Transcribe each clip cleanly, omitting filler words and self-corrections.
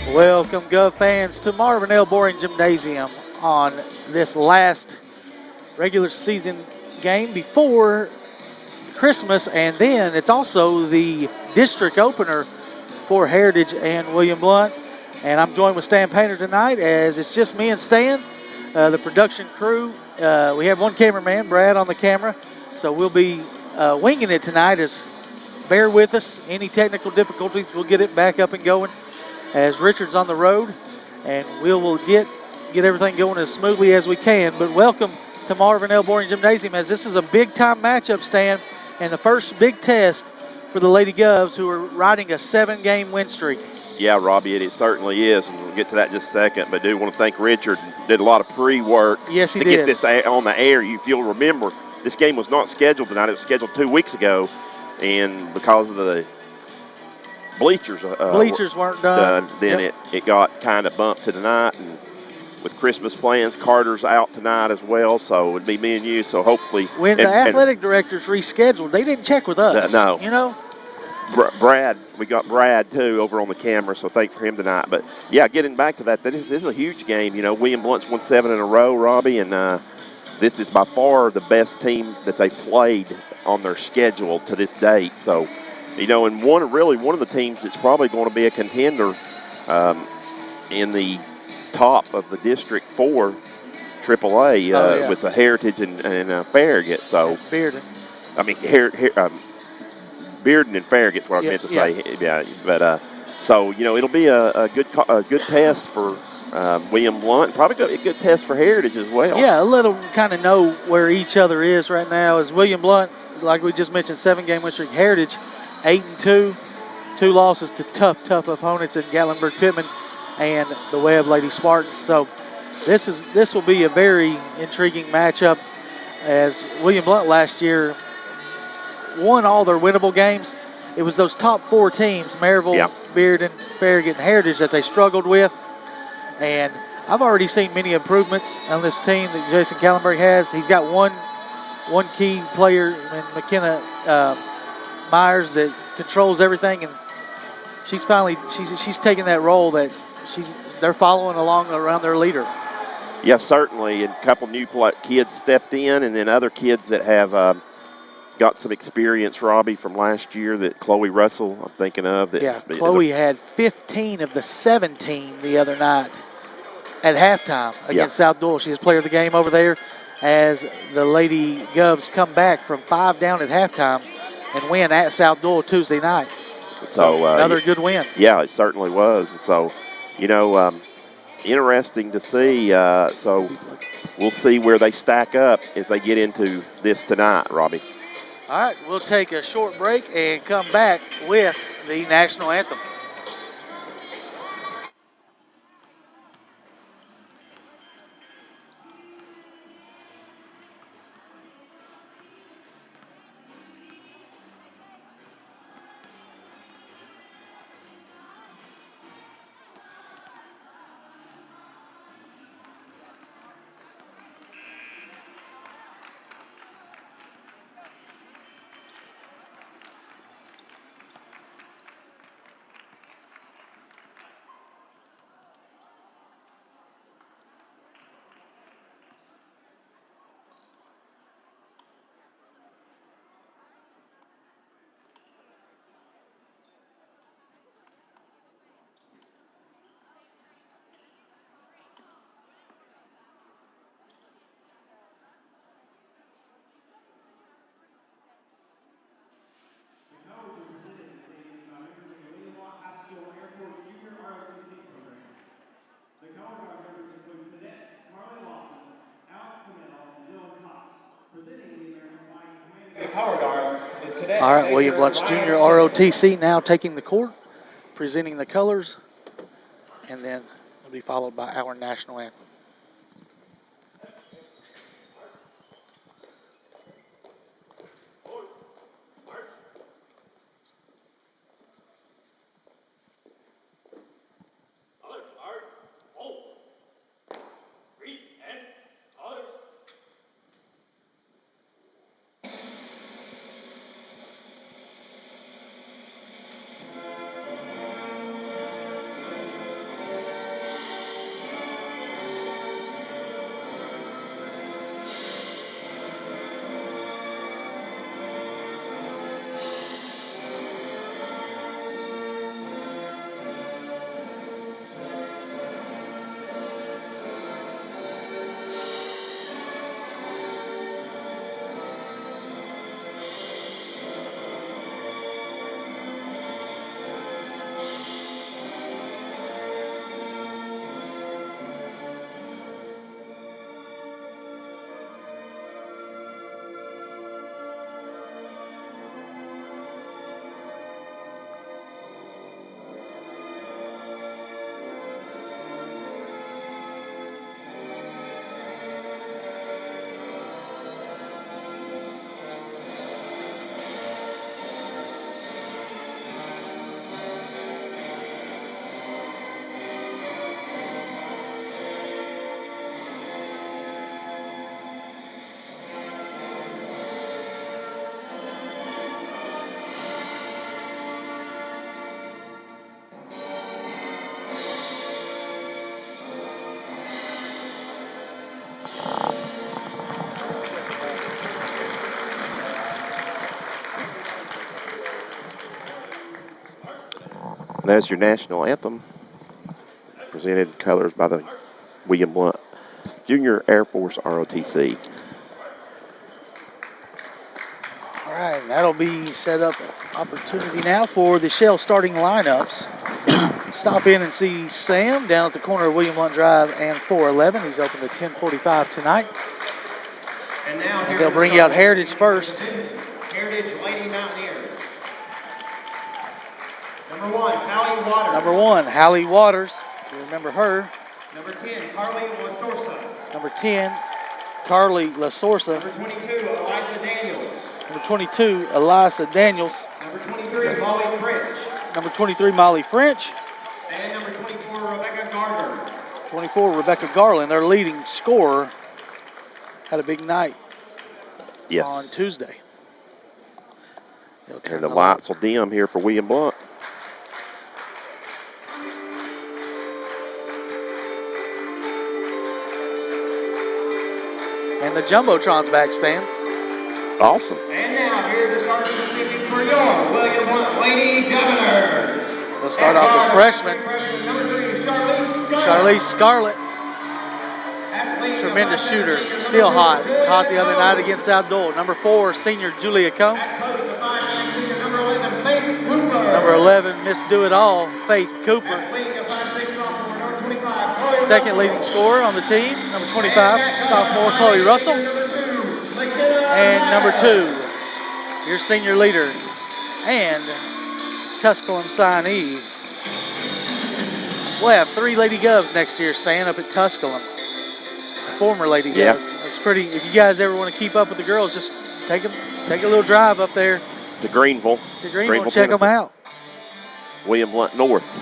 Welcome, Gov fans, to Marvin L. Boring Gymnasium on this last regular season game before Christmas, and then it's also the district opener for Heritage and William Blount. And I'm joined with Stan Painter tonight, as it's just me and Stan, the production crew. We have one cameraman, Brad, on the camera, so we'll be winging it tonight. As bear with us. Any technical difficulties, we'll get it back up and going as Richard's on the road, and we'll get everything going as smoothly as we can. But welcome to Marvin L. Boring Gymnasium, as this is a big-time matchup, Stan, and the first big test for the Lady Govs, who are riding a 7-game win streak. Yeah, Robbie, it certainly is, and we'll get to that in just a second. But I do want to thank Richard. Did a lot of pre-work to get this on the air. If you'll remember, this game was not scheduled tonight. It was scheduled 2 weeks ago, and because of the bleachers weren't done, then it got kind of bumped to tonight. And with Christmas plans, Carter's out tonight as well, so it would be me and you. So hopefully, when the athletic directors rescheduled, they didn't check with us. No, you know. Brad, we got Brad too over on the camera, so thank for him tonight. But yeah, getting back to that, this is a huge game. You know, William Blount's won 7 in a row, Robbie, and this is by far the best team that they've played on their schedule to this date. So, you know, and one of the teams that's probably going to be a contender in the top of the District 4 AAA with the Heritage and Farragut. So Bearden. I mean, Bearden and Farragut's what I meant to say. Yeah, but so you know, it'll be a good test for William Blount. Probably a good test for Heritage as well. Yeah, let them kind of know where each other is right now. As William Blount, like we just mentioned, 7-game win streak. Heritage 8-2, 2 losses to tough opponents in Gatlinburg Pittman and the Webb Lady Spartans. So this will be a very intriguing matchup, as William Blount last year won all their winnable games. It was those top 4 teams, Maryville, Bearden, Farragut, and Heritage, that they struggled with. And I've already seen many improvements on this team that Jason Kallenberg has. He's got one key player in McKenna Myers that controls everything, and she's taking that role that they're following along around their leader. Yeah, certainly. And a couple new kids stepped in, and then other kids that have got some experience, Robbie, from last year, that Chloe Russell, I'm thinking of. Chloe had 15 of the 17 the other night at halftime against South Doyle. She was player of the game over there, as the Lady Govs come back from 5 down at halftime and win at South Doyle Tuesday night. So another good win. Yeah, it certainly was. So, you know, interesting to see. So we'll see where they stack up as they get into this tonight, Robbie. All right, we'll take a short break and come back with the national anthem. All right, William Blount Jr. ROTC now taking the court, presenting the colors, and then will be followed by our national anthem. There's your national anthem, presented in colors by the William Blount Junior Air Force ROTC. All right, that'll be set up opportunity now for the Shell starting lineups. Stop in and see Sam down at the corner of William Blount Drive and 411. He's open to 10:45 tonight. And they'll bring you out Heritage first. Heritage Lady Mountaineers. Number 1, Hallie Waters. Number 1, Hallie Waters. You remember her. Number 10, Carly LaSorsa. Number 10, Carly LaSorsa. Number 22, Eliza Daniels. Number 22, Eliza Daniels. Number 23, Molly French. Number 23, Molly French. And number 24, Rebecca Gardner. 24, Rebecca Garland, their leading scorer. Had a big night on Tuesday. And the lights will dim here for William Blount. And the Jumbotron's back, Stan. Awesome. And now here to start this evening for your William Blount Lady Governors. We'll start off with freshman Number 3, Charlize Scarlett. Charlize Scarlett. Tremendous shooter, still hot. It's hot the other night against South Dole. Number 4, senior Julia Combs. Number 11, Miss Do It All, Faith Cooper. Second leading scorer on the team, number 25, sophomore Chloe Russell. And number 2, your senior leader and Tusculum signee. We'll have 3 Lady Govs next year, Stan, up at Tusculum. Former Lady Govs. Yeah. It's pretty. If you guys ever want to keep up with the girls, just take a little drive up there To Greenville. and check them out. William Blount North.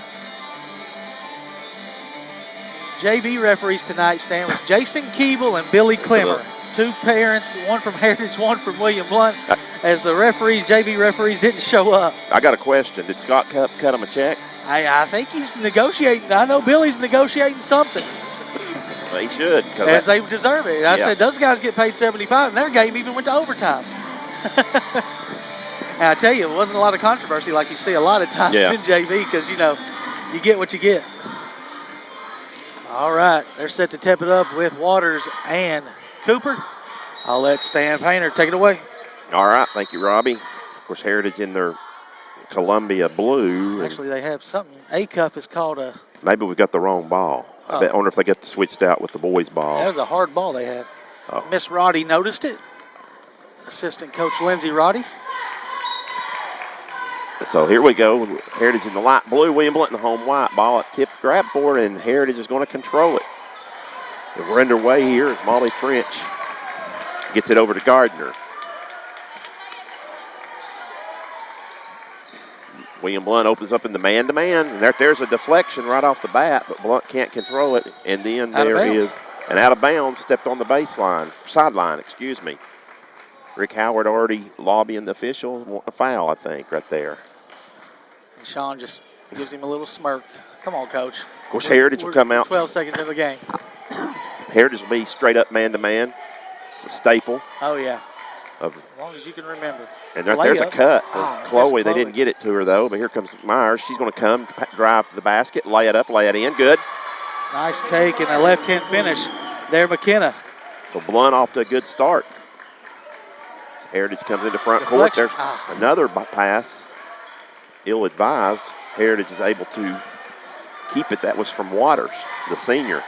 JV referees tonight, Stan, was Jason Keeble and Billy Clemmer. 2 parents, one from Heritage, one from William Blount. As the referees, JV referees didn't show up. I got a question. Did Scott cut him a check? I think he's negotiating. I know Billy's negotiating something. Well, he should. As they deserve it. I said, those guys get paid $75, and their game even went to overtime. And I tell you, it wasn't a lot of controversy like you see a lot of times in JV because, you know, you get what you get. All right, they're set to tip it up with Waters and Cooper. I'll let Stan Painter take it away. All right, thank you, Robbie. Of course, Heritage in their Columbia blue. Actually, they have something. A-cuff is called a... Maybe we got the wrong ball. I wonder if they get switched out with the boys' ball. That was a hard ball they had. Miss Roddy noticed it. Assistant coach Lindsey Roddy. So here we go. Heritage in the light blue, William Blount in the home white. Ball at tip grab for it, and Heritage is going to control it. And we're underway here as Molly French gets it over to Gardner. William Blount opens up in the man-to-man, and there's a deflection right off the bat, but Blount can't control it. And then there is an out-of-bounds, stepped on the sideline, excuse me. Rick Howard already lobbying the officials, wanting a foul, I think, right there. And Sean just gives him a little smirk. Come on, Coach. Of course, Heritage will come out. 12 seconds in the game. Heritage will be straight up man-to-man. It's a staple. Oh, yeah. As long as you can remember. And there's a cut for Chloe. They didn't get it to her, though, but here comes Myers. She's going to come, drive to the basket, lay it up, lay it in. Good. Nice take and a left-hand finish there, McKenna. So Blount off to a good start. So Heritage comes into front court. There's another pass, ill-advised. Heritage is able to keep it. That was from Waters, the senior.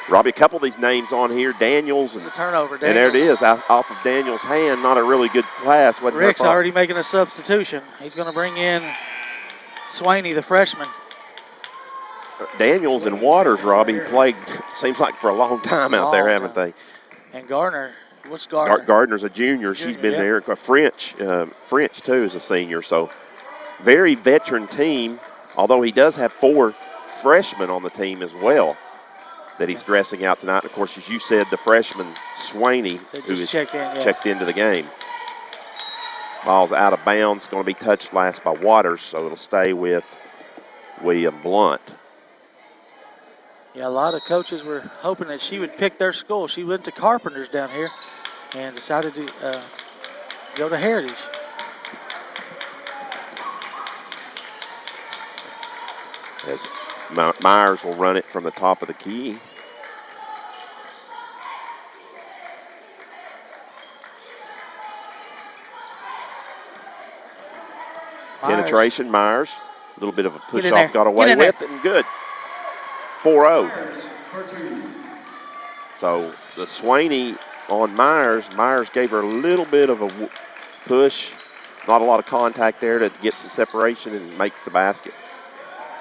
Robbie, a couple of these names on here, Daniels. And, turnover, Daniels. And there it is, off of Daniels' hand. Not a really good pass. Rick's already making a substitution. He's going to bring in Swaney, the freshman. Daniels and Waters, Robbie, played, seems like for a long time out there, haven't they? And Gardner, what's Gardner? Gardner's a junior. She's been there. French, too, is a senior. So very veteran team, although he does have 4 freshmen on the team as well that he's dressing out tonight. And, of course, as you said, the freshman, Swaney, who is checked into the game. Ball's out of bounds, going to be touched last by Waters, so it'll stay with William Blount. Yeah, a lot of coaches were hoping that she would pick their school. She went to Carpenter's down here and decided to go to Heritage. As Myers will run it from the top of the key. Penetration, Myers. A little bit of a push-off, got away with it, and good. 4-0. So the Swaney on Myers. Myers gave her a little bit of a push. Not a lot of contact there to get some separation and makes the basket.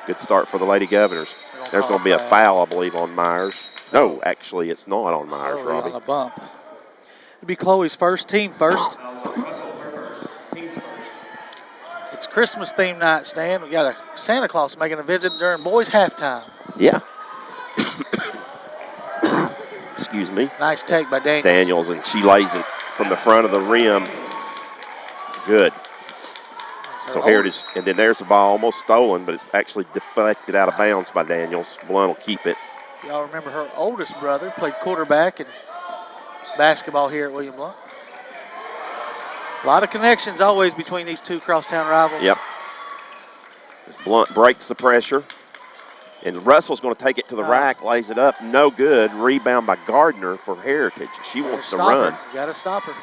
Good start for the Lady Governors. There's going to be a foul, I believe, on Myers. No, actually, it's not on Myers, Robbie. On the bump. It'll be Chloe's first, team first. It's Christmas theme night, Stan. We got a Santa Claus making a visit during boys' halftime. Yeah. Excuse me. Nice take by Daniels. Daniels, and she lays it from the front of the rim. Good. So Heritage, and then there's the ball almost stolen, but it's actually deflected out of bounds by Daniels. Blount will keep it. Y'all remember her oldest brother played quarterback and basketball here at William Blount. A lot of connections always between these two crosstown rivals. Yep. As Blount breaks the pressure, and Russell's going to take it to the rack, lays it up, no good. Rebound by Gardner for Heritage. She wants to run. Got to stop her.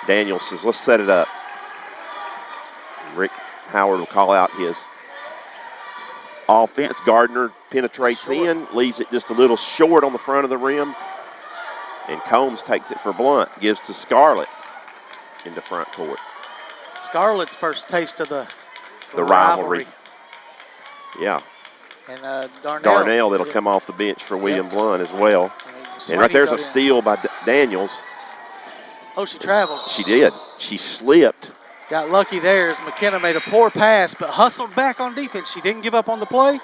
Daniels says, let's set it up. Rick Howard will call out his offense. Gardner penetrates in, leaves it just a little short on the front of the rim. And Combs takes it for Blount, gives to Scarlett into front court. Scarlett's first taste of the rivalry. Yeah. And Darnell that'll come off the bench for William Blount as well. And right there's a steal by Daniels. Oh, she traveled. She did. She slipped. Got lucky there as McKenna made a poor pass, but hustled back on defense. She didn't give up on the play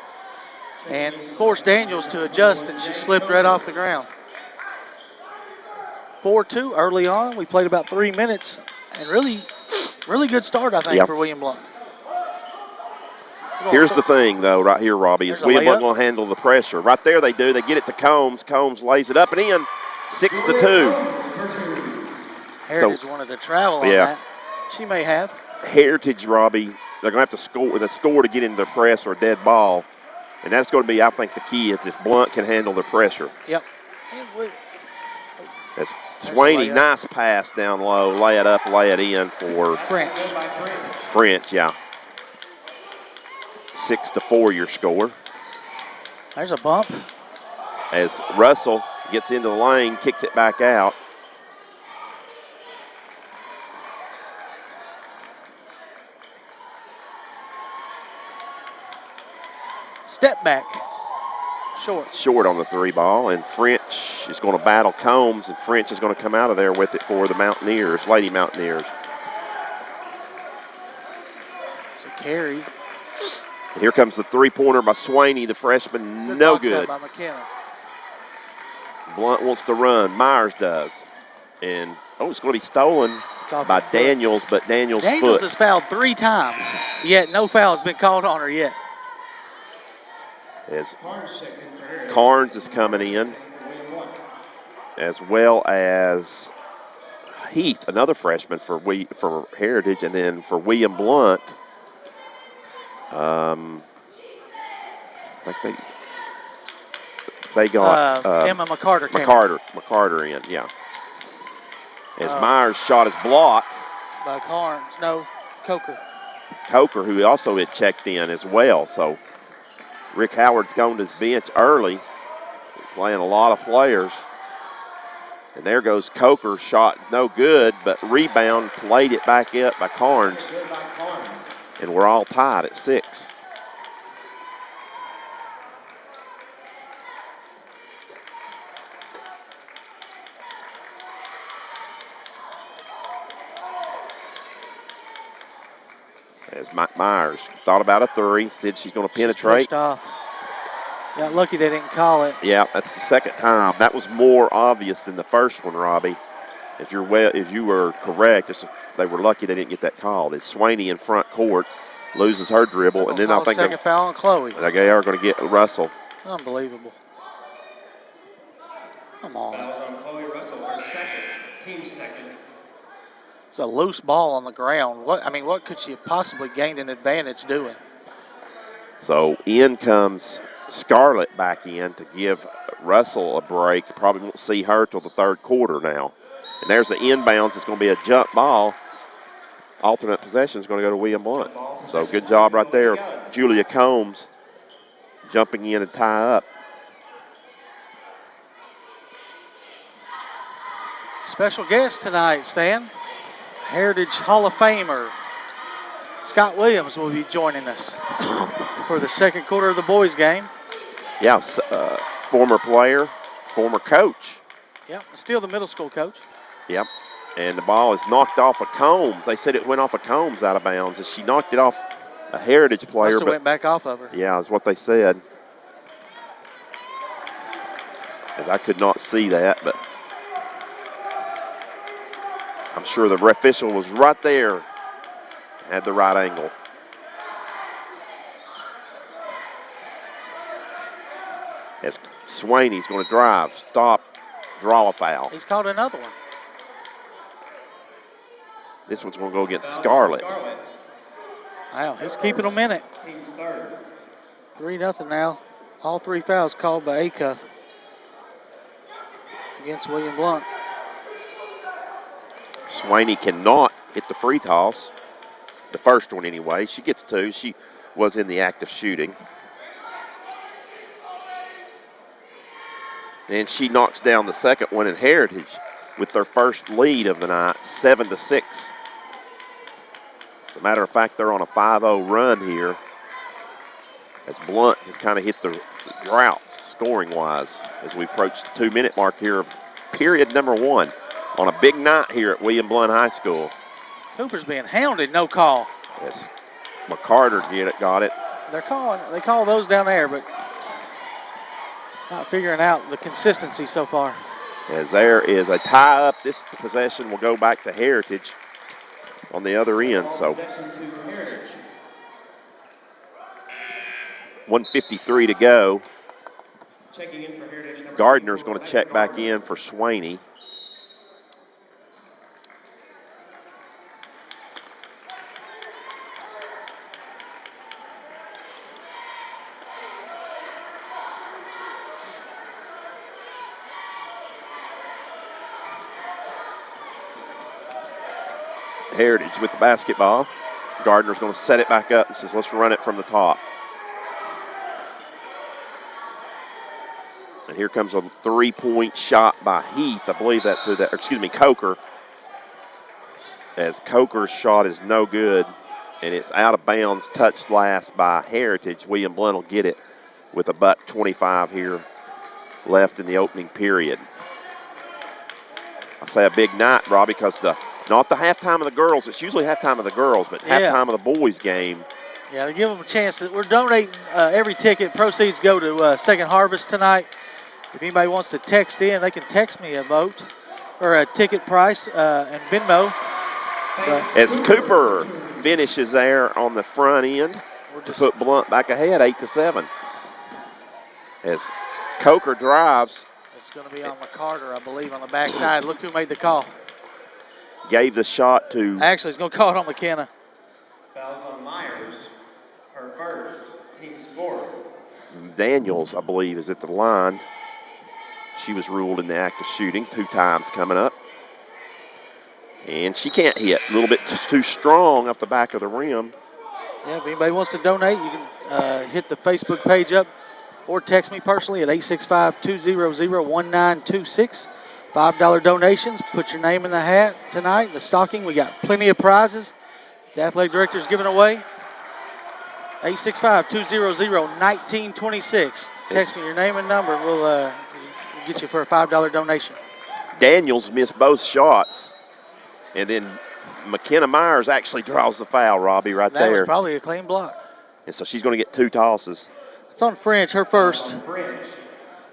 and forced Daniels to adjust, and she slipped right off the ground. 4-2 early on. We played about 3 minutes, and really good start, I think, for William Blount. Here's the thing, though, right here, Robbie, is William Blount going to handle the pressure. Right there they do. They get it to Combs. Combs lays it up and in. 6-2. Heritage wanted to travel on that. She may have. Heritage, Robbie, they're going to have to score with a score to get into their press or a dead ball. And that's going to be, I think, the key is if Blount can handle the pressure. Yep. That's Swaney, nice pass down low. Lay it up, lay it in for French, yeah. 6-4 your score. There's a bump. As Russell gets into the lane, kicks it back out. Step back. Short. Short on the three ball, and French is going to battle Combs, and French is going to come out of there with it for the Mountaineers, Lady Mountaineers. It's a carry. And here comes the three-pointer by Swaney, the freshman, no good. By McKenna. Blount wants to run, Myers does. And, it's going to be stolen by Daniels, but Daniels' foot. Has fouled 3 times, yet no foul has been called on her yet. As Carnes is coming in, as well as Heath, another freshman for Heritage, and then for William Blount, I think they got Emma McCarter. McCarter in, yeah. As Myers' shot is blocked by Carnes. No, Coker. Coker, who also had checked in as well, so. Rick Howard's gone to his bench early, playing a lot of players. And there goes Coker, shot no good, but rebound, played it back up by Carnes. And we're all tied at 6. As Myers thought about a 3, instead she's going to penetrate. Got lucky they didn't call it. Yeah, that's the second time. That was more obvious than the first one, Robbie. If you were correct, they were lucky they didn't get that called. It's Swaney in front court, loses her dribble, and then I think second foul on Chloe. They are going to get Russell. Unbelievable. Come on. Fouls on Chloe Russell, her second, team second. It's a loose ball on the ground. What could she have possibly gained an advantage doing? So in comes Scarlett back in to give Russell a break. Probably won't see her till the third quarter now. And there's the inbounds. It's going to be a jump ball. Alternate possession is going to go to William Blount. So good job right there. Julia Combs jumping in to tie up. Special guest tonight, Stan. Heritage Hall of Famer Scott Williams will be joining us for the second quarter of the boys' game. Yeah, former player, former coach. Yep, still the middle school coach. Yep, and the ball is knocked off of Combs. They said it went off of Combs out of bounds, and she knocked it off a Heritage player. Must have went back off of her. Yeah, that's what they said. As I could not see that, but I'm sure the official was right there, had the right angle. As Swaney's going to drive, stop, draw a foul. He's called another one. This one's going to go against Scarlett. Wow, he's keeping them in it. 3-0 now. All three fouls called by Acuff against William Blount. Swaney cannot hit the free toss. The first one anyway. She gets two. She was in the act of shooting. And she knocks down the second one in Heritage with their first lead of the night, 7-6. As a matter of fact, they're on a 5-0 run here as Blount has kind of hit the drought scoring-wise as we approach the 2-minute mark here of period number one on a big night here at William Blount High School. Cooper's being hounded, no call. Yes, McCarter got it. They call those down there, but not figuring out the consistency so far. As there is a tie up, this possession will go back to Heritage on the other end. So 1:53 to go. Gardner's going to check back in for Swaney. Heritage with the basketball. Gardner's going to set it back up and says, let's run it from the top. And here comes a three-point shot by Heath. I believe that's Coker. As Coker's shot is no good, and it's out of bounds, touched last by Heritage. William Blount will get it with a $1.25 here left in the opening period. I say a big night, Robbie, because not the halftime of the girls. It's usually halftime of the girls, but halftime of the boys' game. Yeah, to give them a chance. We're donating every ticket. Proceeds go to Second Harvest tonight. If anybody wants to text in, they can text me a vote or a ticket price and Venmo. As Cooper finishes there on the front end to put Blount back ahead, 8-7. As Coker drives. It's going to be on McCarter, I believe, on the backside. Look who made the call. Gave the shot to. Actually, he's going to call it on McKenna. Fouls on Myers, her first, team score. Daniels, I believe, is at the line. She was ruled in the act of shooting 2 times coming up. And she can't hit. A little bit too strong off the back of the rim. Yeah, if anybody wants to donate, you can hit the Facebook page up or text me personally at 865-200-1926. $5 donations. Put your name in the hat tonight, the stocking. We got plenty of prizes. The athletic director's giving away. 865-200-1926. Text me your name and number. We'll get you for a $5 donation. Daniels missed both shots. And then McKenna Myers actually draws the foul, Robbie, right there. That was probably a clean block. And so she's going to get 2 tosses. It's on French, her first.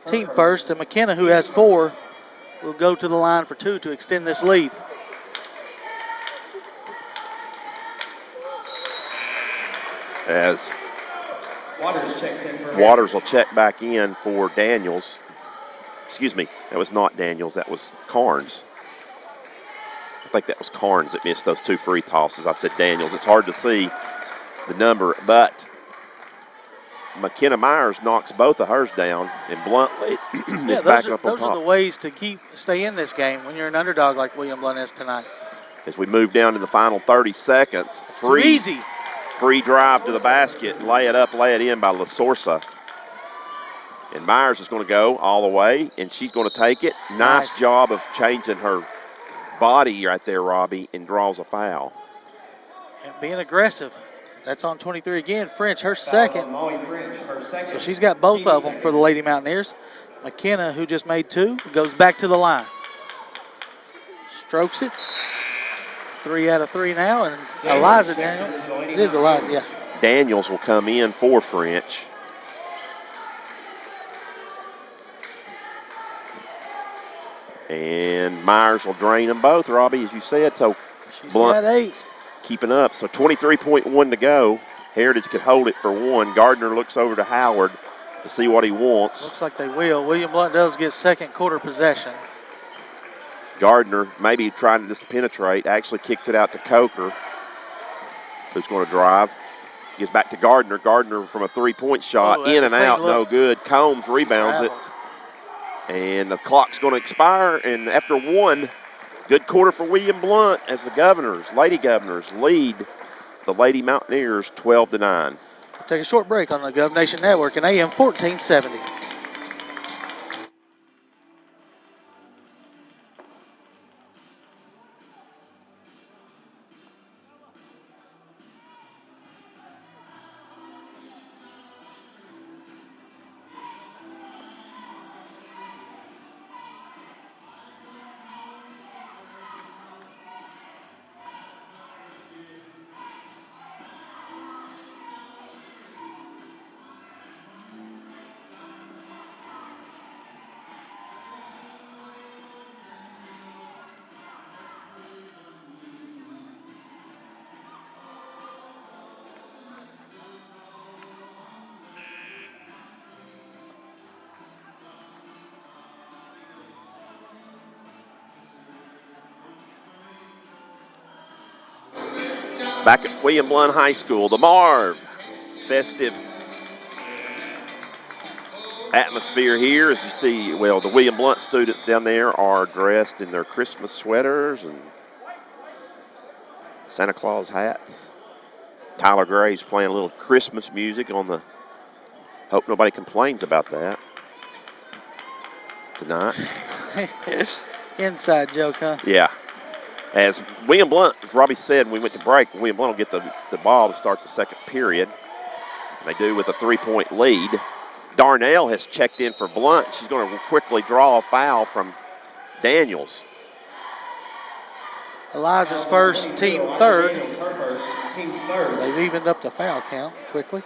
Team first. And McKenna, who has 4, will go to the line for 2 to extend this lead. As Waters checks in for Waters will check back in for Daniels. Excuse me, that was not Daniels, that was Carnes. I think that was Carnes that missed those 2 free tosses. I said Daniels. It's hard to see the number, but McKenna Myers knocks both of hers down, and Blount is back up on top. Those are the ways to stay in this game when you're an underdog like William Blount is tonight. As we move down to the final 30 seconds, free drive to the basket, lay it in by La Sorsa. And Myers is going to go all the way, and she's going to take it. Nice job of changing her body right there, Robbie, and draws a foul. And being aggressive. That's on 23 again. French, her second. So she's got both of them for the Lady Mountaineers. McKenna, who just made 2, goes back to the line. Strokes it. 3 out of 3 now, and Eliza Daniels. It is Eliza, yeah. Daniels will come in for French. And Myers will drain them both, Robbie, as you said. So she's Blount got 8. Keeping up. So 23.1 to go. Heritage could hold it for 1. Gardner looks over to Howard to see what he wants. Looks like they will. William Blount does get second quarter possession. Gardner maybe trying to just penetrate, actually kicks it out to Coker, who's going to drive. Gives back to Gardner. Gardner from a 3-point shot, in and out, no good. Combs rebounds it. And the clock's going to expire, and after 1, good quarter for William Blount as the Lady Governors lead the Lady Mountaineers 12-9. We'll take a short break on the Gov Nation Network and AM 1470. Back at William Blount High School, the Marv. Festive atmosphere here. As you see, well, the William Blount students down there are dressed in their Christmas sweaters and Santa Claus hats. Tyler Gray's playing a little Christmas music on the, hope nobody complains about that tonight. Inside joke, huh? Yeah. As William Blount, as Robbie said, when we went to break, William Blount will get the ball to start the second period. And they do with a 3-point lead. Darnell has checked in for Blount. She's going to quickly draw a foul from Daniels. Eliza's first, team third. So they've evened up the foul count quickly.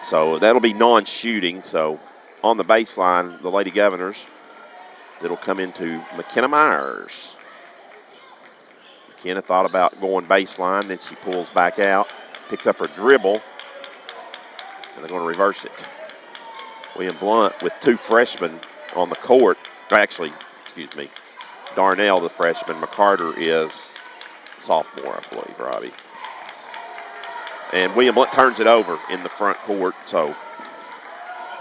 So that'll be non-shooting. So on the baseline, the Lady Governors, it'll come into McKenna Myers. McKenna thought about going baseline, then she pulls back out, picks up her dribble, and they're going to reverse it. William Blount with 2 freshmen on the court. Actually, excuse me, Darnell, the freshman. McCarter is sophomore, I believe, Robbie. And William Blount turns it over in the front court, so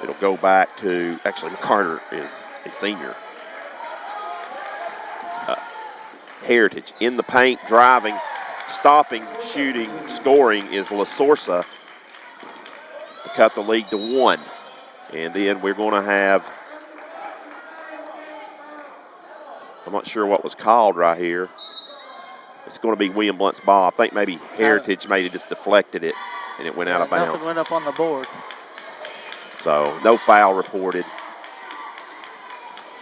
it'll go back to, actually, McCarter is a senior. Heritage in the paint, driving, stopping, shooting, scoring is La Sorsa to cut the lead to 1. And then we're going to have, I'm not sure what was called right here. It's going to be William Blount's ball. I think maybe Heritage maybe just deflected it and it went out of bounds. Nothing went up on the board. So no foul reported.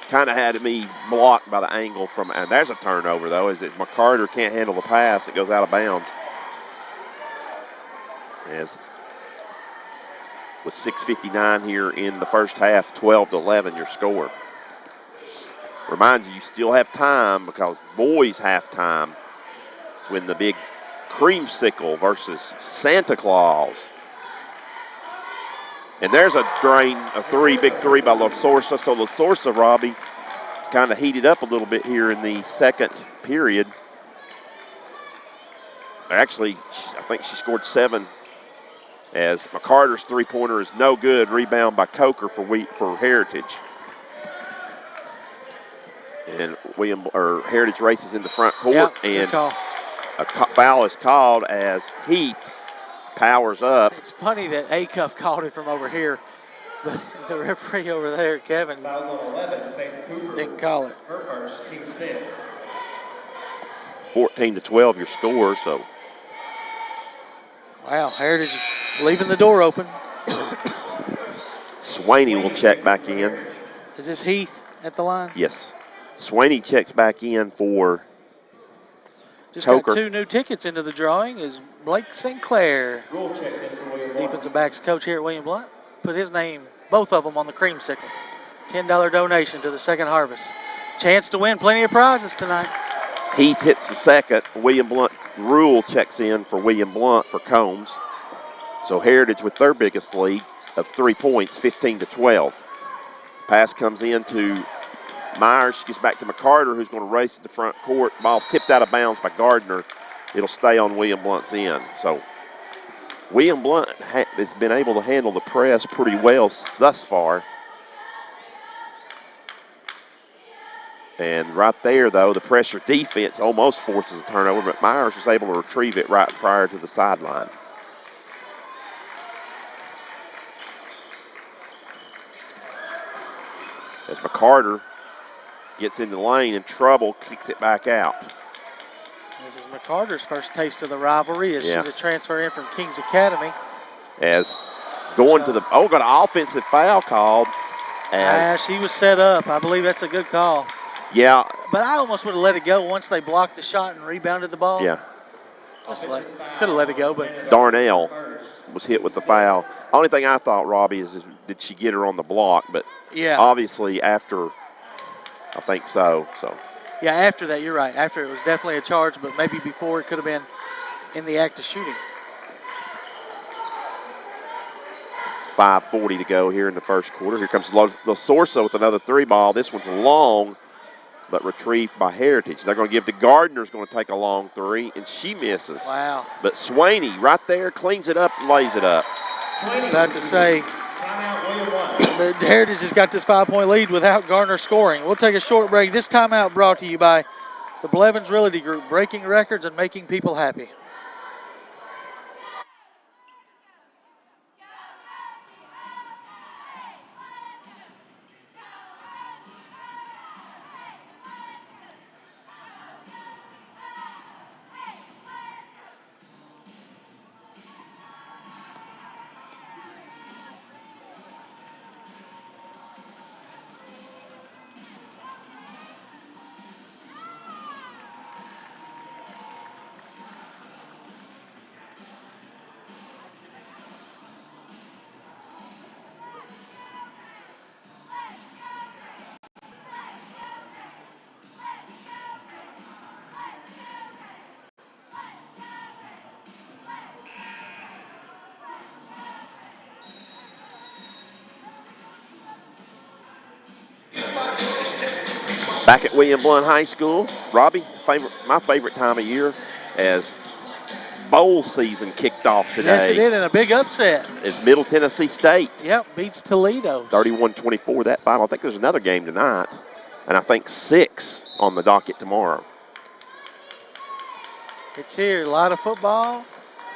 Kind of had me blocked by the angle from, and there's a turnover though, as if McCarter can't handle the pass, it goes out of bounds. As with 6:59 here in the first half, 12-11 your score. Reminds you still have time because boys halftime is when the big creamsicle versus Santa Claus. And there's a drain, a big three by La Sorsa. So La Sorsa, Robbie, kind of heated up a little bit here in the second period. Actually, I think she scored 7 as McCarter's three-pointer is no good. Rebound by Coker for Heritage. And Heritage races in the front court, and a foul is called as Heath powers up. It's funny that Acuff called it from over here, but the referee over there, Kevin, Fouls on 11, Faith Cooper. didn't call it. Her first, team Smith. 14-12 your score, so. Wow, Heritage is leaving the door open. Swaney will check back in. Is this Heath at the line? Yes. Swaney checks back in for Just Coker. got 2 new tickets into the drawing is Blake Sinclair, Rule checks in for William Blount. defensive backs coach here at William Blount. Put his name, both of them, on the creamsicle. $10 donation to the Second Harvest. Chance to win plenty of prizes tonight. Heath hits the second. William Blount Rule checks in for William Blount for Combs. So Heritage with their biggest lead of 3 points, 15-12. Pass comes in to Myers. She gets back to McCarter, who's going to race to the front court. Ball's tipped out of bounds by Gardner. It'll stay on William Blount's end. So William Blount has been able to handle the press pretty well thus far. And right there, though, the pressure defense almost forces a turnover, but Myers was able to retrieve it right prior to the sideline. As McCarter gets in the lane in trouble, kicks it back out. This is McCarter's first taste of the rivalry as Yeah. she's a transfer in from Kings Academy. As going to the, got an offensive foul called. She was set up. I believe that's a good call. Yeah. But I almost would have let it go once they blocked the shot and rebounded the ball. Yeah. Could have let it go, but Darnell was hit with the foul. Only thing I thought, Robbie, is did she get her on the block? But yeah, obviously after, I think so. Yeah, after that, you're right. After it was definitely a charge, but maybe before it could have been in the act of shooting. 5:40 to go here in the first quarter. Here comes Losorso with another 3 ball. This one's long, but retrieved by Heritage. They're going to give to Gardner's going to take a long 3, and she misses. Wow. But Swaney right there cleans it up, lays it up. I was about to say, Timeout, William Blount. the Heritage has got this 5-point lead without Gardner scoring. We'll take a short break. This timeout brought to you by the Blevins Realty Group, breaking records and making people happy. Back at William Blount High School, Robbie, my favorite time of year as bowl season kicked off today. Yes, it did, and a big upset. Is Middle Tennessee State. Yep, beats Toledo. 31-24 that final. I think there's another game tonight, and I think 6 on the docket tomorrow. It's here, a lot of football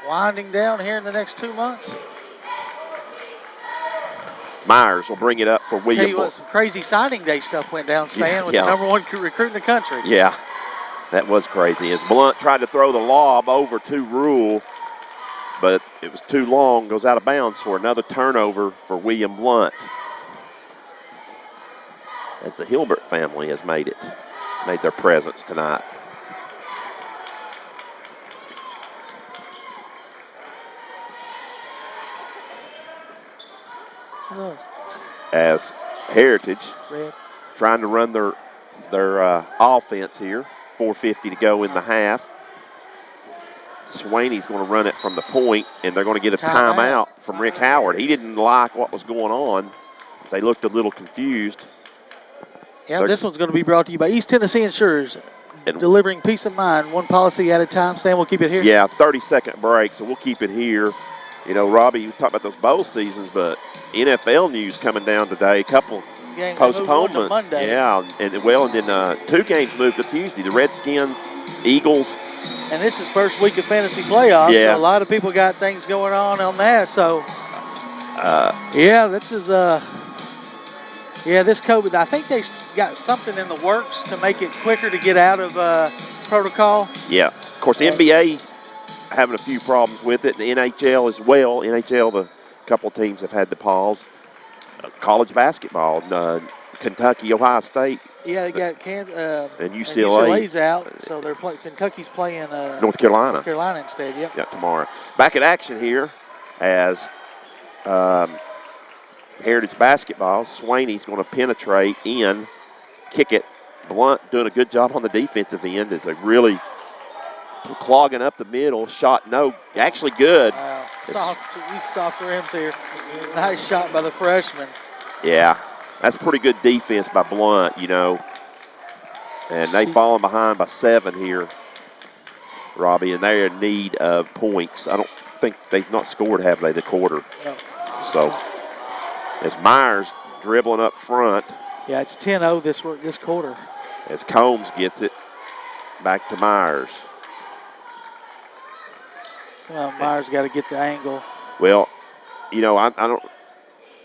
winding down here in the next 2 months. Myers will bring it up for Tell William you what, Blount. some crazy signing day stuff went down, Stan, with Yeah. the #1 recruit in the country. Yeah, that was crazy. As Blount tried to throw the lob over to Rule, but it was too long, goes out of bounds for another turnover for William Blount. As the Hilbert family has made their presence tonight. As Heritage Red. trying to run their offense here. 4:50 to go in the half. Swaney's going to run it from the point, and they're going to get a timeout from Rick Howard. He didn't like what was going on. They looked a little confused. Yeah, this one's going to be brought to you by East Tennessee Insurers, delivering peace of mind, one policy at a time. Stan, we'll keep it here. Yeah, 30-second break, so we'll keep it here. You know, Robbie, you was talking about those bowl seasons, but NFL news coming down today. A couple Games postponements. Monday. Yeah, and then 2 games moved to Tuesday. The Redskins, Eagles. And this is first week of fantasy playoffs, Yeah. so a lot of people got things going on that. So, this is this COVID. I think they got something in the works to make it quicker to get out of protocol. Yeah, of course, the NBA's having a few problems with it. The NHL as well. NHL, the couple of teams have had to pause. College basketball, Kentucky, Ohio State. Yeah, they got Kansas and UCLA. UCLA's out, so they're Kentucky's playing North Carolina. North Carolina instead. Yep. Yeah, tomorrow. Back in action here as Heritage basketball. Swaney's going to penetrate in, kick it. Blount doing a good job on the defensive end. It's a really clogging up the middle. Shot actually good. Soft rims here. Nice shot by the freshman. Yeah, that's pretty good defense by Blount, you know. And they've fallen behind by 7 here, Robbie, and they're in need of points. I don't think they've not scored, have they, the quarter? No. So as Myers dribbling up front. Yeah, it's 10-0 this quarter. As Combs gets it back to Myers. Somehow Myers got to get the angle. Well, you know, I don't,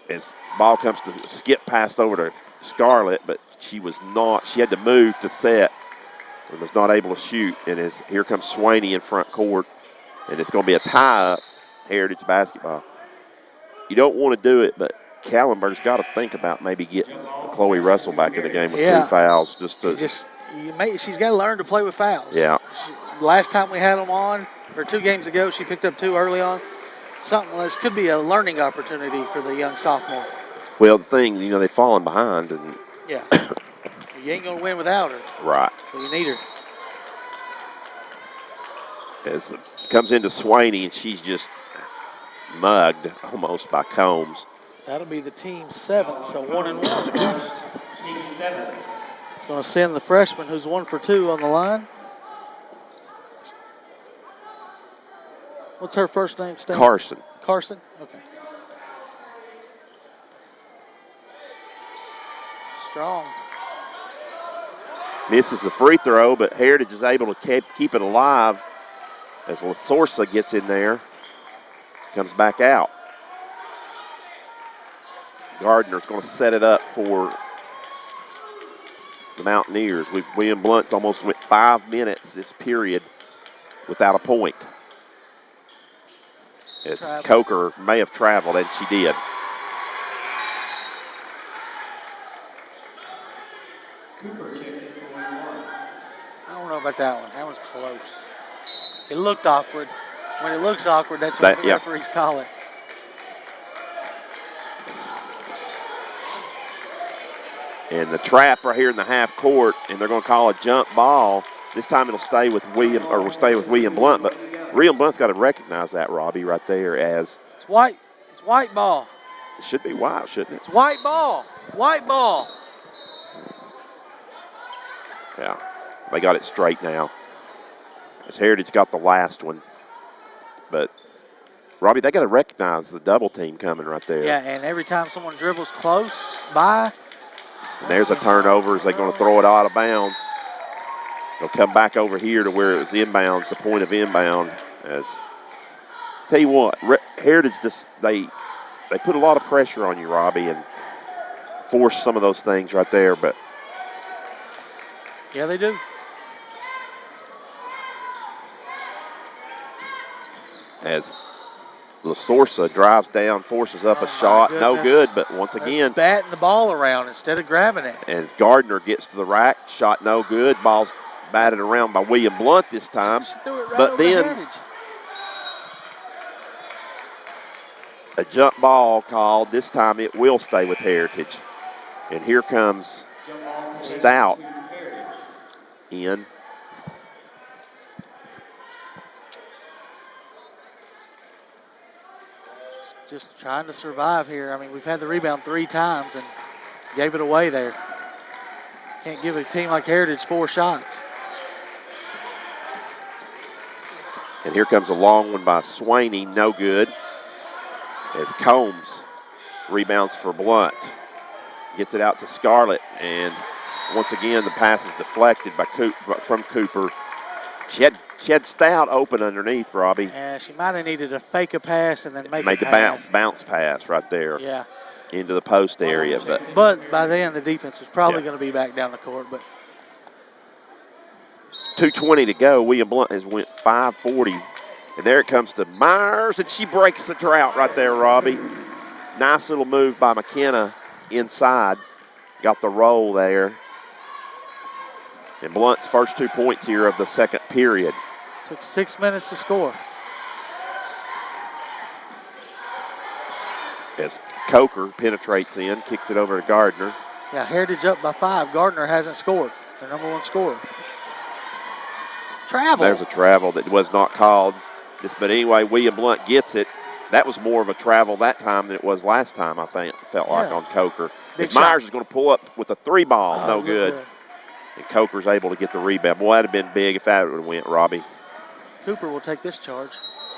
as ball comes to skip past over to Scarlett, but she had to move to set and was not able to shoot. And here comes Swaney in front court, and it's going to be a tie-up, Heritage basketball. You don't want to do it, but Kallenberg's got to think about maybe getting Chloe Russell back in the game with 2 fouls. She's got to learn to play with fouls. Yeah. Last time we had them on, or 2 games ago, she picked up 2 early on. This could be a learning opportunity for the young sophomore. Well, the thing, you know, they've fallen behind. And yeah. You ain't going to win without her. Right. So you need her. As it comes into Swaney, and she's just mugged almost by Combs. That'll be the team's 7th, so 1-1. Team 7. It's going to send the freshman who's 1 for 2 on the line. What's her first name, Stan? Carson. Carson? Okay. Strong. Misses the free throw, but Heritage is able to keep it alive as LaSorsa gets in there. Comes back out. Gardner's going to set it up for the Mountaineers. William Blount's almost went 5 minutes this period without a point. As Coker may have traveled, and she did. Cooper takes it for 1-1. I don't know about that one. That was close. It looked awkward. When it looks awkward, that's what the referees call it. And the trap right here in the half court, and they're going to call a jump ball. This time it'll stay with William Blount, but William Blount's got to recognize that, Robbie, right there as it's white. It's white ball. It should be white, shouldn't it? It's white ball. White ball. Yeah, they got it straight now. As Heritage got the last one, but Robbie, they got to recognize the double team coming right there. Yeah, and every time someone dribbles close by. And there's a turnover as they're going to throw it out of bounds. They'll come back over here to where it was inbound, the point of inbound. As tell you what, Heritage they put a lot of pressure on you, Robbie, and force some of those things right there. But yeah, they do. As LaSorsa drives down, forces up a shot. No good, but once again. Batting the ball around instead of grabbing it. And as Gardner gets to the rack, shot no good. Ball's batted around by William Blount this time. But then a jump ball called. This time it will stay with Heritage. And here comes Stout in. Just trying to survive here. I mean, we've had the rebound 3 times and gave it away there. Can't give a team like Heritage 4 shots. And here comes a long one by Swaney, no good. As Combs rebounds for Blount. Gets it out to Scarlett, and once again the pass is deflected from Cooper. She had Stout open underneath, Robbie. Yeah, she might have needed to fake a pass and then make Made a pass. the bounce pass right there. Yeah. Into the post area. But by then the defense was probably going to be back down the court. But 2:20 to go. William Blount has went 5:40. And there it comes to Myers, and she breaks the drought right there, Robbie. Nice little move by McKenna inside. Got the roll there. And Blount's first 2 points here of the second period. Took 6 minutes to score. As Coker penetrates in, kicks it over to Gardner. Yeah, Heritage up by 5. Gardner hasn't scored. Their number 1 scorer. Travel. There's a travel that was not called. But anyway, William Blount gets it. That was more of a travel that time than it was last time, I think, felt like on Coker. If Myers is going to pull up with a 3 ball, no good. And Coker's able to get the rebound. Boy, that'd have been big if that would have went, Robbie. Cooper will take this charge.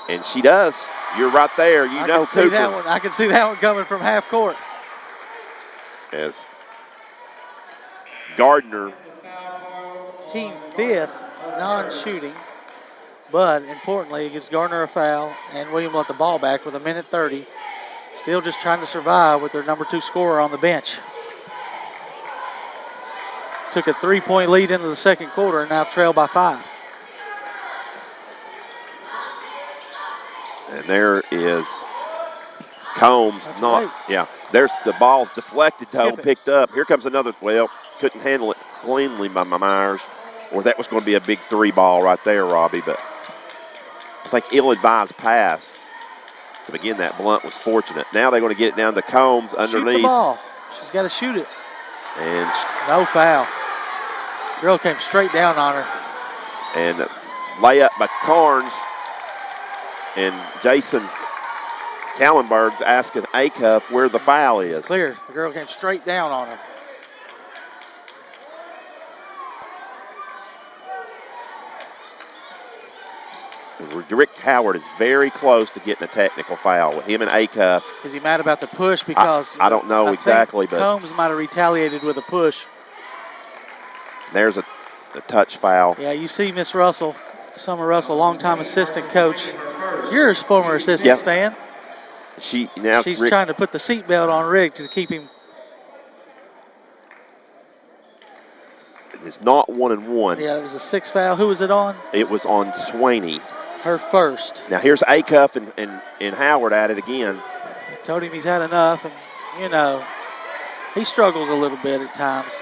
And she does. You're right there. You know Cooper. I can see that one coming from half court. As Gardner. Team 5th non-shooting. But importantly, it gives Gardner a foul, and William Blount the ball back with 1:30. Still just trying to survive with their number 2 scorer on the bench. Took a 3-point lead into the second quarter and now trail by 5. And there is Combs. There's the ball's deflected, though, picked up. Here comes another, couldn't handle it cleanly by Myers, or that was going to be a big 3 ball right there, Robbie, but I think ill-advised pass to begin that. Blount was fortunate. Now they're going to get it down to Combs underneath. Shoot the ball. She's got to shoot it. And no foul. Girl came straight down on her. And layup by Carnes. And Jason Kallenberg's asking Acuff where the foul is. It's clear. The girl came straight down on her. Rick Howard is very close to getting a technical foul with him and Acuff. Is he mad about the push? Because I don't know exactly, but Combs might have retaliated with a push. There's a touch foul. Yeah, you see Miss Russell, Summer Russell, longtime assistant coach. Yours former assistant, Stan. She's trying to put the seatbelt on Rick to keep him. It's not 1-1. Yeah, it was a 6 foul. Who was it on? It was on Swaney. Her first. Now here's Acuff and Howard at it again. I told him he's had enough, and he struggles a little bit at times.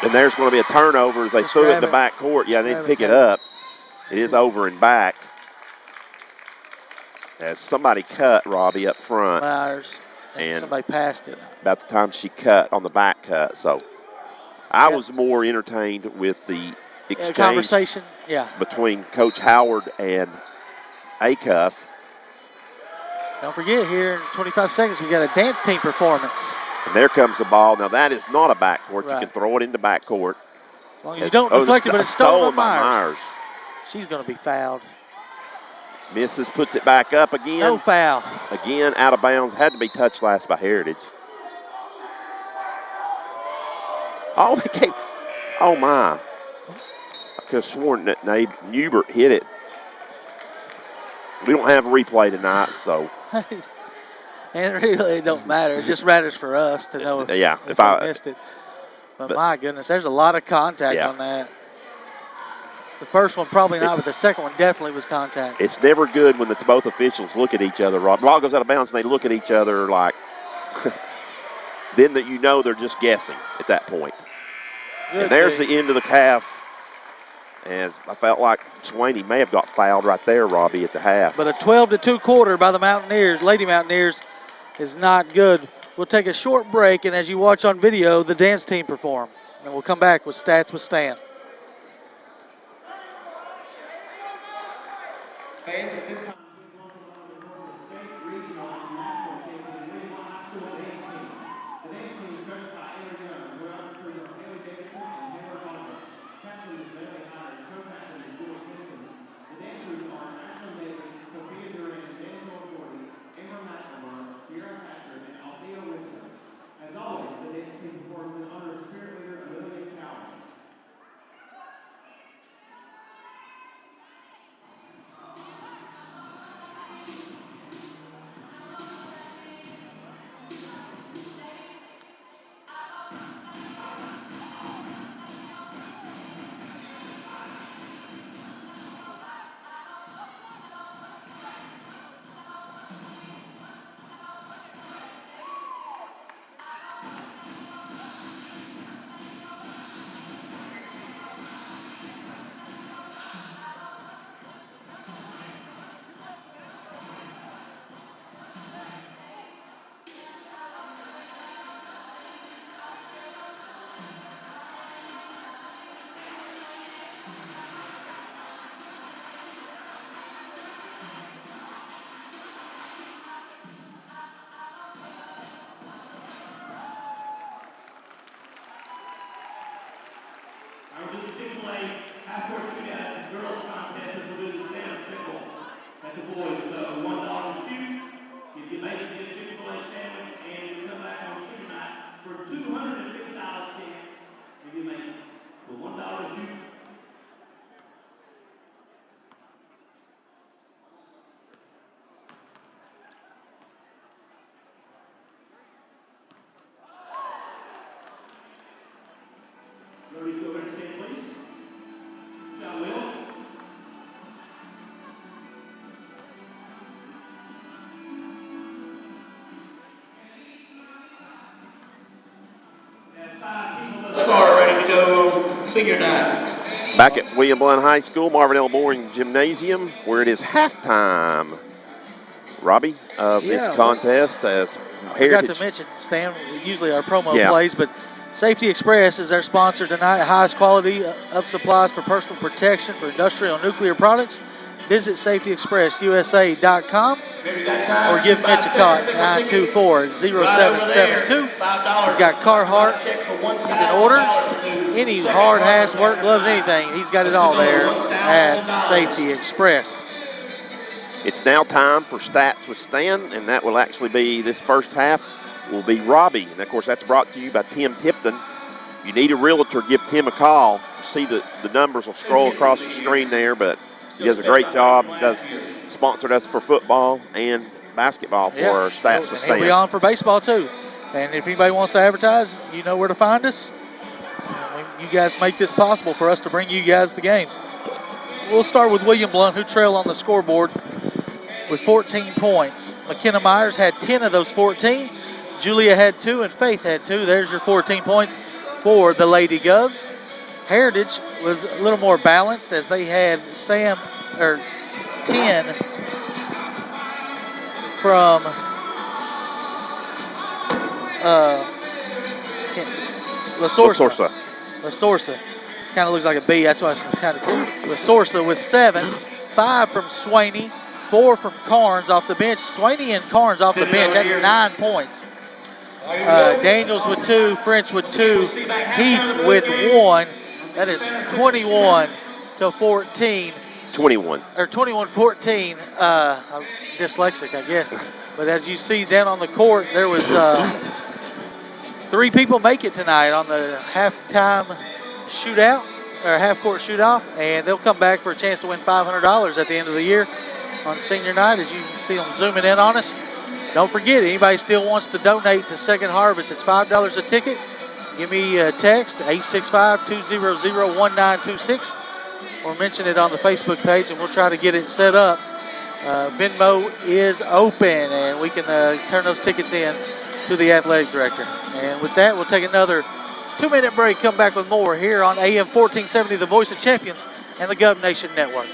And there's going to be a turnover as they threw it in the back court. Yeah, they didn't pick it up. It is over and back. As somebody cut Robbie up front. Myers. And somebody passed it. About the time she cut on the back cut. So I was more entertained with the exchange conversation between Coach Howard and Acuff. Don't forget, here in 25 seconds, we got a dance team performance. And there comes the ball. Now, that is not a backcourt. Right. You can throw it into backcourt. As long as you don't deflect it, but it's stolen by Myers. She's going to be fouled. Misses, puts it back up again. No foul. Again, out of bounds. Had to be touched last by Heritage. Oh, they came. Oh, my. I could have sworn that Newbert hit it. We don't have a replay tonight, so. And it really don't matter. It just matters for us to know if I missed it. But my goodness, there's a lot of contact on that. The first one probably not, but the second one definitely was contact. It's never good when both officials look at each other. Rob, ball goes out of bounds, and they look at each other like, then that they're just guessing at that point. Good and there's the end of the half. As I felt like Swaney may have got fouled right there, Robbie, at the half. But a 12-2 quarter by the Mountaineers, Lady Mountaineers, is not good. We'll take a short break, and as you watch on video, the dance team perform. And we'll come back with Stats with Stan. Fans, at this time. senior night. Back at William Blount High School, Marvin L. Boring Gymnasium, where it is halftime, Robbie, of this contest as I Heritage. forgot to mention, Stan, usually our promo Yeah. plays, but Safety Express is our sponsor tonight. Highest quality of supplies for personal protection for industrial and nuclear products. Visit safetyexpressusa.com or give Mitch a call at 924-0772. He's got Carhartt. You can order any hard hats, work gloves, anything. He's got it all there at Safety Express. It's now time for Stats with Stan, and that will actually be this first half will be Robbie. And, of course, that's brought to you by Tim Tipton. If you need a realtor, give Tim a call. See the numbers will scroll across the screen there, but he does a great job. Sponsored us for football and basketball for our Stats with Stan. He'll be on for baseball, too. And if anybody wants to advertise, you know where to find us. You guys make this possible for us to bring you guys the games. We'll start with William Blount, who trail on the scoreboard with 14 points. McKenna Myers had 10 of those 14. Julia had 2 and Faith had 2. There's your 14 points for the Lady Govs. Heritage was a little more balanced as they had 10 from La Sorsa. Kind of looks like a B. That's why I was trying to tell you. La Sorsa with 7. 5 from Swaney. 4 from Carnes off the bench. Swaney and Carnes off the bench. That's 9 points. Daniels with 2. French with 2. Heath with 1. That is 21-14. 21. Or 21-14. I'm dyslexic, I guess. But as you see down on the court, there was 3 people make it tonight on the halftime shootout, or half-court shootout, and they'll come back for a chance to win $500 at the end of the year on senior night, as you can see them zooming in on us. Don't forget, anybody still wants to donate to Second Harvest, it's $5 a ticket. Give me a text, 865-200-1926, or mention it on the Facebook page, and we'll try to get it set up. Venmo is open, and we can turn those tickets in to the athletic director. And with that, we'll take another 2-minute break, come back with more here on AM 1470, the Voice of Champions and the Gov Nation Network.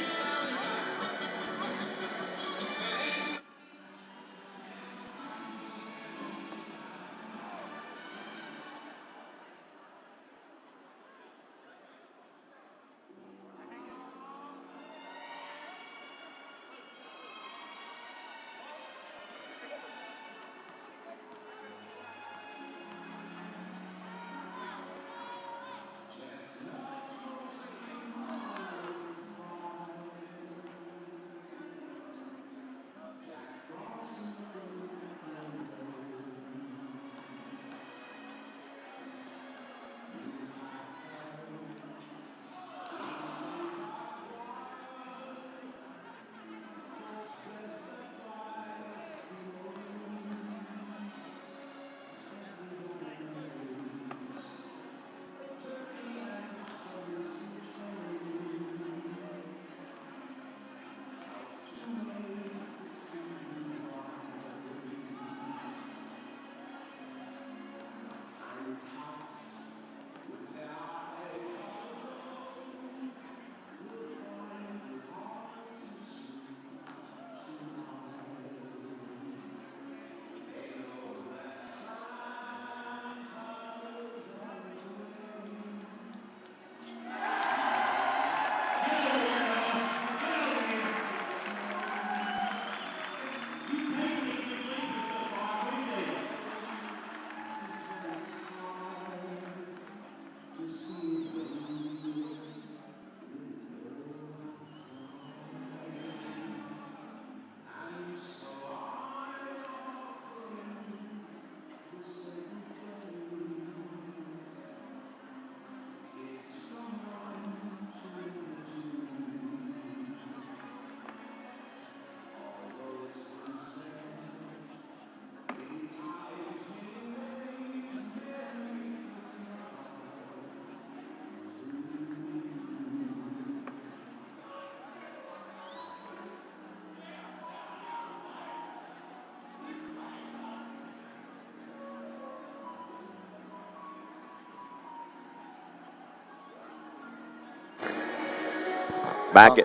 Back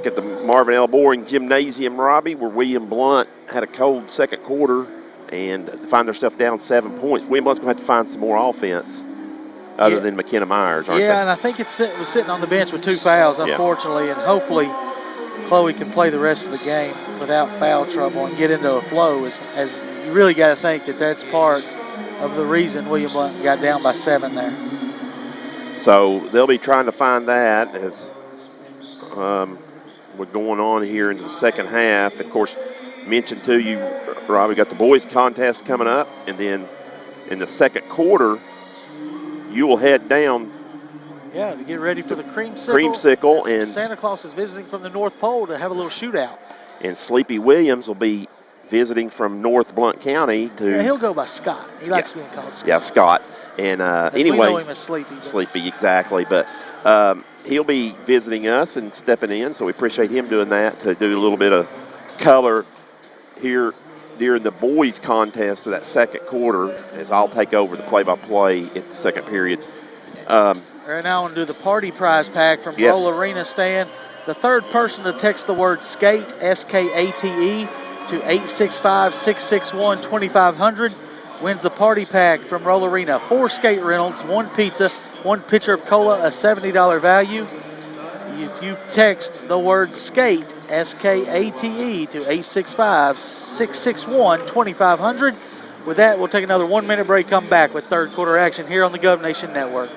at the Marvin L. Boring Gymnasium, Robbie, where William Blount had a cold second quarter and find themselves down 7 points. William Blunt's going to have to find some more offense other than McKenna Myers, aren't they? Yeah, and I think it was sitting on the bench with 2 fouls, unfortunately, and hopefully Chloe can play the rest of the game without foul trouble and get into a flow. As you really got to think that's part of the reason William Blount got down by 7 there. So they'll be trying to find that as we're going on here into the second half. Of course, mentioned to you, Rob, we got the boys contest coming up, and then in the second quarter, you will head down. Yeah, to get ready for the creamsicle. Creamsicle, and Santa Claus is visiting from the North Pole to have a little shootout. And Sleepy Williams will be visiting from North Blount County to. Yeah, he'll go by Scott. He likes being called Scott. Yeah, Scott. And anyway, we know him as Sleepy. Sleepy, exactly. But he'll be visiting us and stepping in, so we appreciate him doing that to do a little bit of color here during the boys contest of that second quarter, as I'll take over the play-by-play at the second period. Right now, I'm going to do the party prize pack from Roll Arena stand. The third person to text the word SKATE, S-K-A-T-E, to 865-661-2500 wins the party pack from Roll Arena. 4 skate rentals, 1 pizza, 1 pitcher of cola, a $70 value. If you text the word SKATE, S-K-A-T-E, to 865-661-2500. With that, we'll take another 1-minute break, come back with third quarter action here on the GovNation Network.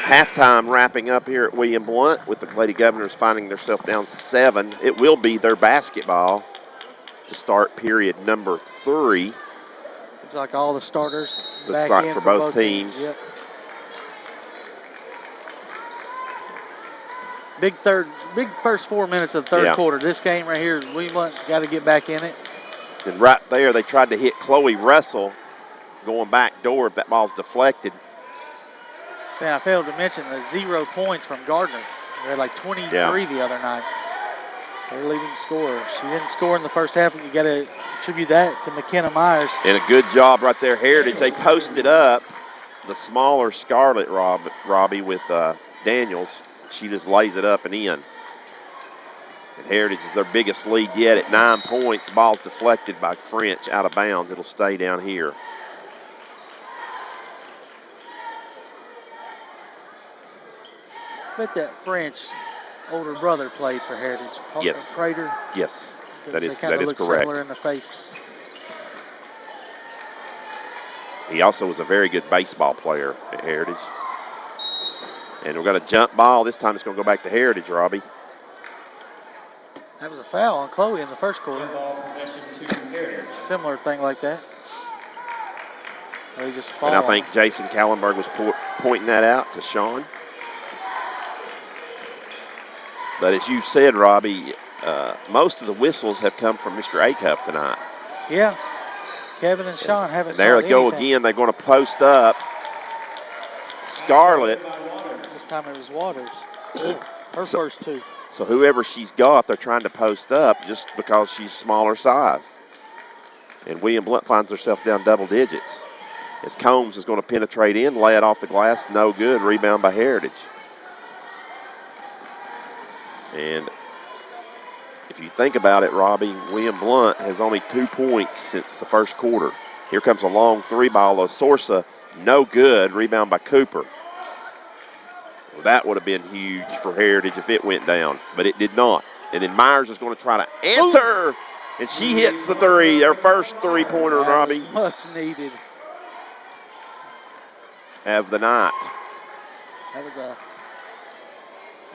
Halftime wrapping up here at William Blount with the Lady Governors finding themselves down 7. It will be their basketball to start period number 3. Looks like all the starters Looks back like in for both teams. Yep. Big first 4 minutes of the third quarter. This game right here, William Blount's got to get back in it. And right there, they tried to hit Chloe Russell going back door if that ball's deflected. See, I failed to mention the 0 points from Gardner. They had like 23 the other night. Their leading scorer. She didn't score in the first half, and you got to attribute that to McKenna Myers. And a good job right there, Heritage. They posted up the smaller Scarlett, Robbie, with Daniels. She just lays it up and in. And Heritage is their biggest lead yet at 9 points. The ball's deflected by French out of bounds. It'll stay down here. I bet that French older brother played for Heritage. Yes. Prater. Yes, that is look correct. Similar in the face. He also was a very good baseball player at Heritage. And we've got a jump ball. This time it's going to go back to Heritage, Robbie. That was a foul on Chloe in the first quarter. Similar thing like that. They just And I think Jason Kallenberg was pointing that out to Sean. But as you said, Robbie, most of the whistles have come from Mr. Acuff tonight. Yeah. Kevin and Sean haven't. And there they go again. They're going to post up. Scarlett. This time it was Waters. Her first 2. So whoever she's got, they're trying to post up just because she's smaller sized. And William Blount finds herself down double digits. As Combs is going to penetrate in, lay it off the glass, no good. Rebound by Heritage. And if If you think about it, Robbie, William Blount has only 2 points since the first quarter. Here comes a long 3-ball. Lasorsa, no good. Rebound by Cooper. Well, that would have been huge for Heritage if it went down, but it did not. And then Myers is going to try to answer, and she hits the three, her first three-pointer, Robbie. Much needed. Of the night. That was a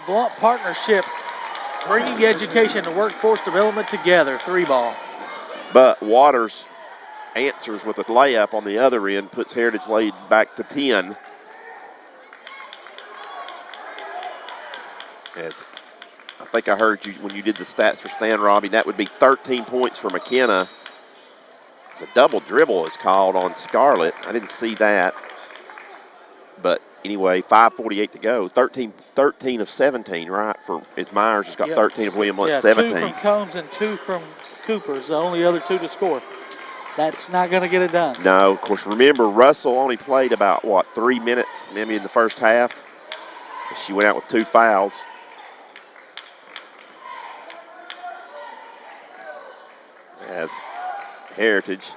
Blount partnership, bringing education and workforce development together, 3-ball. But Waters answers with a layup on the other end, puts Heritage lead back to 10. As I think I heard you when you did the stats for Stan, Robbie, that would be 13 points for McKenna. A double dribble is called on Scarlett. I didn't see that. But anyway, 5:48 to go. 13 of 17, right? For as Myers has got 13 of William Blount, 17. 2 from Combs and 2 from Cooper's the only other 2 to score. That's not going to get it done. No, of course, remember, Russell only played about, 3 minutes maybe in the first half. She went out with 2 fouls. As Heritage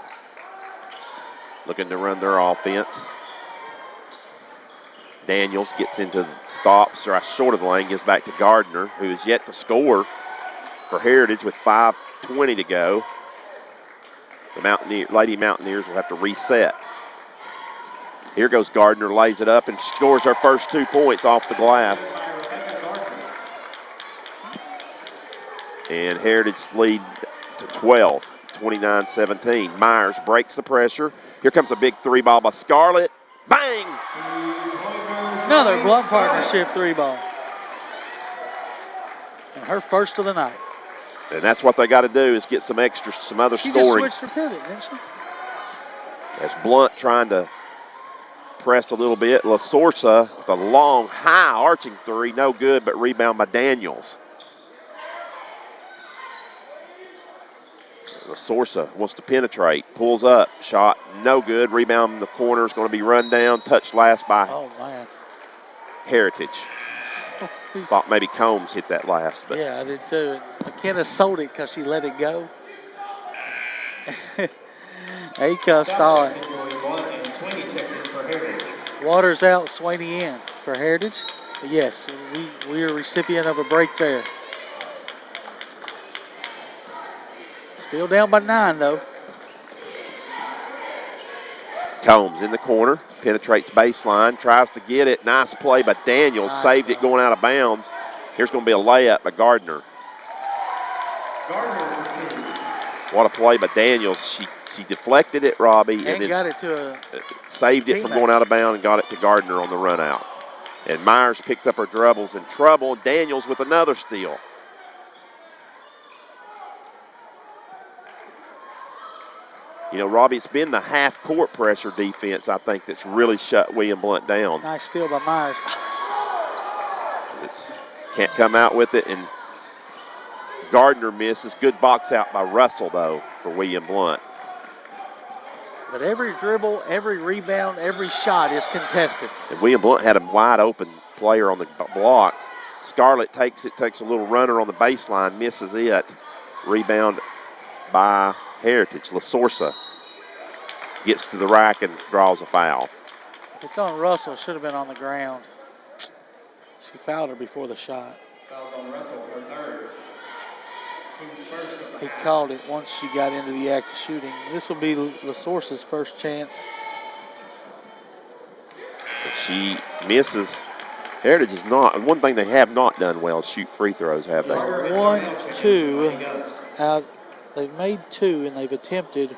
looking to run their offense. Daniels gets into stops right short of the lane, gives back to Gardner, who is yet to score for Heritage with 5:20 to go. The Lady Mountaineers will have to reset. Here goes Gardner, lays it up and scores her first 2 points off the glass. And Heritage lead to 12, 29-17. Myers breaks the pressure. Here comes a big 3-ball by Scarlett. Bang! Another Blount partnership 3-ball. And her first of the night. And that's what they got to do is get some other scoring. She just switched her pivot, didn't she? As Blount trying to press a little bit. Lasorsa with a long, high arching 3. No good, but rebound by Daniels. Lasorsa wants to penetrate, pulls up, shot, no good. Rebound in the corner is going to be run down. Touched last by Heritage. Thought maybe Combs hit that last. But yeah, I did too. McKenna sold it because she let it go. Acuff saw it. Waters out, Swaney in for Heritage. But yes, we are recipient of a break there. Still down by 9, though. Combs in the corner, penetrates baseline, tries to get it. Nice play by Daniels, saved it going out of bounds. Here's going to be a layup by Gardner. What a play by Daniels. She deflected it, Robbie, and then got it to saved it from going out of bounds and got it to Gardner on the run out. And Myers picks up her dribbles in trouble. Daniels with another steal. You know, Robbie, it's been the half-court pressure defense, I think, that's really shut William Blount down. Nice steal by Myers. Can't come out with it, and Gardner misses. Good box out by Russell, though, for William Blount. But every dribble, every rebound, every shot is contested. And William Blount had a wide-open player on the block. Scarlett takes it, takes a little runner on the baseline, misses it. Rebound by Heritage. Lasorsa gets to the rack and draws a foul. If it's on Russell, it should have been on the ground. She fouled her before the shot. Fouls on Russell for third. Team's first. He called it once she got into the act of shooting. This will be Lasorsa's first chance. But she misses. Heritage is not. One thing they have not done well is shoot free throws, have they? 1, 2 out. They've made 2 and they've attempted.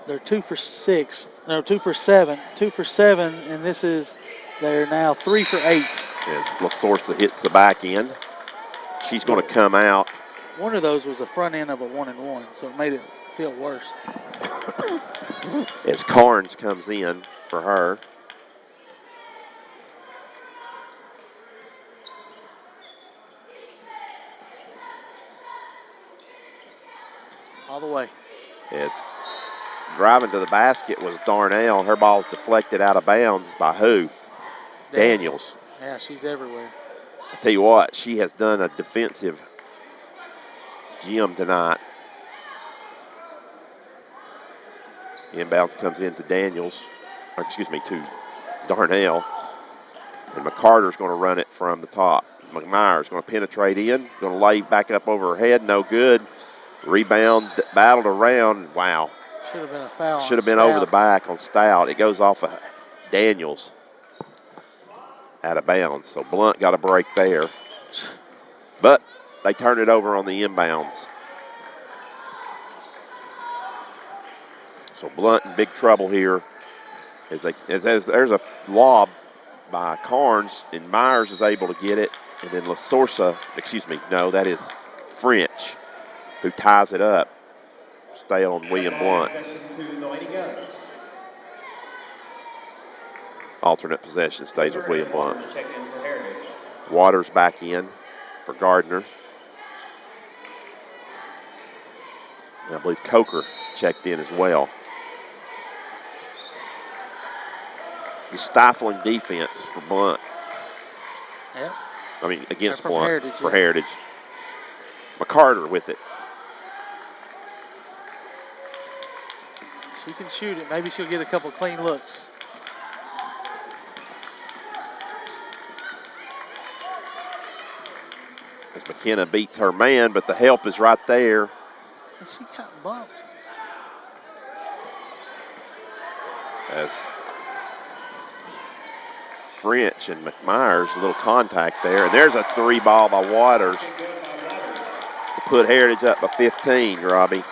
They're 2 for 6. No, 2 for 7. 2 for 7, and they're now 3 for 8. As Lasorsa hits the back end, she's going to come out. One of those was the front end of a 1-and-1, so it made it feel worse. As Carnes comes in for her. All the way. As driving to the basket was Darnell. Her ball's deflected out of bounds by who? Daniels. Yeah, she's everywhere. I tell you what, she has done a defensive gym tonight. Inbounds comes into Daniels, or excuse me, to Darnell. And McCarter's going to run it from the top. McMyer's going to penetrate in, going to lay back up over her head, no good. Rebound, battled around, wow. Should have been a foul. Should have been over the back on Stout. It goes off of Daniels out of bounds. So Blount got a break there. But they turn it over on the inbounds. So Blount in big trouble here. There's a lob by Carnes, and Myers is able to get it. And then that is French who ties it up. Stay on William Blount. Alternate possession stays with William Blount. Waters back in for Gardner. And I believe Coker checked in as well. The stifling defense for Blount. Yep. I mean, against Blount Heritage, for Heritage. McCarter with it. She can shoot it. Maybe she'll get a couple clean looks. As McKenna beats her man, but the help is right there. And she got bumped. As French and McMyers, a little contact there. And there's a three ball by Waters to put Heritage up by 15, Robbie.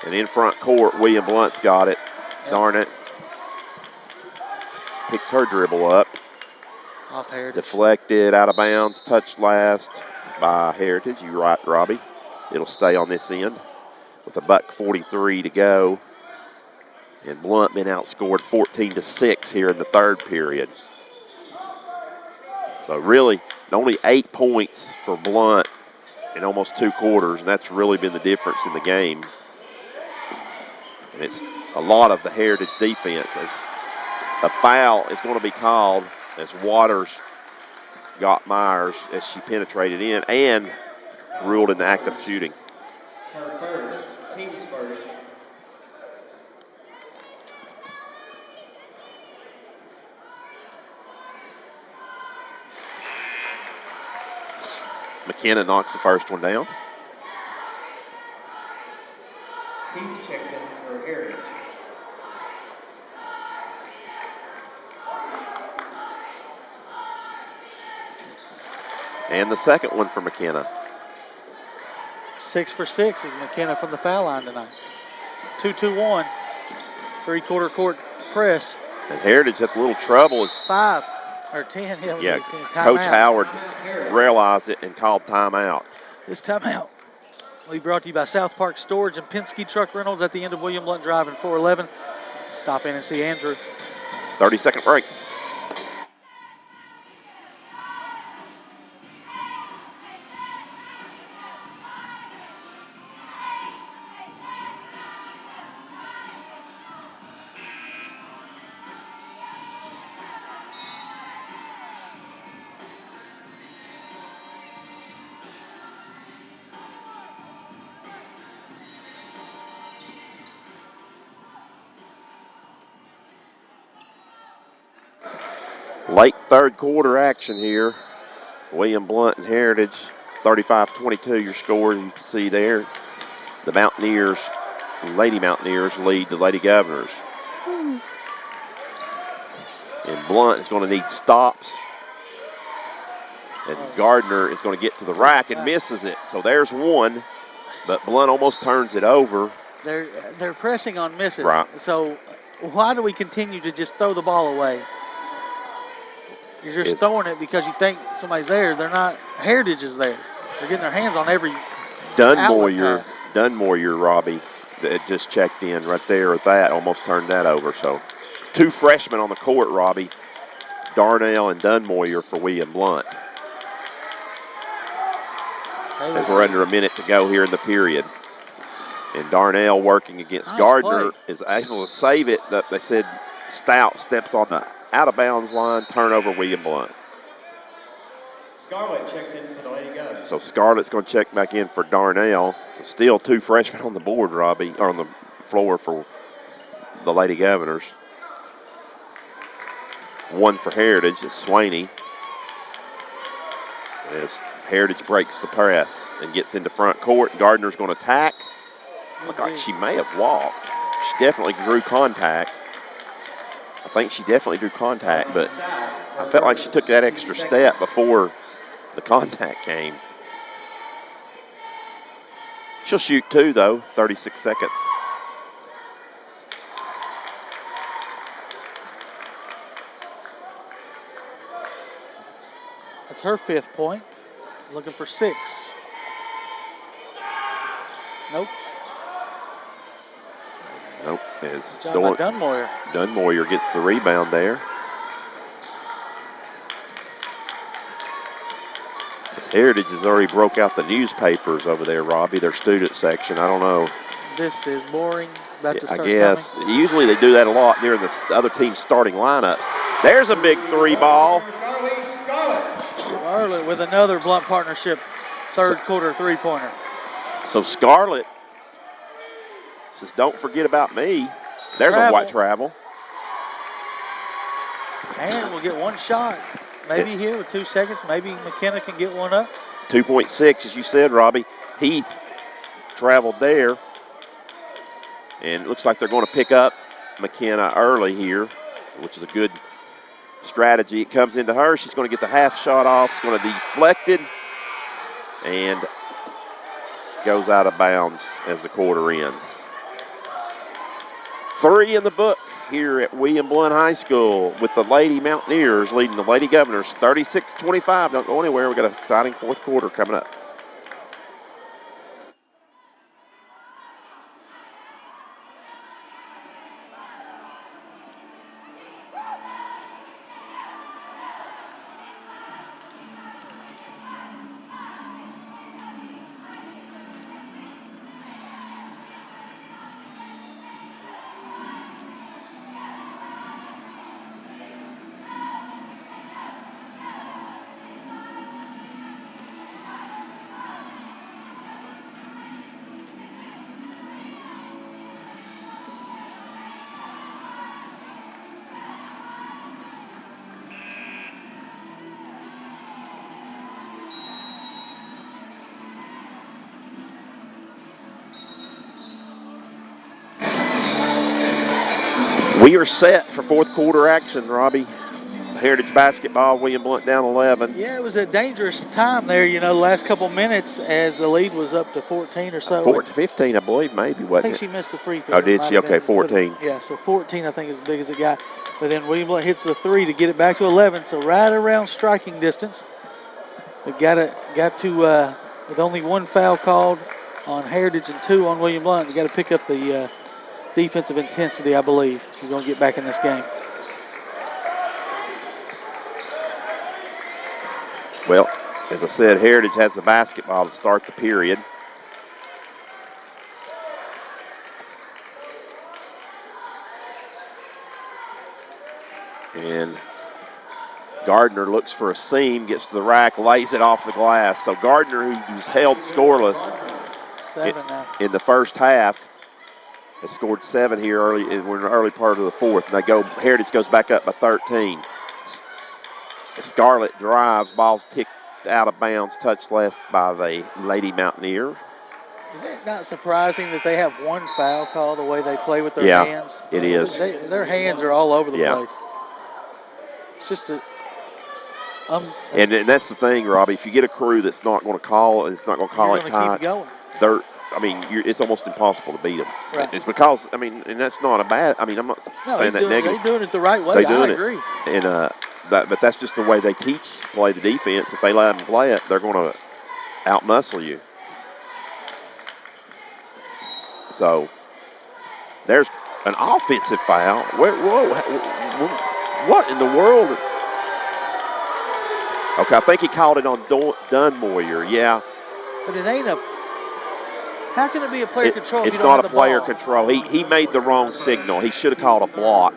And in front court, William Blount's got it. Yep. Darn it. Picks her dribble up. Off Heritage. Deflected, out of bounds, touched last by Heritage. You're right, Robbie. It'll stay on this end with $1:43 to go. And Blount been outscored 14-6 here in the third period. So really, only 8 points for Blount in almost 2 quarters, and that's really been the difference in the game. And it's a lot of the Heritage defense, as a foul is going to be called as Waters got Myers as she penetrated in and ruled in the act of shooting. Her first, team's first. McKenna knocks the first one down. Heath checks in for Heritage. And the second one for McKenna. 6 for 6 is McKenna from the foul line tonight. 2-2-1. 3-quarter court press. And Heritage had a little trouble as 5 or 10. yeah, 10. Coach Timeout. Howard realized it and called timeout. This timeout will be brought to you by South Park Storage and Penske Truck Rentals at the end of William Blount Drive in 411. Stop in and see Andrew. 30-second break. Late third quarter action here. William Blount and Heritage, 35-22 your score, you can see there. The Mountaineers, Lady Mountaineers lead the Lady Governors. And Blount is going to need stops. And Gardner is going to get to the rack and misses it. So there's one, but Blount almost turns it over. They're pressing on misses. Right. So why do we continue to just throw the ball away? You're just throwing it because you think somebody's there. They're not. Heritage is there. They're getting their hands on every Dunmoyer, pass. Robbie, that just checked in right there with that, almost turned that over. So 2 freshmen on the court, Robbie. Darnell and Dunmoyer for William Blount. As we're under a minute to go here in the period. And Darnell working against Gardner is able to save it. They said Stout steps on the out-of-bounds line, turnover William Blount. Scarlett checks in for the Lady Govs. So Scarlett's going to check back in for Darnell. So still 2 freshmen on the board, Robbie, or on the floor for the Lady Governors. 1 for Heritage is Swaney. As Heritage breaks the press and gets into front court, Gardner's going to attack. Looked like she may have walked. She definitely drew contact. I think she definitely drew contact, but I felt like she took that extra step before the contact came. She'll shoot 2, though, 36 seconds. That's her 5th point. Looking for 6. Nope. Nope. As Dunmoyer. Dunmoyer gets the rebound there. As Heritage has already broke out the newspapers over there, Robbie, their student section. I don't know. This is boring. About to start I guess. coming. Usually they do that a lot during the other team's starting lineups. There's a big 3 ball. Scarlett with another Blount partnership 3rd quarter 3-pointer. So Scarlett says, don't forget about me. There's a white travel. And we'll get 1 shot. Maybe here with 2 seconds. Maybe McKenna can get one up. 2.6, as you said, Robbie. Heath traveled there. And it looks like they're going to pick up McKenna early here, which is a good strategy. It comes into her. She's going to get the half shot off. It's going to deflect it and goes out of bounds as the quarter ends. 3 in the book here at William Blount High School with the Lady Mountaineers leading the Lady Governors 36-25. Don't go anywhere. We've got an exciting 4th quarter coming up. We are set for 4th quarter action, Robbie. Heritage basketball, William Blount down 11. Yeah, it was a dangerous time there, the last couple minutes as the lead was up to 14 or so. 15, I believe, maybe, wasn't it? I think she missed the free throw. Oh, did she? Okay, 14. Yeah, so 14 I think is as big as it got. But then William Blount hits the 3 to get it back to 11, so right around striking distance. We got to with only 1 foul called on Heritage and 2 on William Blount, you got to pick up the defensive intensity, I believe, if you're going to get back in this game. Well, as I said, Heritage has the basketball to start the period. And Gardner looks for a seam, gets to the rack, lays it off the glass. So Gardner, who's held scoreless in the first half, has scored 7 here early. We're in the early part of the 4th. And Heritage goes back up by 13. Scarlett drives, ball's ticked out of bounds, touched left by the Lady Mountaineer. Is it not surprising that they have 1 foul call the way they play with their hands? It is. Their hands are all over the place. It's just a. And that's the thing, Robbie. If you get a crew that's not going to call it, it's not going to call it tight. It's almost impossible to beat them. Right. It's because, and that's not a bad. I'm not saying that negative. They're doing it the right way. I agree. And but that's just the way they play the defense. If they let them play it, they're going to out-muscle you. So there's an offensive foul. What in the world? Okay, I think he called it on Dunmoyer, yeah. But it ain't a. How can it be a player control? It's not a player control. He made the wrong signal. He should have called a block,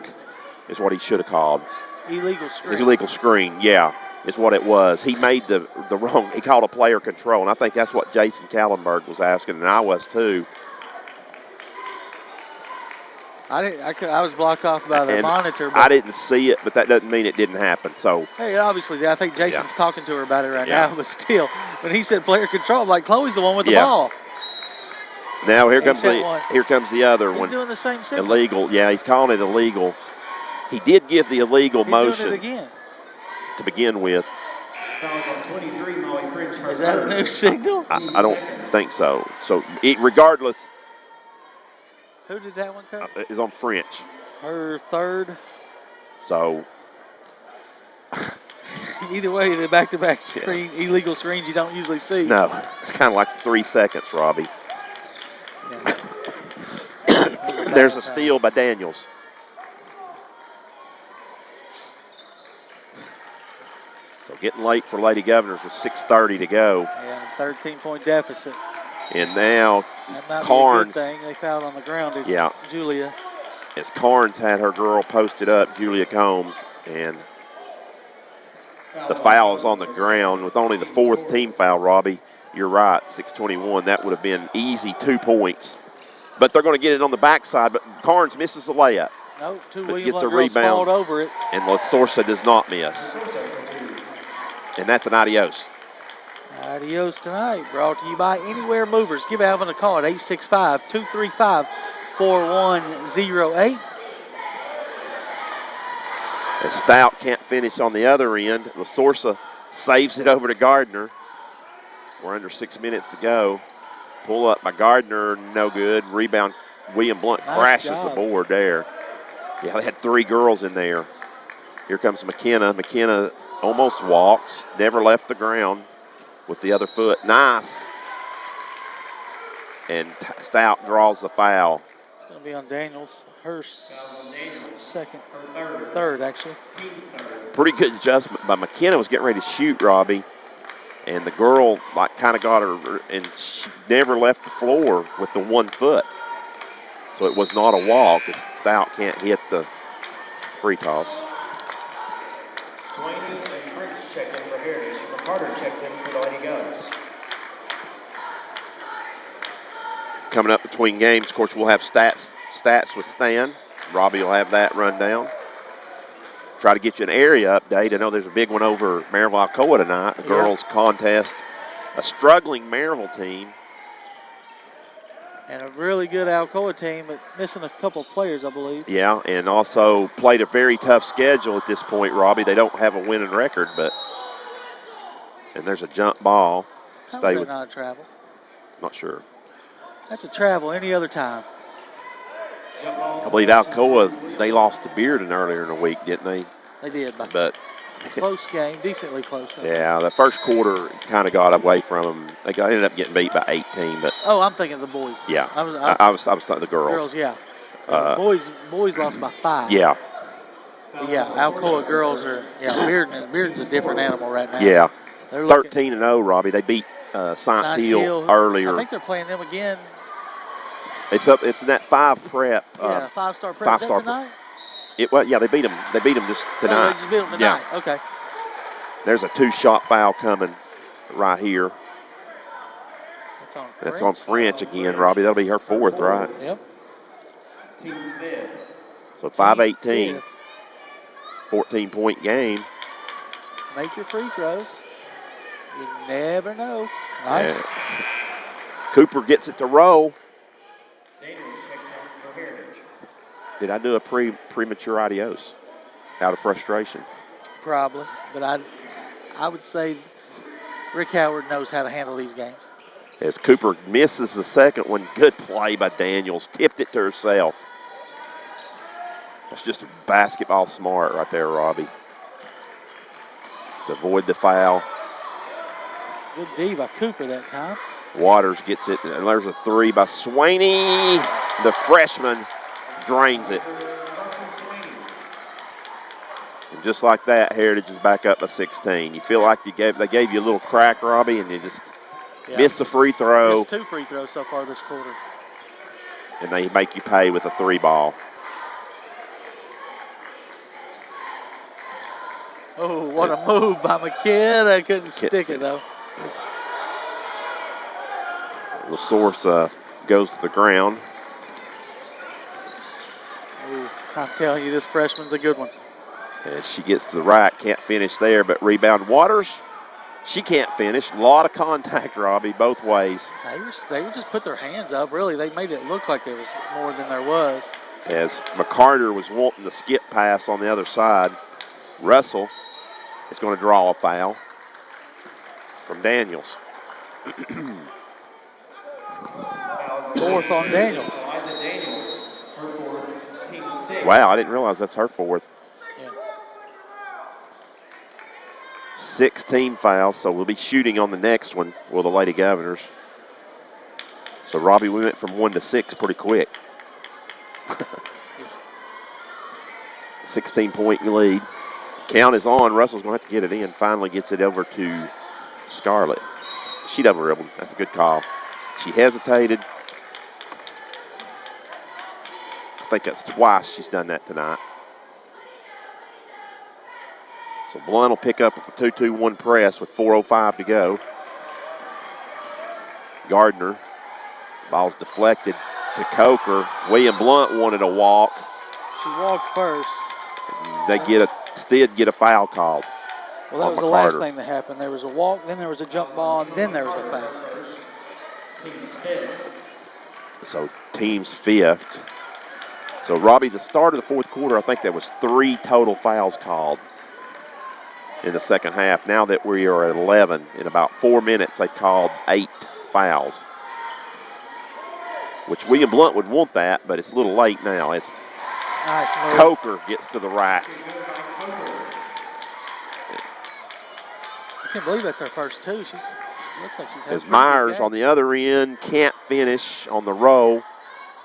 is what he should have called. Illegal screen. Illegal screen, yeah. is what it was. He made the wrong, he called a player control, and I think that's what Jason Kallenberg was asking, and I was too. I was blocked off by the monitor. But I didn't see it, but that doesn't mean it didn't happen. So hey, obviously, I think Jason's talking to her about it right now. But still, when he said player control, I'm like, Chloe's the one with the ball. Now here comes the other one. He's doing the same signal. Illegal. Yeah, he's calling it illegal. He did give the illegal motion doing it again. To begin with. Is that a new signal? I don't think so. So regardless. Who did that one come? It's on French. Her third. So. Either way, the back-to-back screen, illegal screens you don't usually see. No, it's kind of like 3 seconds, Robbie. Yeah. There's a steal by Daniels. So getting late for Lady Governors with 6:30 to go. Yeah, 13-point deficit. And now that might Carnes. Be a good thing. They fouled on the ground. Julia. As Carnes had her girl posted up, Julia Combs, and the foul is on the ground with only the 4th team foul, Robbie. You're right, 6:21. That would have been easy 2 points. But they're going to get it on the backside, but Carnes misses the layup. Nope, gets a rebound over it. And La Sorsa does not miss. And that's an adios. Adios tonight, brought to you by Anywhere Movers. Give Alvin a call at 865-235-4108. As Stout can't finish on the other end, La Sorsa saves it over to Gardner. We're under 6 minutes to go. Pull up by Gardner, no good. Rebound, William Blount crashes the board there. Yeah, they had 3 girls in there. Here comes McKenna. McKenna almost walks, never left the ground with the other foot. Nice. And Stout draws the foul. It's going to be on Daniels. Her second, third actually. Pretty good adjustment by McKenna. Was getting ready to shoot, Robbie. And the girl kind of got her, and she never left the floor with the 1 foot. So it was not a walk. Stout can't hit the free toss. Swaney and Prince check in for Heritage. McCarter checks in for the Lady Govs. Coming up between games, of course, we'll have stats with Stan. Robbie will have that rundown. Try to get you an area update. I know there's a big one over Maryville Alcoa tonight, the girls contest. A struggling Maryville team. And a really good Alcoa team, but missing a couple of players, I believe. Yeah, and also played a very tough schedule at this point, Robbie. They don't have a winning record, and there's a jump ball. How is that not a travel? Not sure. That's a travel any other time. I believe Alcoa, they lost to Bearden earlier in the week, didn't they? They did. But close game, decently close. Yeah, the first quarter kind of got away from them. They ended up getting beat by 18. But I'm thinking of the boys. Yeah, I was talking the girls. Girls, yeah. Boys lost by 5. Yeah. But yeah, Alcoa girls are. Yeah, Bearden's a different animal right now. Yeah. 13-0, Robbie. They beat Science Hill earlier. I think they're playing them again. It's in that 5 prep. 5-star prep. Is that tonight? They beat them. They beat them just tonight. They just beat them tonight. Yeah. Okay. There's a 2-shot foul coming right here. That's on French again, Robbie. That'll be her 4th, right? Yep. Team's 5th. So 5-18. 14-point game. Make your free throws. You never know. Nice. Yeah. Cooper gets it to roll. Daniels checks in for Heritage. Did I do a premature adios out of frustration? Probably, but I would say Rick Howard knows how to handle these games. As Cooper misses the second one, good play by Daniels. Tipped it to herself. That's just basketball smart right there, Robbie. To avoid the foul. Good D by Cooper that time. Waters gets it, and there's a 3 by Swaney. The freshman drains it. And just like that, Heritage is back up by 16. You feel like they gave you a little crack, Robbie, and you just missed the free throw. Missed 2 free throws so far this quarter. And they make you pay with a 3 ball. Oh, what a move by McKenna. Couldn't stick it, though. The source goes to the ground. Ooh, I'm telling you, this freshman's a good one. And she gets to the rack, can't finish there, but rebound Waters. She can't finish. A lot of contact, Robbie, both ways. They just put their hands up, really. They made it look like there was more than there was. As McCarter was wanting the skip pass on the other side, Russell is going to draw a foul from Daniels. Fourth on Daniels. Wow, I didn't realize that's her fourth. Yeah. 16 fouls, so we'll be shooting on the next one, the Lady Governors. So, Robbie, we went from 1 to 6 pretty quick. 16-point lead. Count is on. Russell's going to have to get it in. Finally gets it over to Scarlett. She double dribbled. That's a good call. She hesitated. I think that's twice she's done that tonight. So Blount will pick up with the 2-2-1 press with 4:05 to go. Gardner. Ball's deflected to Coker. William Blount wanted a walk. She walked first. They instead get a foul called. Well, that was the last thing that happened. There was a walk, then there was a jump ball, and then there was a foul. So team's fifth. So, Robbie, the start of the fourth quarter, I think there was 3 total fouls called in the second half. Now that we are at 11, in about 4 minutes, they've called 8 fouls, which William Blount would want that, but it's a little late now. It's nice move. Coker gets to the rack. I can't believe that's her first 2. Looks like she's had a As pretty good Myers game. on the other end can't finish on the roll.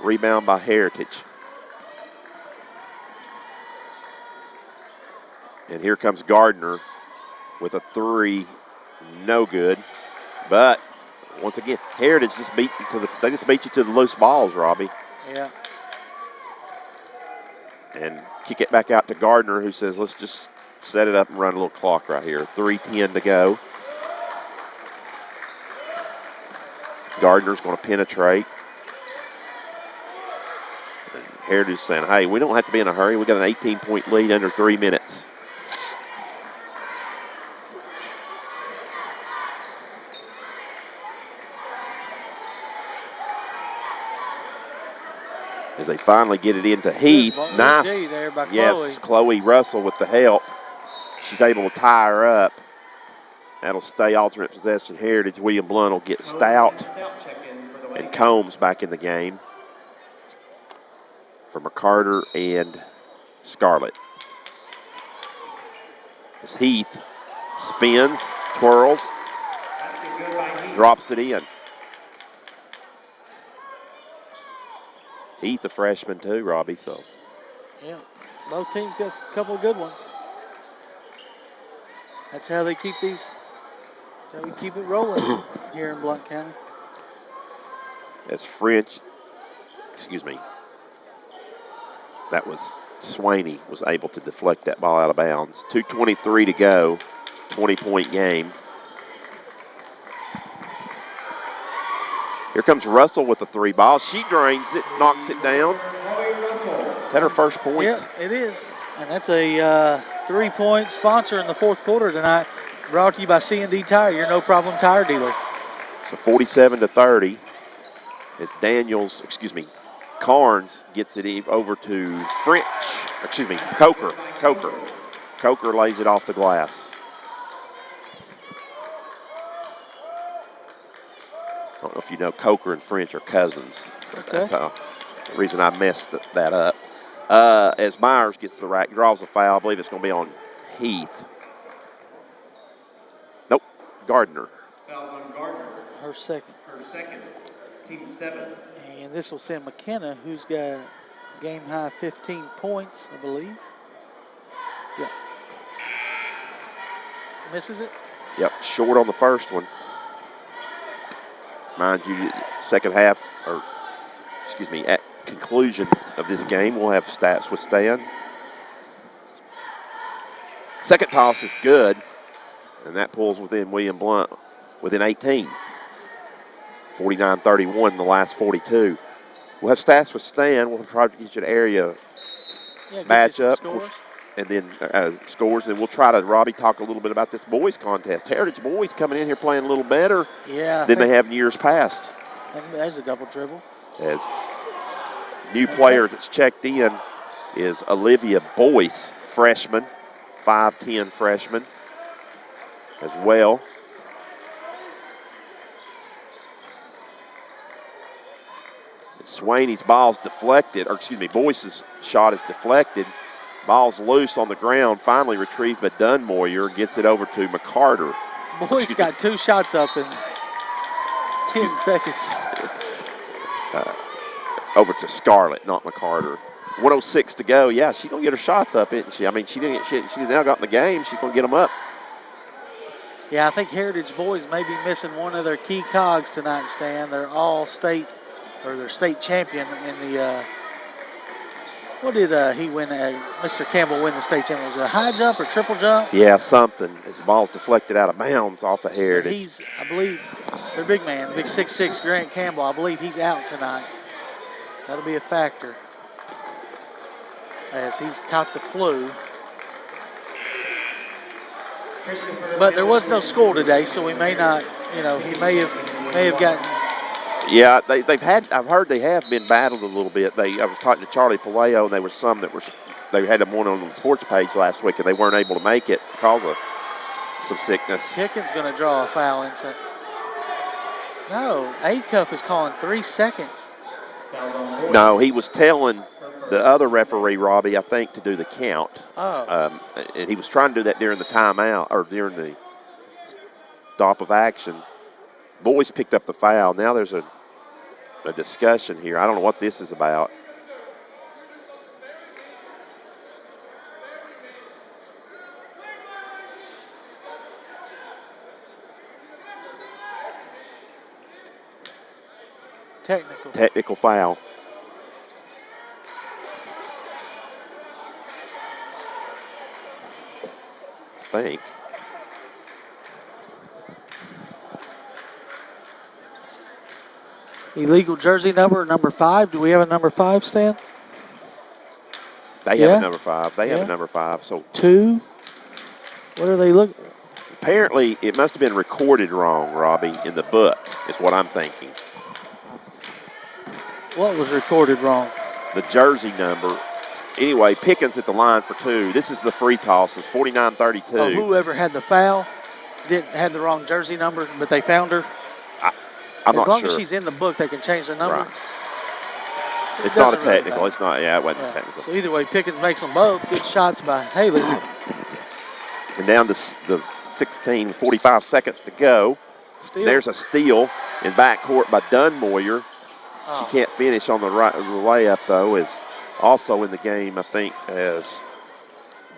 Rebound by Heritage. And here comes Gardner with a 3, no good. But once again, Heritage just beat you to the loose balls, Robbie. Yeah. And kick it back out to Gardner, who says, let's just set it up and run a little clock right here. 3:10 to go. Gardner's going to penetrate. And Heritage saying, hey, we don't have to be in a hurry. We got an 18-point lead under 3 minutes. As they finally get it into Heath. Nice. There by yes, Chloe Russell with the help. She's able to tie her up. That'll stay alternate possession Heritage. William Blount will get Stout and Combs back in the game for McCarter and Scarlett. As Heath spins, twirls, drops it in. Heath a freshman too, Robbie, so. Yeah, both teams got a couple of good ones. That's how they keep these, that's how we keep it rolling here in Blount County. As French, that was Swaney was able to deflect that ball out of bounds. 2:23 to go, 20-point game. Here comes Russell with the 3 ball. She drains it, knocks it down. Is that her first points? Yeah, it is. And that's a 3-point sponsor in the fourth quarter tonight. Brought to you by C&D Tire, your no problem tire dealer. So 47-30 as Carnes gets it over to Coker. Coker lays it off the glass. I don't know if you know, Coker and French are cousins. Okay. That's the reason I messed that up. As Myers gets to the rack, draws a foul. I believe it's going to be on Heath. Nope, Gardner. Fouls on Gardner. Her second. Team 7. And this will send McKenna, who's got game high 15 points, I believe. Yeah. Misses it. Yep, short on the first one. Mind you, second half, at conclusion of this game, we'll have stats with Stan. Second toss is good, and that pulls within William Blount within 18. 49-31 the last 42. We'll have stats with Stan. We'll try to get you an area matchup and then scores. And we'll try to, Robbie, talk a little bit about this boys contest. Heritage boys coming in here playing a little better than they have in years past. And there's a double dribble. As new player that's checked in is Olivia Boyce, freshman, 5'10" freshman as well. Swaney's ball's deflected, or excuse me, Boyce's shot is deflected. Ball's loose on the ground, finally retrieved by Dunmoyer, gets it over to McCarter. Boyce got 2 shots up in 10 seconds. Over to Scarlett, not McCarter. 1:06 to go. Yeah, she's going to get her shots up, isn't she? I mean, she's now got in the game. She's going to get them up. Yeah, I think Heritage boys may be missing one of their key cogs tonight, Stan. They're all state, or they're state champion in the, what did he win? Mr. Campbell win the state champion? Was it a high jump or triple jump? Yeah, something. As the ball's deflected out of bounds off of Heritage. He's, I believe, their big man, big 6'6" Grant Campbell, I believe he's out tonight. That'll be a factor as he's caught the flu. But there was no school today, so we may not, you know, he may have gotten. Yeah, they've had. I've heard they have been battled a little bit. I was talking to Charlie Paleo, and there were some that were. They had them on the sports page last week, and they weren't able to make it because of some sickness. Pickens going to draw a foul inside. No, Acuff is calling 3 seconds. No, he was telling the other referee, Robbie, I think, to do the count. Oh. And he was trying to do that during the timeout or during the stop of action. Boys picked up the foul. Now there's a discussion here. I don't know what this is about. Technical foul. I think. Illegal jersey number 5. Do we have a number 5, Stan? They have a number 5. They have a number 5. So 2. What are they looking? Apparently, it must have been recorded wrong, Robbie, in the book, is what I'm thinking. What was recorded wrong? The jersey number. Anyway, Pickens at the line for 2. This is the free toss. It's 49-32. Oh, whoever had the foul had the wrong jersey number, but they found her? I'm not sure. As long as she's in the book, they can change the number. Right. It's not a technical. It's not. Yeah, it wasn't technical. So either way, Pickens makes them both. Good shots by Haley. And down to the 16, 45 seconds to go. There's a steal in backcourt by Dunmoyer. She can't finish on the layup, though, is also in the game, I think, as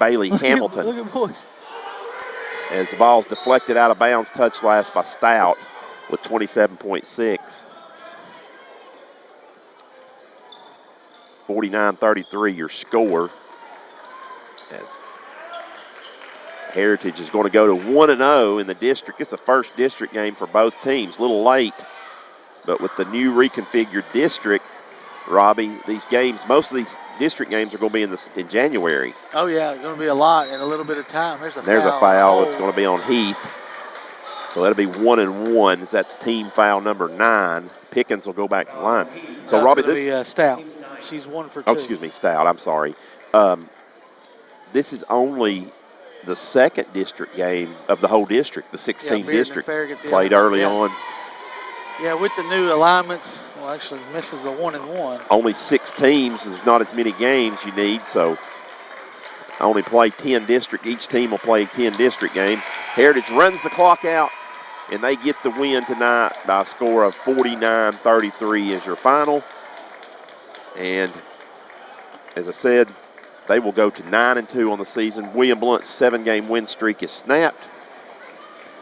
Bailey Hamilton. Look at boys. As the ball's deflected out of bounds, touched last by Stout with 27.6. 49-33 your score. As Heritage is going to go to 1-0 in the district. It's the first district game for both teams. A little late, but with the new reconfigured district, Robbie, these games, most of these district games are going to be in January. Oh, yeah, going to be a lot in a little bit of time. There's a foul. It's going to be on Heath. So that'll be 1-1. That's team foul number 9. Pickens will go back to the line. So, Robbie, this is Stout. She's 1 for 2. Oh, excuse me, Stout. I'm sorry. This is only the second district game of the whole district, the 16 district played early on. Yeah, with the new alignments, well, actually misses the 1-1. Only 6 teams. There's not as many games you need, so only play 10 district. Each team will play a 10 district game. Heritage runs the clock out, and they get the win tonight by a score of 49-33 is your final. And as I said, they will go to 9-2 on the season. William Blount's 7-game win streak is snapped.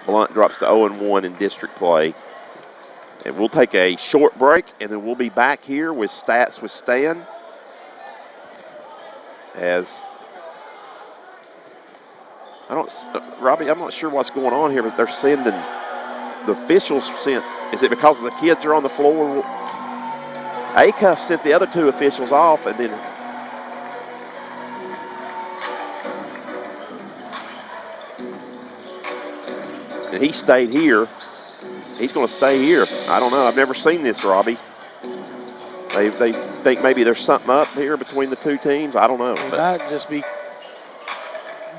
Blount drops to 0-1 in district play. And we'll take a short break, and then we'll be back here with Stats with Stan as Robbie, I'm not sure what's going on here, but they're sending, the officials sent, is it because the kids are on the floor? Acuff sent the other 2 officials off, and then he stayed here. He's going to stay here. I don't know. I've never seen this, Robbie. They think maybe there's something up here between the 2 teams. I don't know. They might just be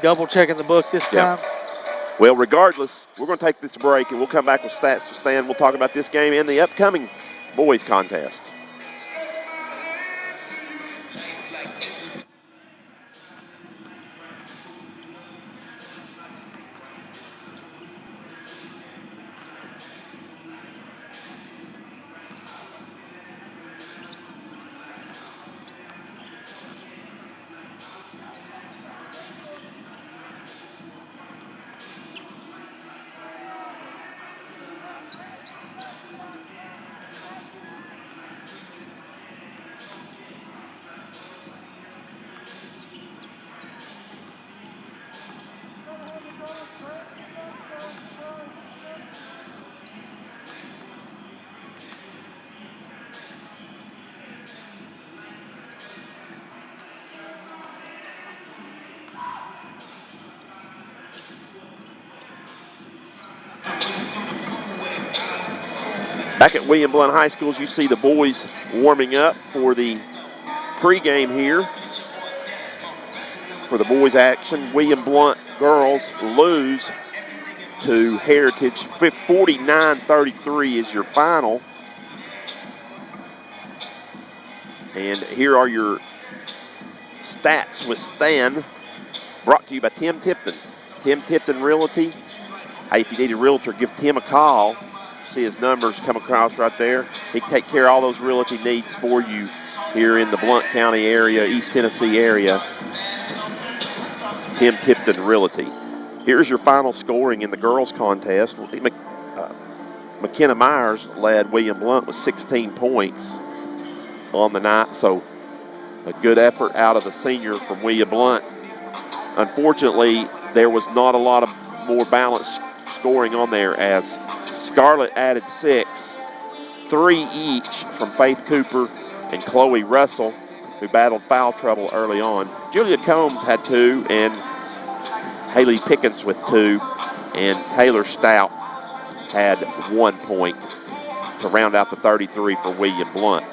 double checking the book this time. Well, regardless, we're going to take this break, and we'll come back with Stats to Stan. We'll talk about this game and the upcoming boys contest. Back at William Blount High School, you see the boys warming up for the pregame here. For the boys' action, William Blount girls lose to Heritage. 49-33 is your final. And here are your stats with Stan, brought to you by Tim Tipton. Tim Tipton Realty. Hey, if you need a realtor, give Tim a call. See his numbers come across right there. He can take care of all those realty needs for you here in the Blount County area, East Tennessee area. Tim Tipton Realty. Here's your final scoring in the girls contest. McKenna Myers led William Blount with 16 points on the night, so a good effort out of the senior from William Blount. Unfortunately, there was not a lot of more balanced scoring on there, as Scarlett added 6, 3 each from Faith Cooper and Chloe Russell, who battled foul trouble early on. Julia Combs had 2, and Haley Pickens with 2, and Taylor Stout had 1 point to round out the 33 for William Blount.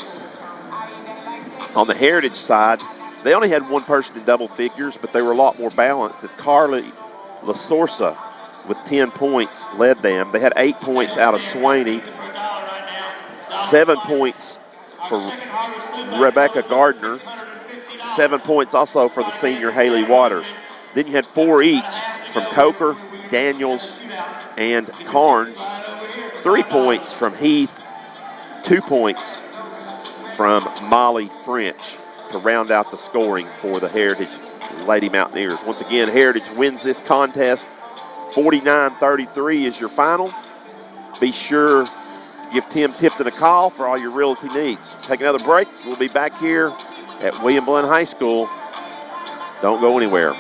On the Heritage side, they only had 1 person in double figures, but they were a lot more balanced, as Carly Lasorsa with 10 points led them. They had 8 points out of Swaney, 7 points for Rebecca Gardner, 7 points also for the senior Haley Waters. Then you had 4 each from Coker, Daniels, and Carnes, 3 points from Heath, 2 points from Molly French to round out the scoring for the Heritage Lady Mountaineers. Once again, Heritage wins this contest. 49-33 is your final. Be sure to give Tim Tipton a call for all your realty needs. Take another break. We'll be back here at William Blount High School. Don't go anywhere.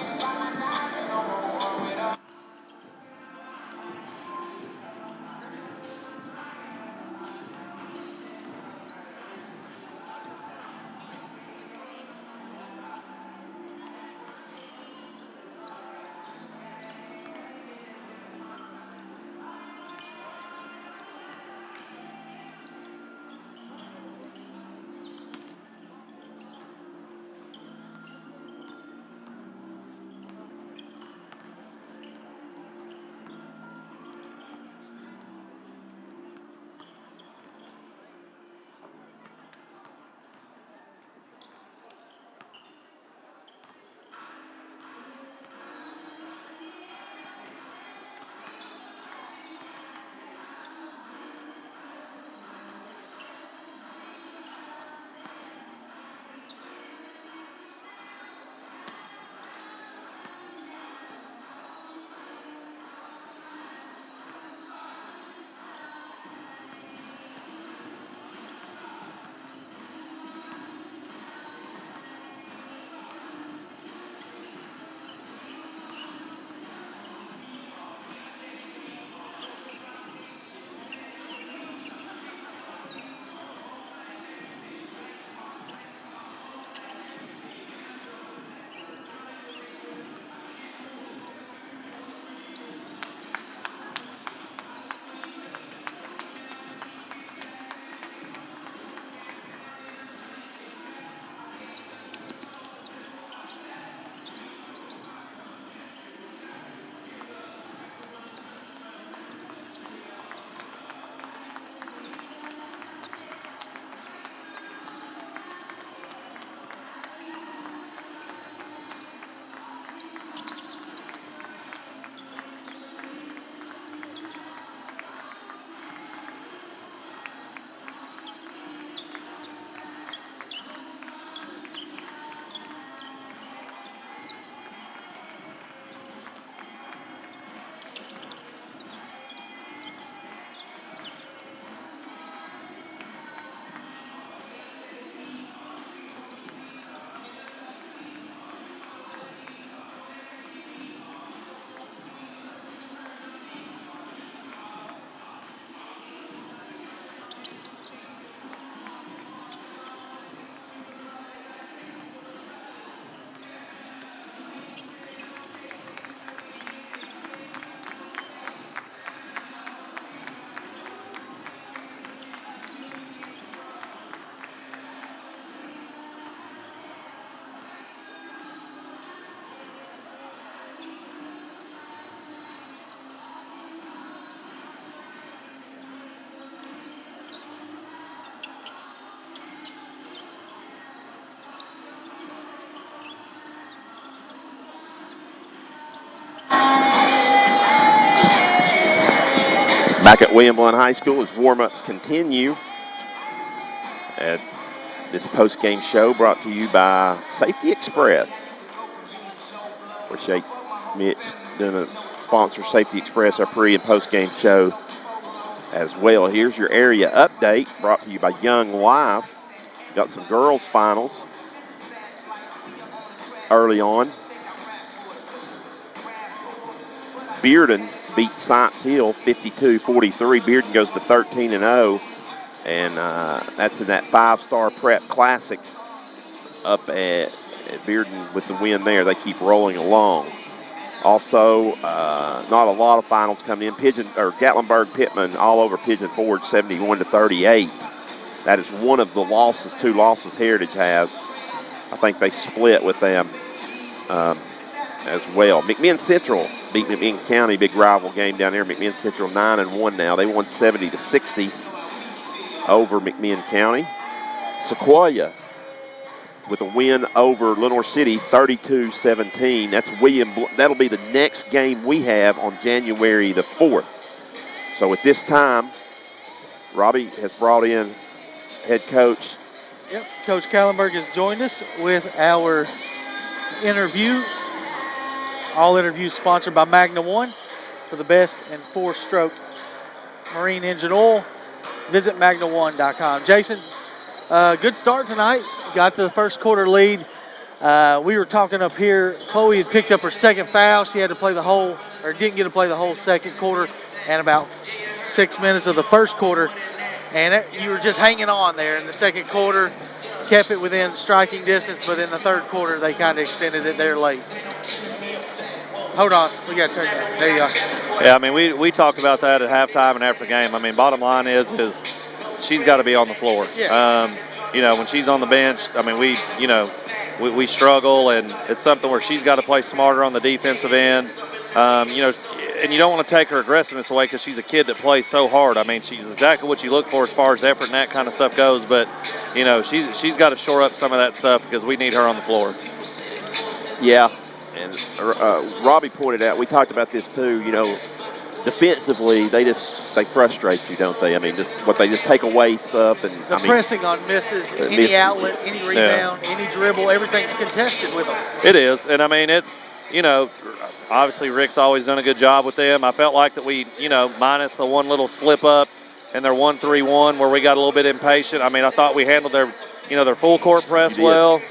Back at William Blount High School as warm-ups continue at this post-game show brought to you by Safety Express. Appreciate Mitch doing a sponsor Safety Express, our pre- and post-game show as well. Here's your area update brought to you by Young Life. Got some girls finals early on. Bearden beat Science Hill 52-43. Bearden goes to 13-0, and that's in that 5-star prep classic up at Bearden with the win there. They keep rolling along. Also, not a lot of finals coming in. Gatlinburg Pittman all over Pigeon Forge 71-38. That is one of the losses, 2 losses Heritage has. I think they split with them as well. McMinn Central beat McMinn County, big rival game down there. McMinn Central 9-1 now. They won 70-60 over McMinn County. Sequoia with a win over Lenore City, 32-17. That's that'll be the next game we have on January the 4th. So at this time, Robbie has brought in head coach. Yep, Coach Kallenberg has joined us with our interview. All interviews sponsored by Magna One for the best in 4-stroke marine engine oil. Visit magna1.com. Jason, good start tonight. Got the first quarter lead. We were talking up here. Chloe had picked up her second foul. She had to play didn't get to play the whole second quarter and about 6 minutes of the first quarter. And you were just hanging on there in the second quarter, kept it within striking distance, but in the third quarter they kind of extended it there late. Hold on, we got to turn that. There you go. Yeah, I mean, we talked about that at halftime and after the game. I mean, bottom line is she's got to be on the floor. Yeah. When she's on the bench, I mean, we struggle, and it's something where she's got to play smarter on the defensive end. And you don't want to take her aggressiveness away because she's a kid that plays so hard. I mean, she's exactly what you look for as far as effort and that kind of stuff goes. But, she's got to shore up some of that stuff because we need her on the floor. Yeah. And Robbie pointed out, we talked about this too, defensively, they frustrate you, don't they? I mean, they just take away stuff. And the pressing on misses, any outlet, any rebound, any dribble, everything's contested with them. It is. And, I mean, it's, obviously Rick's always done a good job with them. I felt like that we, minus the one little slip up and their 1-3-1 where we got a little bit impatient. I mean, I thought we handled their full court press well.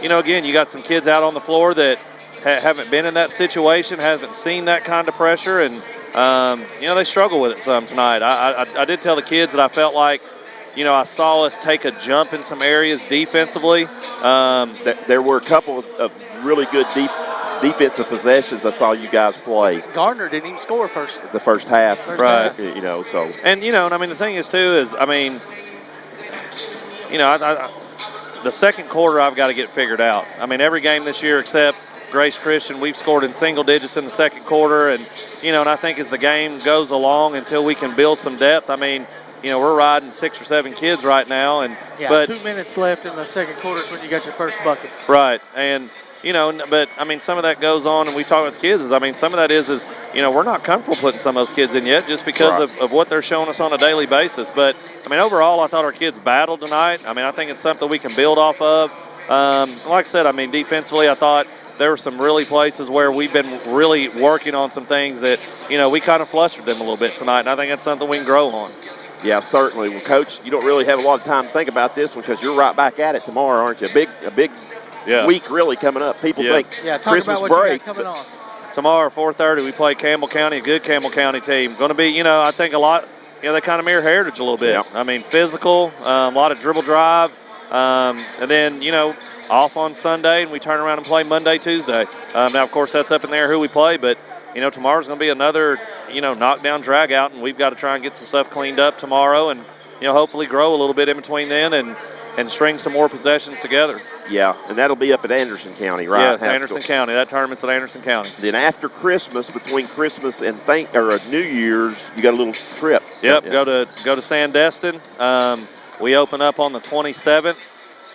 Again, you got some kids out on the floor that haven't been in that situation, haven't seen that kind of pressure, and, they struggle with it some tonight. I did tell the kids that I felt like, I saw us take a jump in some areas defensively. There were a couple of really good defensive possessions I saw you guys play. Gardner didn't even score the first half. Right. So. And, and I mean, the thing is, too, is, I mean, the second quarter I've got to get figured out. I mean, every game this year except Grace Christian, we've scored in single digits in the second quarter. And, and I think as the game goes along until we can build some depth, I mean, we're riding 6 or 7 kids right now. But 2 minutes left in the second quarter is when you got your first bucket. Right. And, but, I mean, some of that goes on, and we talk with the kids, some of that is we're not comfortable putting some of those kids in yet just because of what they're showing us on a daily basis. But, I mean, overall, I thought our kids battled tonight. I mean, I think it's something we can build off of. Like I said, I mean, defensively, I thought there were some really places where we've been really working on some things that, we kind of flustered them a little bit tonight, and I think that's something we can grow on. Yeah, certainly. Well, Coach, you don't really have a lot of time to think about this one because you're right back at it tomorrow, aren't you? A big week really coming up. People think Christmas about what break. You got coming on. Tomorrow, 4:30, we play Campbell County, a good Campbell County team. Going to be, I think a lot, they kind of mirror Heritage a little bit. Yeah. I mean, physical, a lot of dribble drive, and then, off on Sunday, and we turn around and play Monday, Tuesday. Now, of course, that's up in there who we play, but, tomorrow's going to be another, knockdown drag out, and we've got to try and get some stuff cleaned up tomorrow and, hopefully grow a little bit in between then and string some more possessions together. Yeah, and that'll be up at Anderson County, right? Yes, Anderson County. That tournament's at Anderson County. Then after Christmas, between Christmas and New Year's, you got a little trip. Yep, go to Sandestin. We open up on the 27th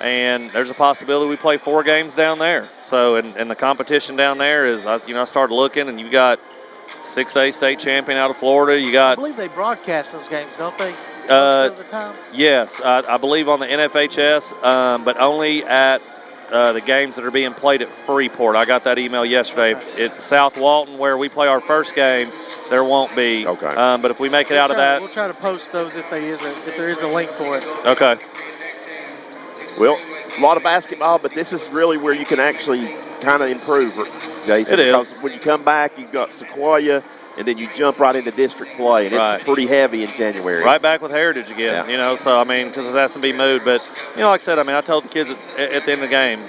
and there's a possibility we play 4 games down there. So, and the competition down there is, I started looking, and you got 6A state champion out of Florida. You got. I believe they broadcast those games, don't they? Most of the time? Yes, I believe on the NFHS, but only at the games that are being played at Freeport. I got that email yesterday. At South Walton, where we play our first game, there won't be. Okay. But if we make it out of that. We'll try to post those if there is a link for it. Okay. Well, a lot of basketball, but this is really where you can actually kind of improve, Jason. It is. Because when you come back, you've got Sequoia, and then you jump right into district play, and it's pretty heavy in January. Right back with Heritage again, so, because it has to be moved. But, like I said, I told the kids at the end of the game,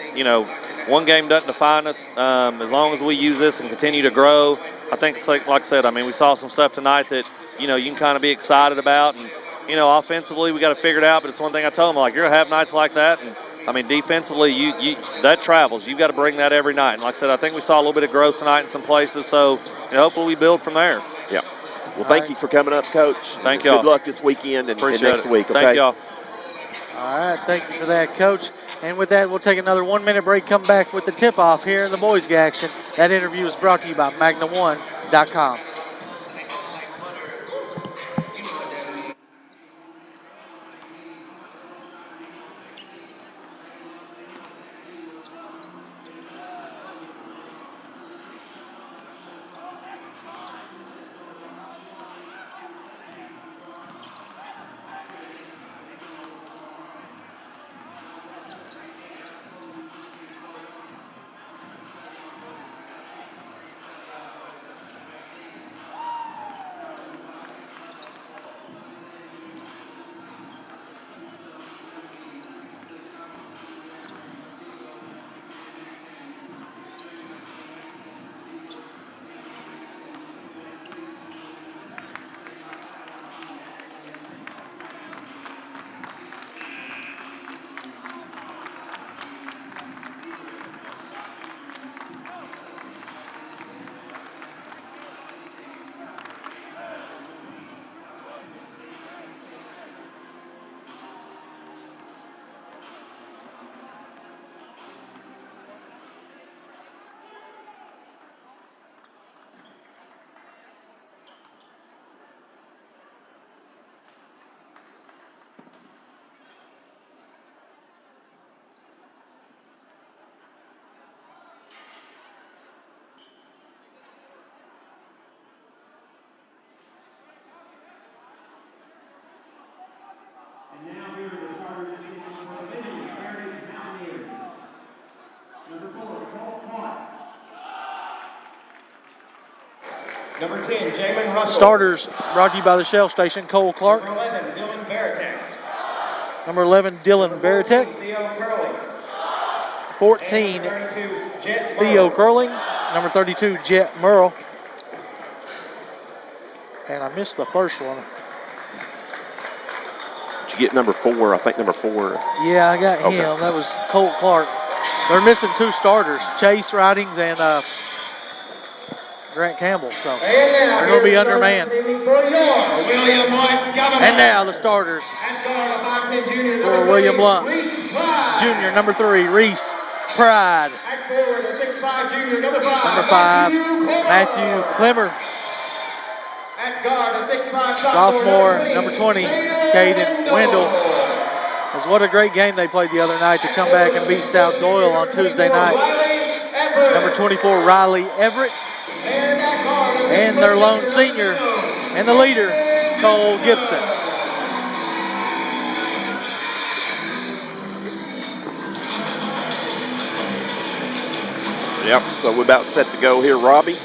one game doesn't define us. As long as we use this and continue to grow, I think it's like I said, we saw some stuff tonight that, you can kind of be excited about. And, offensively, we got to figure it out. But it's one thing I told them, you're going to have nights like that. And, defensively, you that travels. You've got to bring that every night. And like I said, I think we saw a little bit of growth tonight in some places. So, hopefully we build from there. Yeah. Well, thank you for coming up, Coach. Thank y'all. Good luck this weekend and next week. Okay? Thank y'all. All right. Thank you for that, Coach. And with that, we'll take another 1-minute break, come back with the tip-off here in the boys' action. That interview is brought to you by MagnaOne.com. Number 10, Jamin Russell. Starters brought to you by the Shell Station, Cole Clark. Number 11, Dylan Veritek. Number 11, Dylan Veritek. Theo Curling. 14, Number 32, Jet Theo Curling. Number 32, Jet Merle. And I missed the first one. Did you get number 4? I think number 4. Yeah, I got him. That was Colt Clark. They're missing 2 starters, Chase Ridings and Grant Campbell. So they're going to be undermanned. And now the starters for William Blount. Junior, number 3, Reese Pride. Number 5, Matthew Clemmer. Sophomore, number 20, Caden Wendell. What a great game they played the other night to come back and beat South Doyle on Tuesday night. Number 24, Riley Everett. And their lone senior and the leader, Cole Gibson. Yep, so we're about set to go here, Robbie.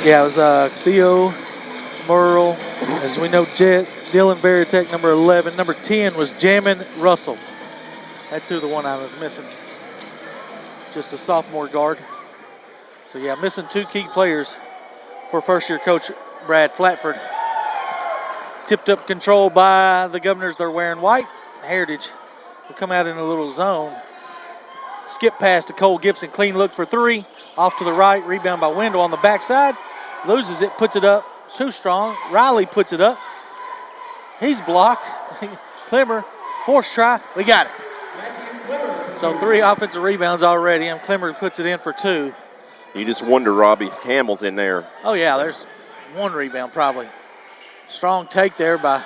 Yeah, it was Theo Merle. As we know, Dylan Veritek, number 11. Number 10 was Jamin Russell. That's who the one I was missing. Just a sophomore guard. So, yeah, missing 2 key players for first-year coach Brad Flatford. Tipped up control by the Governors. They're wearing white. Heritage will come out in a little zone. Skip pass to Cole Gibson. Clean look for 3. Off to the right. Rebound by Wendell on the backside. loses it, puts it up. Too strong. Riley puts it up. He's blocked. Clemmer, fourth try. We got it. So 3 offensive rebounds already, and Clemmer puts it in for 2. You just wonder, Robbie, if Campbell's in there. Oh, yeah, there's 1 rebound probably. Strong take there by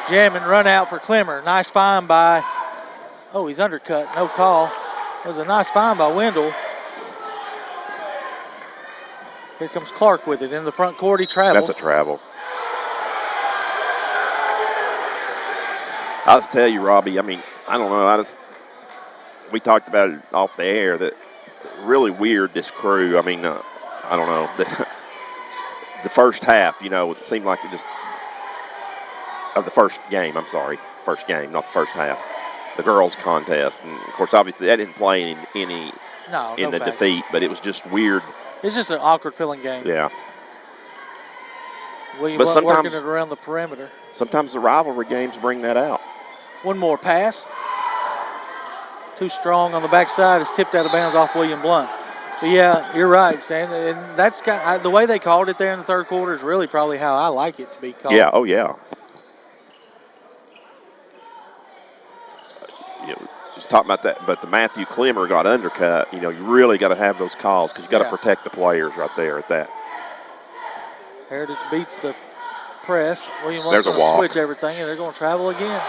Jam and run out for Clemmer. Nice find by, oh, he's undercut. No call. It was a nice find by Wendell. Here comes Clark with it in the front court. He traveled. That's a travel. I'll just tell you, Robbie, I mean, I don't know. We talked about it off the air that really weird, this crew. I mean, I don't know. The first half, you know, it seemed like it just, of the first game, I'm sorry. First game, not the first half. The girls' contest. And, of course, obviously, that didn't play in the defeat, but it was just weird. It's just an awkward feeling game. Yeah. William Blount working it around the perimeter. Sometimes the rivalry games bring that out. One more pass. Too strong on the backside. Is tipped out of bounds off William Blount. But yeah, you're right, Stan. And that's the way they called it there in the third quarter is really probably how I like it to be called. Yeah, oh yeah. Just talking about that, but the Matthew Clemmer got undercut. You know, you really got to have those calls because you got to protect the players right there at that. Heritage beats the press. William Blount's going to switch everything, and they're going to travel again.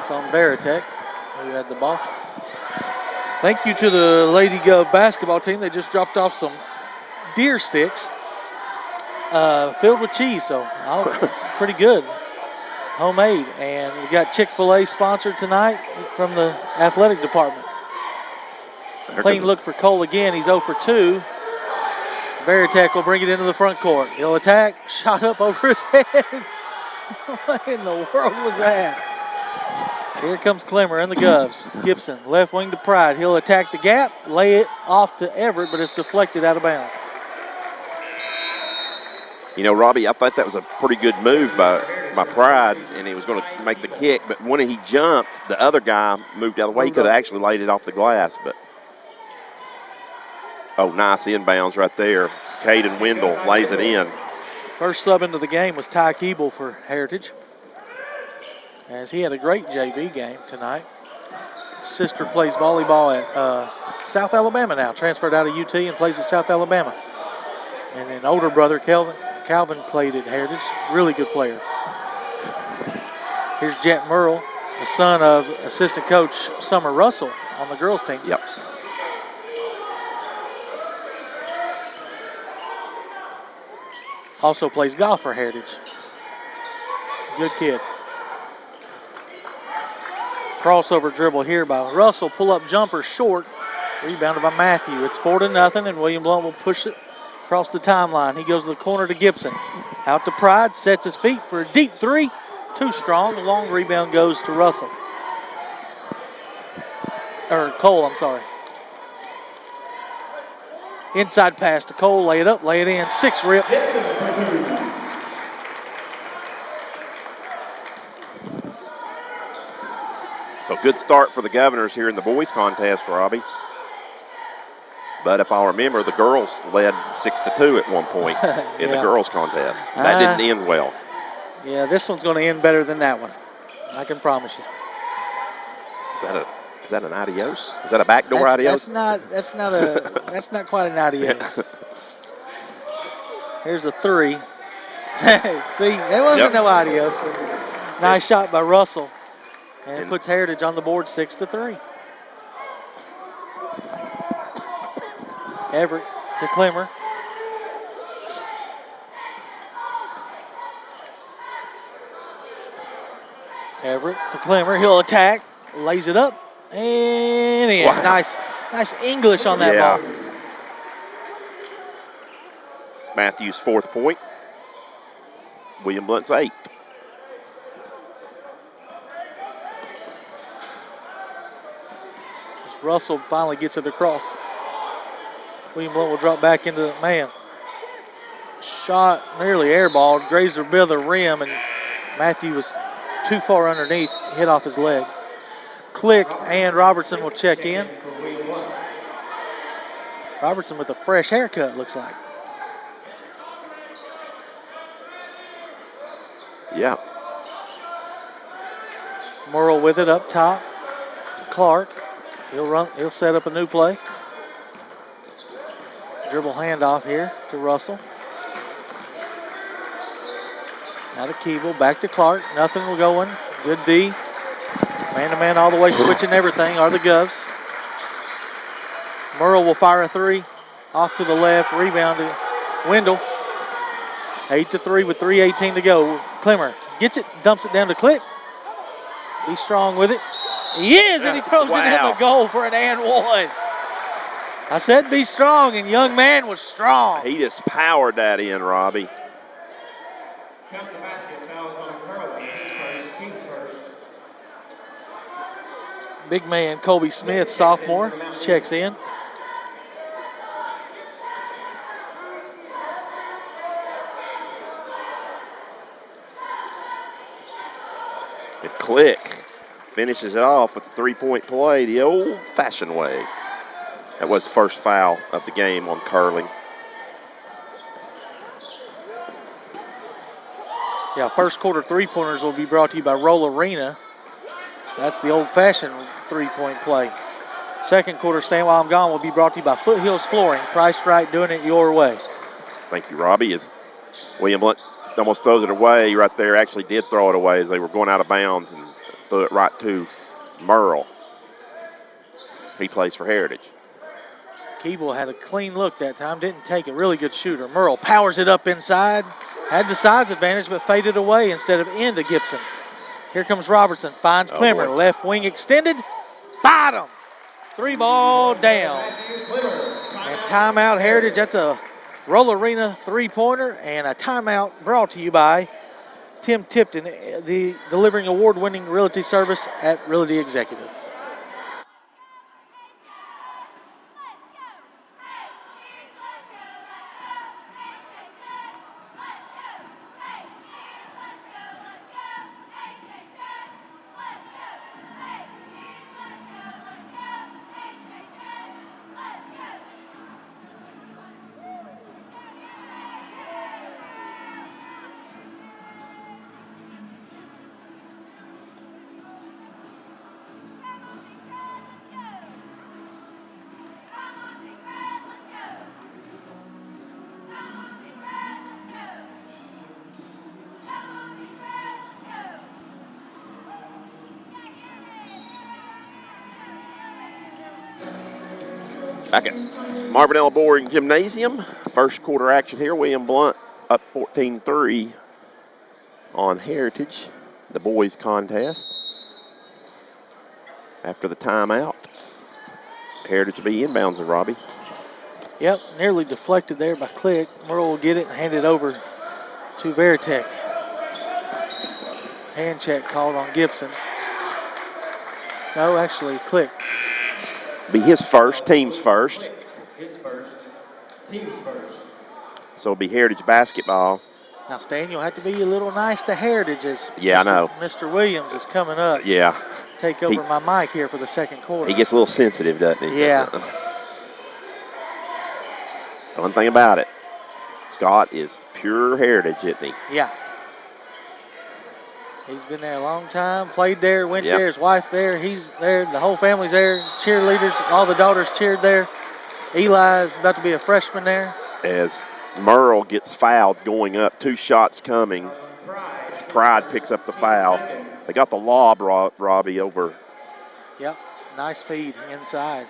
It's on Veritek, who had the ball. Thank you to the Lady Gov basketball team. They just dropped off some deer sticks filled with cheese, so it's pretty good. Homemade. And we got Chick-fil-A sponsored tonight from the athletic department. Clean look for Cole again. He's 0 for 2. Veritek will bring it into the front court. He'll attack. Shot up over his head. What in the world was that? Here comes Clemmer and the Govs. Gibson, left wing to Pride. He'll attack the gap, lay it off to Everett, but it's deflected out of bounds. You know, Robbie, I thought that was a pretty good move by Pride, and he was going to make the kick, but when he jumped, the other guy moved out of the way. He could have actually laid it off the glass, but oh, nice inbounds right there. Caden Wendell lays it in. First sub into the game was Ty Keeble for Heritage, as he had a great JV game tonight. Sister plays volleyball at South Alabama now, transferred out of UT and plays at South Alabama. And then older brother Calvin played at Heritage, really good player. Here's Jet Merle, the son of assistant coach Summer Russell on the girls team. Yep. Also plays golf for Heritage. Good kid. Crossover dribble here by Russell. Pull up jumper short. Rebounded by Matthew. It's 4-0, and William Blount will push it across the timeline. He goes to the corner to Gibson. Out to Pride, sets his feet for a deep three. Too strong. The long rebound goes to Russell. Or Cole, I'm sorry. Inside pass to Cole. Lay it up, lay it in. 6 rip. So good start for the Governors here in the boys contest, Robbie. But if I remember, the girls led 6-2 at one point in the girls contest. That didn't end well. Yeah, this one's going to end better than that one. I can promise you. Is that an adios? Is that a backdoor adios? That's not quite an adios. Here's a 3. Hey, see, there wasn't no adios. Nice shot by Russell. And it puts Heritage on the board 6-3. Everett to Clemmer. Everett to Clemmer. He'll attack. Lays it up. And in. Wow. Nice English on that ball. Matthews' 4th point. William Blount's 8th. Russell finally gets it across. William Blount will drop back into the man. Shot nearly airballed, grazed the bit of the rim, and Matthew was too far underneath, hit off his leg. Click and Robertson will check in. Robertson with a fresh haircut, looks like. Yeah. Murrell with it up top to Clark. He'll set up a new play. Dribble handoff here to Russell. Now to Keeble, back to Clark. Nothing going. Good D. Man-to-man all the way, switching everything are the Govs. Murrell will fire a three. Off to the left, rebound to Wendell. 8-3 with 3:18 to go. Clemmer gets it, dumps it down to Click. Be strong with it. He is, and he throws it in the goal for an and one. I said be strong, and young man was strong. He just powered that in, Robbie. Count the basket. Fouls on Curley. His first, team's first. Big man Colby Smith, sophomore, checks in. And Click finishes it off with a three-point play the old-fashioned way. That was the first foul of the game on Curling. Yeah, first quarter three-pointers will be brought to you by Roll Arena. That's the old-fashioned three-point play. Second quarter, Stand While I'm Gone, will be brought to you by Foothills Flooring. Priced right, doing it your way. Thank you, Robbie. As William Blount almost throws it away right there, actually did throw it away as they were going out of bounds and threw it right to Murrell. He plays for Heritage. Keeble had a clean look that time, didn't take it. Really good shooter. Murrell powers it up inside. Had the size advantage, but faded away instead of into Gibson. Here comes Robertson, finds Clemmer. Left wing extended, bottom. Three ball down. And timeout Heritage. That's a Roll Arena three-pointer and a timeout brought to you by Tim Tipton, the delivering award-winning realty service at Realty Executive. Back at Marvin L. Boring Gymnasium. First quarter action here. William Blount up 14-3 on Heritage, the boys contest. After the timeout, Heritage will be inbounds of Robbie. Yep, nearly deflected there by Click. Murrell will get it and hand it over to Veritek. Hand check called on Gibson. No, actually, Click. Be his first, team's first. His first, team's first. So it'll be Heritage basketball. Now, Stan, you'll have to be a little nice to Heritage as Yeah, I know. Mr. Williams is coming up. Yeah. Take over my mic here for the second quarter. He gets a little sensitive, doesn't he? Yeah. One thing about it, Scott is pure Heritage, isn't he? Yeah. He's been there a long time, played there, went there, his wife there, he's there, the whole family's there, cheerleaders, all the daughters cheered there. Eli's about to be a freshman there. As Murrell gets fouled going up, 2 shots coming. Pride picks up the foul. They got the lob, Robbie, over. Yep, nice feed inside.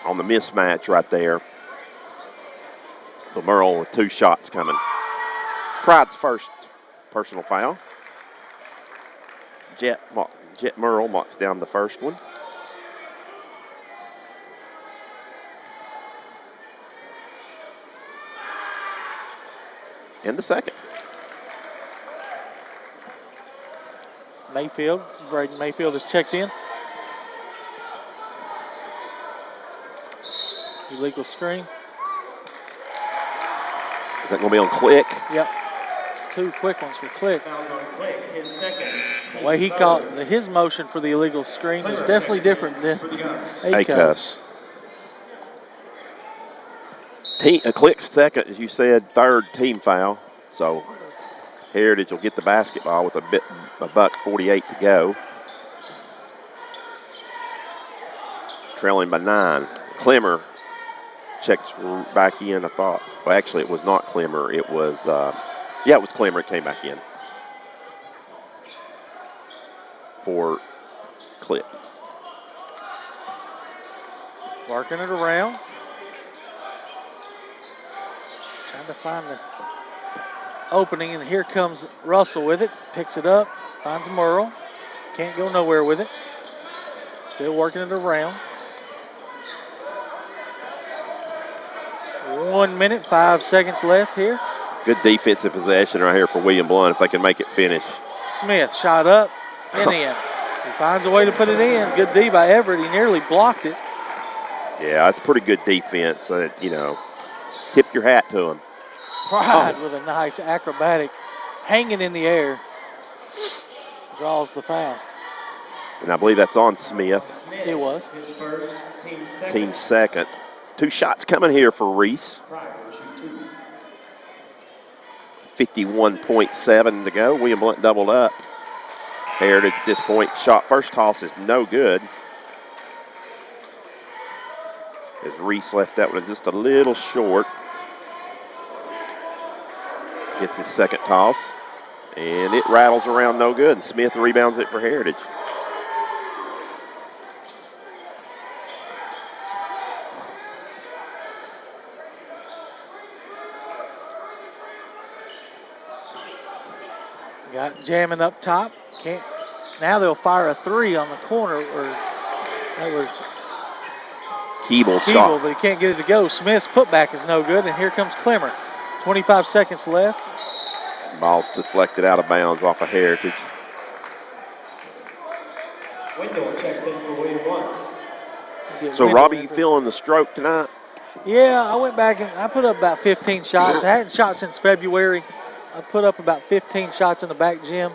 On the mismatch right there. So Murrell with 2 shots coming. Pride's first personal foul. Jet Murrell marks down the first one. And the second. Mayfield, Braden Mayfield is checked in. Illegal screen. Is that going to be on Click? Yep. It's 2 quick ones for Click. Fouls on Click, his second. The way he caught his motion for the illegal screen is definitely different than A-cuffs. Click second, as you said, third team foul. So Heritage will get the basketball with a $1:48 to go. Trailing by 9. Clemmer checks back in, I thought. Well, actually, it was not Clemmer. It was, it was Clemmer. It came back in for Click. Working it around. Trying to find the opening, and here comes Russell with it. Picks it up, finds Merle. Can't go nowhere with it. Still working it around. 1 minute, 5 seconds left here. Good defensive possession right here for William Blount if they can make it finish. Smith shot up and in. He finds a way to put it in. Good D by Everett. He nearly blocked it. Yeah, that's pretty good defense. Tip your hat to him. Pride with a nice acrobatic hanging in the air. Draws the foul. And I believe that's on Smith. It was. His first, Team second. 2 shots coming here for Reese. 51.7 to go. William Blount doubled up. Heritage at this point. First toss is no good. As Reese left that one just a little short. Gets his second toss. And it rattles around no good. And Smith rebounds it for Heritage. Got jamming up top. Can't. Now they'll fire a 3 on the corner. Or that was Keeble shot. but he can't get it to go. Smith's putback is no good, and here comes Clemmer. 25 seconds left. Ball's deflected out of bounds off of Heritage. Wendell checks in for William Blount. So, Robbie, you feeling the stroke tonight? Yeah, I went back and I put up about 15 shots. I hadn't shot since February. I put up about 15 shots in the back gym.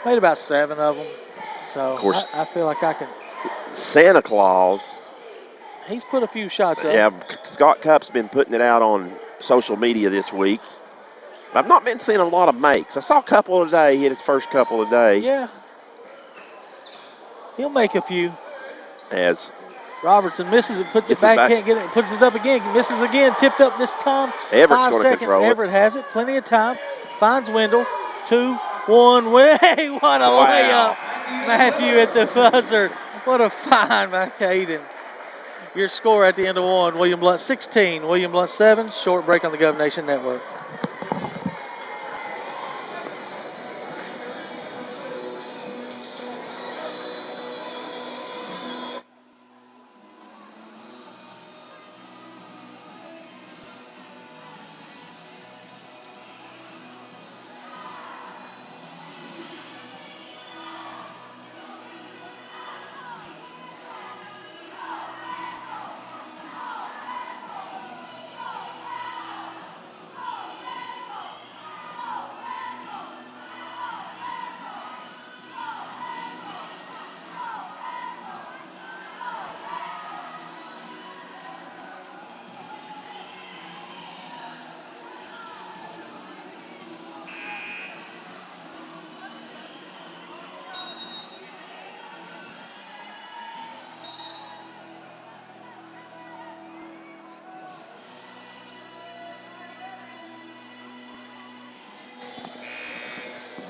Made about 7 of them. So, of course, I feel like I can. Santa Claus. He's put a few shots up. Yeah, Scott Cupp's been putting it out on social media this week. I've not been seeing a lot of makes. I saw a couple today. He hit his first couple today. Yeah. He'll make a few. As Robertson misses it, puts it back, can't get it, puts it up again, misses again, tipped up this time. Everett's 5 gonna seconds. control it. Everett has it, plenty of time. Finds Wendell. 2, 1. Hey, what a layup. Matthew at the buzzer. What a find by Caden. Your score at the end of 1, William Blount 16, William Blount 7. Short break on the Gov Nation Network.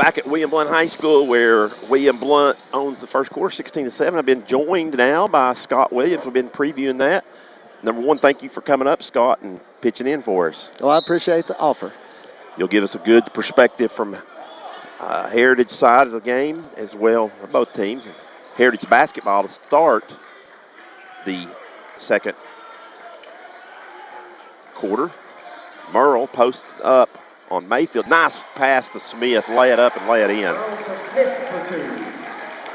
back at William Blount High School, where William Blount owns the first quarter, 16-7. I've been joined now by Scott Williams. We've been previewing that. Number one, thank you for coming up, Scott, and pitching in for us. Well, I appreciate the offer. You'll give us a good perspective from Heritage side of the game as well, both teams. It's Heritage basketball to start the second quarter. Merle posts up on Mayfield. Nice pass to Smith. Lay it up and lay it in. Of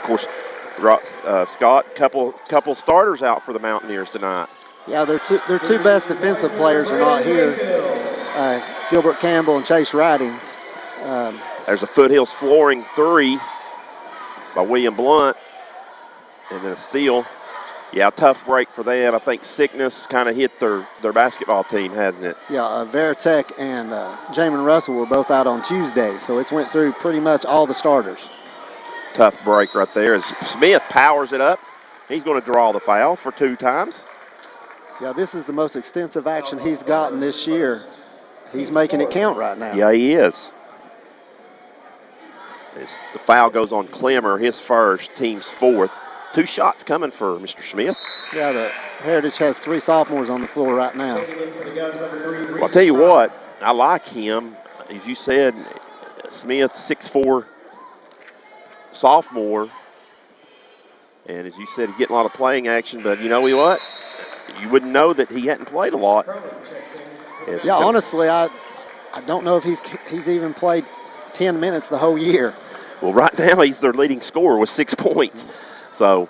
course, Scott, couple starters out for the Mountaineers tonight. Yeah, their two best defensive players are not here. Gilbert Campbell and Chase Ridings. There's a Foothills flooring three by William Blount. And then a steal Yeah, tough break for them. I think sickness kind of hit their basketball team, hasn't it? Yeah, Veritek and Jamin Russell were both out on Tuesday, so it's went through pretty much all the starters. Tough break right there as Smith powers it up. He's going to draw the foul for 2 times. Yeah, this is the most extensive action he's gotten this year. He's making it count right now. Yeah, he is. The foul goes on Clemmer, his first, team's 4th. 2 shots coming for Mr. Smith. Yeah, the Heritage has 3 sophomores on the floor right now. Well, I'll tell you what, I like him. As you said, Smith, 6'4", sophomore. And as you said, he's getting a lot of playing action, but you know what? You wouldn't know that he hadn't played a lot. Yeah, honestly, I don't know if he's even played 10 minutes the whole year. Well, right now he's their leading scorer with 6 points. So.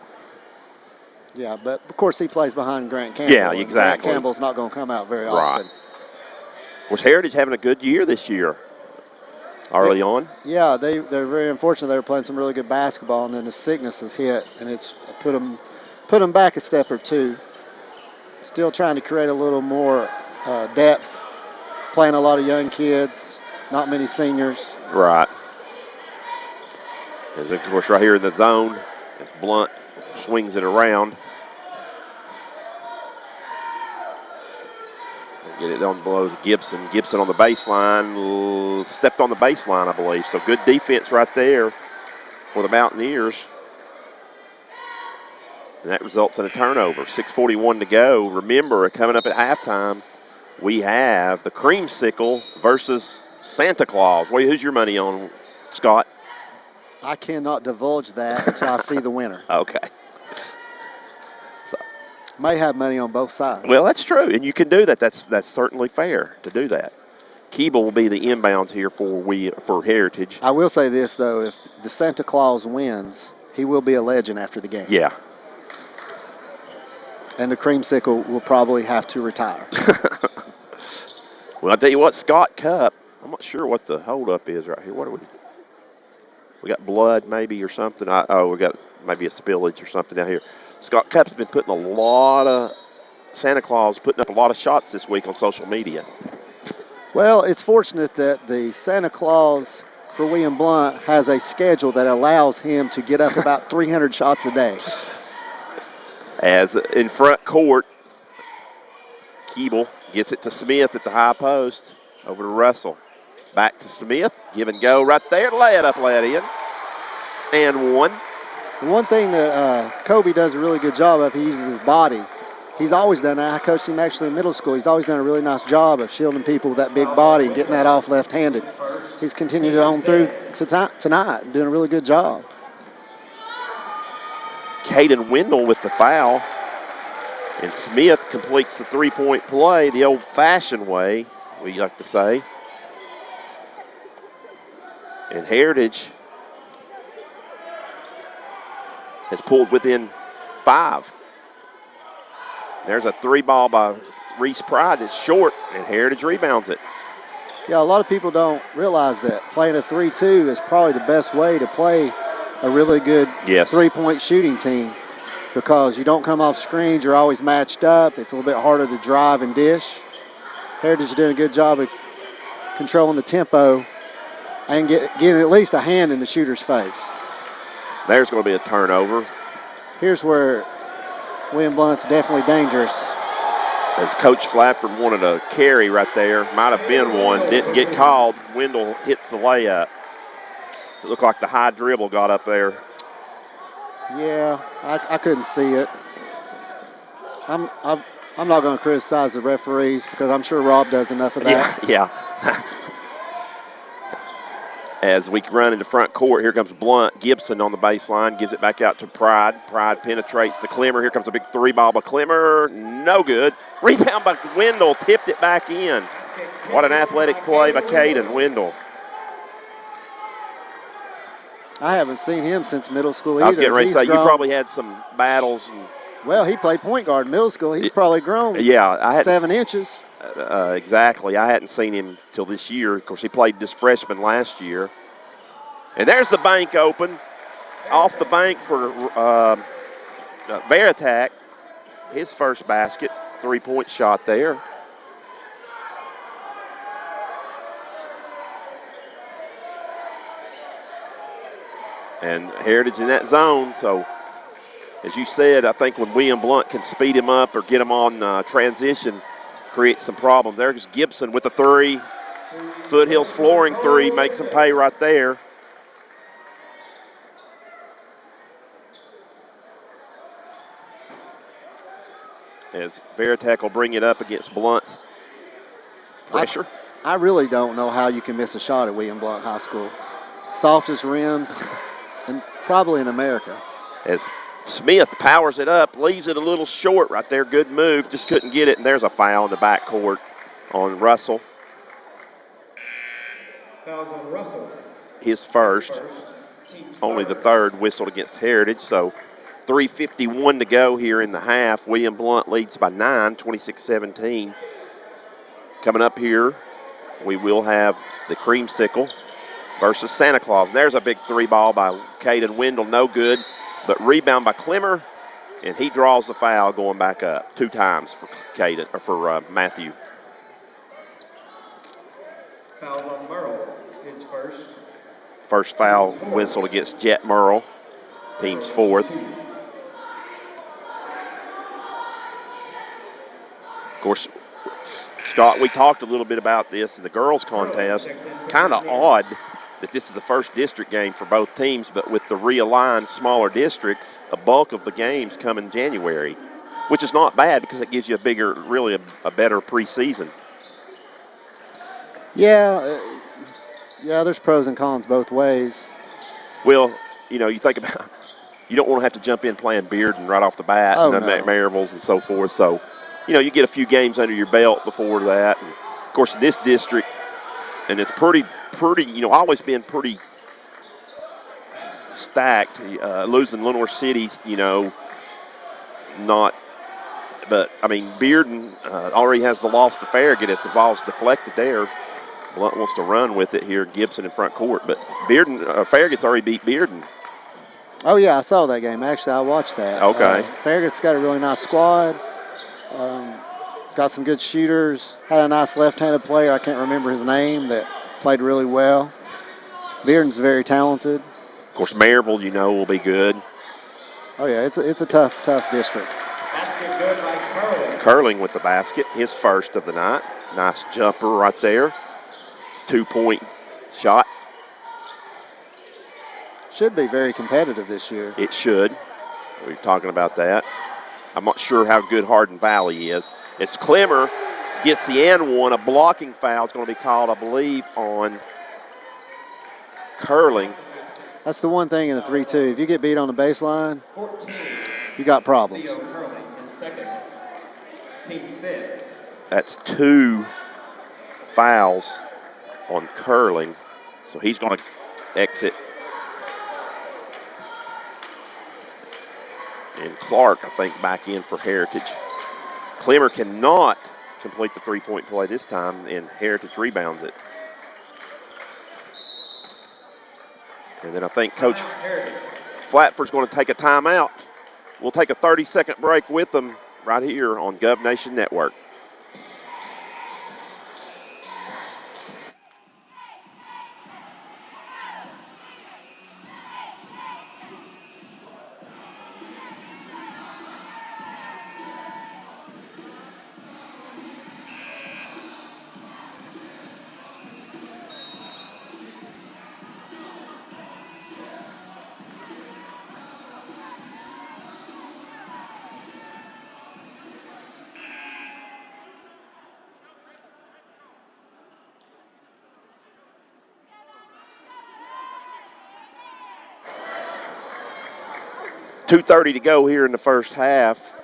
Yeah, but of course he plays behind Grant Campbell. Yeah, exactly. Grant Campbell's not going to come out very often. Of course, Heritage having a good year this year. Early on. Yeah, they're very unfortunate. They were playing some really good basketball, and then the sickness has hit, and it's put them back a step or 2. Still trying to create a little more depth, playing a lot of young kids, not many seniors. Right. And of course, right here in the zone, as Blount swings it around. Get it down below to Gibson. Gibson on the baseline, stepped on the baseline, I believe. So good defense right there for the Mountaineers. And that results in a turnover. 6:41 to go. Remember, coming up at halftime, we have the Creamsicle versus Santa Claus. Who's your money on, Scott? I cannot divulge that until I see the winner. Okay. May have money on both sides. Well, that's true, and you can do that. That's certainly fair to do that. Keeble will be the inbounds here for Heritage. I will say this, though. If the Santa Claus wins, he will be a legend after the game. Yeah. And the Creamsicle will probably have to retire. Well, I'll tell you what, Scott Cup, I'm not sure what the holdup is right here. What are we? We got blood maybe or something. We got maybe a spillage or something down here. Scott Cup's been putting Santa Claus putting up a lot of shots this week on social media. Well, it's fortunate that the Santa Claus for William Blount has a schedule that allows him to get up about 300 shots a day. As in front court, Keeble gets it to Smith at the high post. Over to Russell. Back to Smith. Give and go right there. Lay it up, lay it in. And 1. The one thing that Kobe does a really good job of, he uses his body. He's always done that. I coached him actually in middle school. He's always done a really nice job of shielding people with that big body and getting that off left-handed. He's continued it on through tonight, doing a really good job. Caden Wendell with the foul. And Smith completes the 3-point play the old-fashioned way, we like to say. And Heritage has pulled within 5. There's a 3 ball by Reese Pride. It's short, and Heritage rebounds it. Yeah, a lot of people don't realize that playing a 3-2 is probably the best way to play a really good 3-point shooting team, because you don't come off screens. You're always matched up. It's a little bit harder to drive and dish. Heritage is doing a good job of controlling the tempo and getting at least a hand in the shooter's face. There's going to be a turnover. Here's where William Blount's definitely dangerous. As Coach Flatford wanted a carry right there, might have been one, didn't get called. Wendell hits the layup. So it looked like the high dribble got up there. Yeah, I couldn't see it. I'm not going to criticize the referees because I'm sure Rob does enough of that. Yeah. As we run into front court, here comes Blount. Gibson on the baseline, gives it back out to Pride. Pride penetrates to Clemmer. Here comes a big 3 ball by Clemmer. No good. Rebound by Wendell, tipped it back in. What an athletic play by Caden Wendell. I haven't seen him since middle school either. I was getting ready to say, you probably had some battles. Well, he played point guard in middle school. He's probably grown. Yeah, I had 7 inches. Exactly. I hadn't seen him till this year. Of course, he played this freshman last year. And there's the bank open. Off the bank for Veritek. his first basket, 3-point shot there. And Heritage in that zone, so as you said, I think when William Blount can speed him up or get him on transition, create some problems. There's Gibson with a three. Foothills flooring three, makes him pay right there. As Veritek will bring it up against Blount's pressure. I really don't know how you can miss a shot at William Blount High School. Softest rims, and probably in America. As Smith powers it up, leaves it a little short right there. Good move, just couldn't get it, and there's a foul in the backcourt on Russell. Fouls on Russell. His first, only the third whistled against Heritage, so 3:51 to go here in the half. William Blount leads by 9, 26-17. Coming up here, we will have the Creamsicle versus Santa Claus. There's a big three ball by Caden Wendell, no good, but rebound by Clemmer, and he draws the foul going back up 2 times for Caden, or for Matthew. Fouls on Merle, his first. First foul whistled against Jet Merle, team's 4th. Of course, Scott, we talked a little bit about this in the girls' contest. Kind of odd that this is the first district game for both teams, but with the realigned smaller districts, a bulk of the games come in January, which is not bad because it gives you a bigger, really a better preseason. Yeah, there's pros and cons both ways. Well, you know, you think about, you don't want to have to jump in playing Bearden right off the bat, and Maryvilles and so forth. So, you know, you get a few games under your belt before that. And of course, this district, and it's pretty, you know, always been pretty stacked. Losing Lenore City's, you know, not, but I mean, Bearden already has the loss to Farragut as the ball's deflected there. Blount wants to run with it here, Gibson in front court, but Bearden, Farragut's already beat Bearden. Oh yeah, I saw that game. Actually, I watched that. Okay. Farragut's got a really nice squad. Got some good shooters. Had a nice left-handed player. I can't remember his name that played really well. Bearden's very talented. Of course, Maryville, you know, will be good. Oh yeah, it's a tough district. Basket good by Curling. Curling with the basket, his first of the night. Nice jumper right there. 2-point shot. Should be very competitive this year. It should. We were talking about that. I'm not sure how good Hardin Valley is. As Clemmer gets the and one, a blocking foul is going to be called, I believe, on Curling. That's the one thing in a 3-2. If you get beat on the baseline, you got problems. Theo Curling, his second. Team's 5th. That's 2 fouls on Curling, so he's going to exit. And Clark, I think, back in for Heritage. Clemmer cannot complete the 3-point play this time, and Heritage rebounds it. And then I think Coach Flatford's going to take a timeout. We'll take a 30-second break with them right here on Gov Nation Network. .230 to go here in the first half.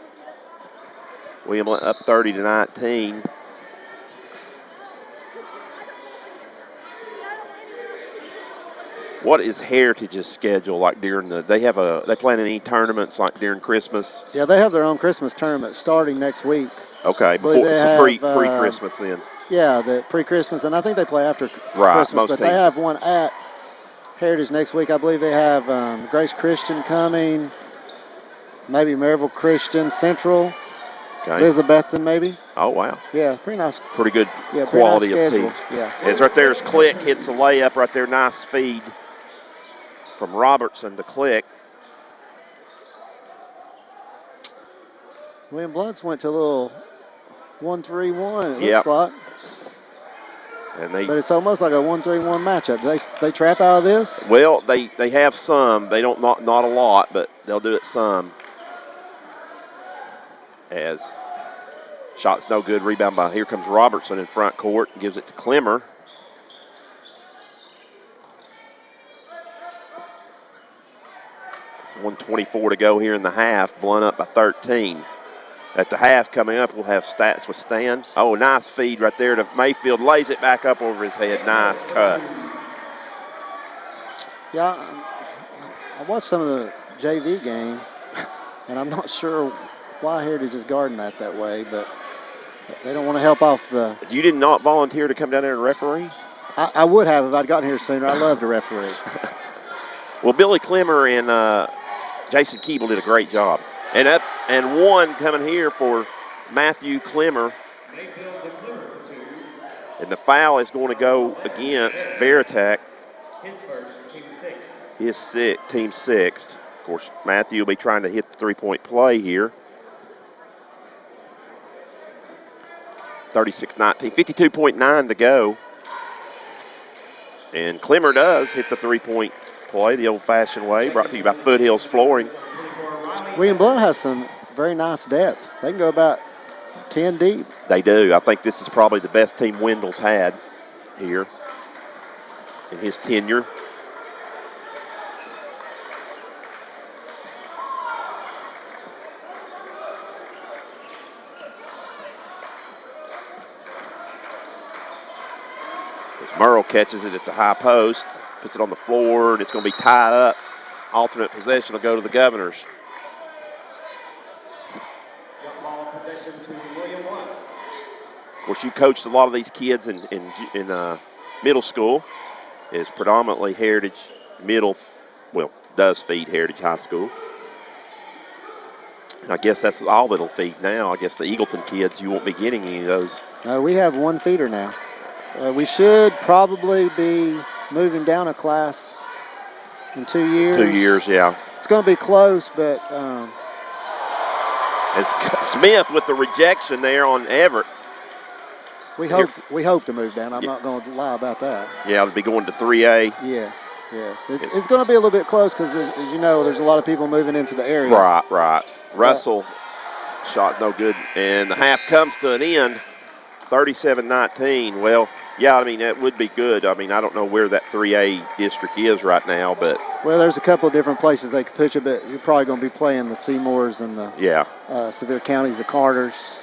William up 30-19. What is Heritage's schedule like during the? They plan any tournaments like during Christmas? Yeah, they have their own Christmas tournament starting next week. Okay, pre-Christmas then. Yeah, the pre-Christmas, and I think they play after right, Christmas. Most but teams. They have one at Heritage next week. I believe they have Grace Christian coming, maybe Maryville Christian Central, Okay. Elizabethton, maybe. Oh, wow. Yeah, pretty nice. Pretty good Yeah, quality pretty nice of teams. schedule. Yeah. It's right there as Click hits the layup right there. Nice feed from Robertson to Click. William Blount's went to a little 1-3-1, it Yep. looks like. But it's almost like a 1-3-1 matchup. Do they trap out of this? Well, they have some. They don't not a lot, but they'll do it some. As shot's no good. Rebound by here comes Robertson in front court and gives it to Clemmer. It's 1:24 to go here in the half. Blount up by 13. At the half coming up, we'll have stats with Stan. Oh, nice feed right there to Mayfield. Lays it back up over his head. Nice cut. Yeah, I watched some of the JV game, and I'm not sure why Heritage is guarding that way, but they don't want to help off the... You did not volunteer to come down there and referee? I would have if I'd gotten here sooner. I love to referee. Well, Billy Clemmer and Jason Keeble did a great job. And one coming here for Matthew Clemmer. And the foul is going to go against Veritek. His first, team sixth. His team sixth. Of course, Matthew will be trying to hit the three-point play here. 36-19, 52.9 to go. And Clemmer does hit the three-point play the old-fashioned way, brought to you by Foothills Flooring. William Blount has some very nice depth. They can go about 10 deep. They do. I think this is probably the best team Wendell's had here in his tenure. As Merle catches it at the high post, puts it on the floor, and it's going to be tied up. Alternate possession will go to the Governors. Jump ball possession to William Blount. Of course, you coached a lot of these kids in middle school. Is predominantly Heritage Middle, well, does feed Heritage High School. And I guess that's all that'll feed now. I guess the Eagleton kids, you won't be getting any of those. No, we have one feeder now. We should probably be moving down a class in 2 years. 2 years, yeah. It's going to be close, but... As Smith with the rejection there on Everett. We hope to move down. I'm not going to lie about that. Yeah, it'll be going to 3A. Yes. It's going to be a little bit close because, as you know, there's a lot of people moving into the area. Right. Russell shot no good, and the half comes to an end, 37-19. Well, yeah, I mean, that would be good. I mean, I don't know where that 3A district is right now, but... Well, there's a couple of different places they could put you, but you're probably going to be playing the Seymours and the Sevier Counties, the Carters,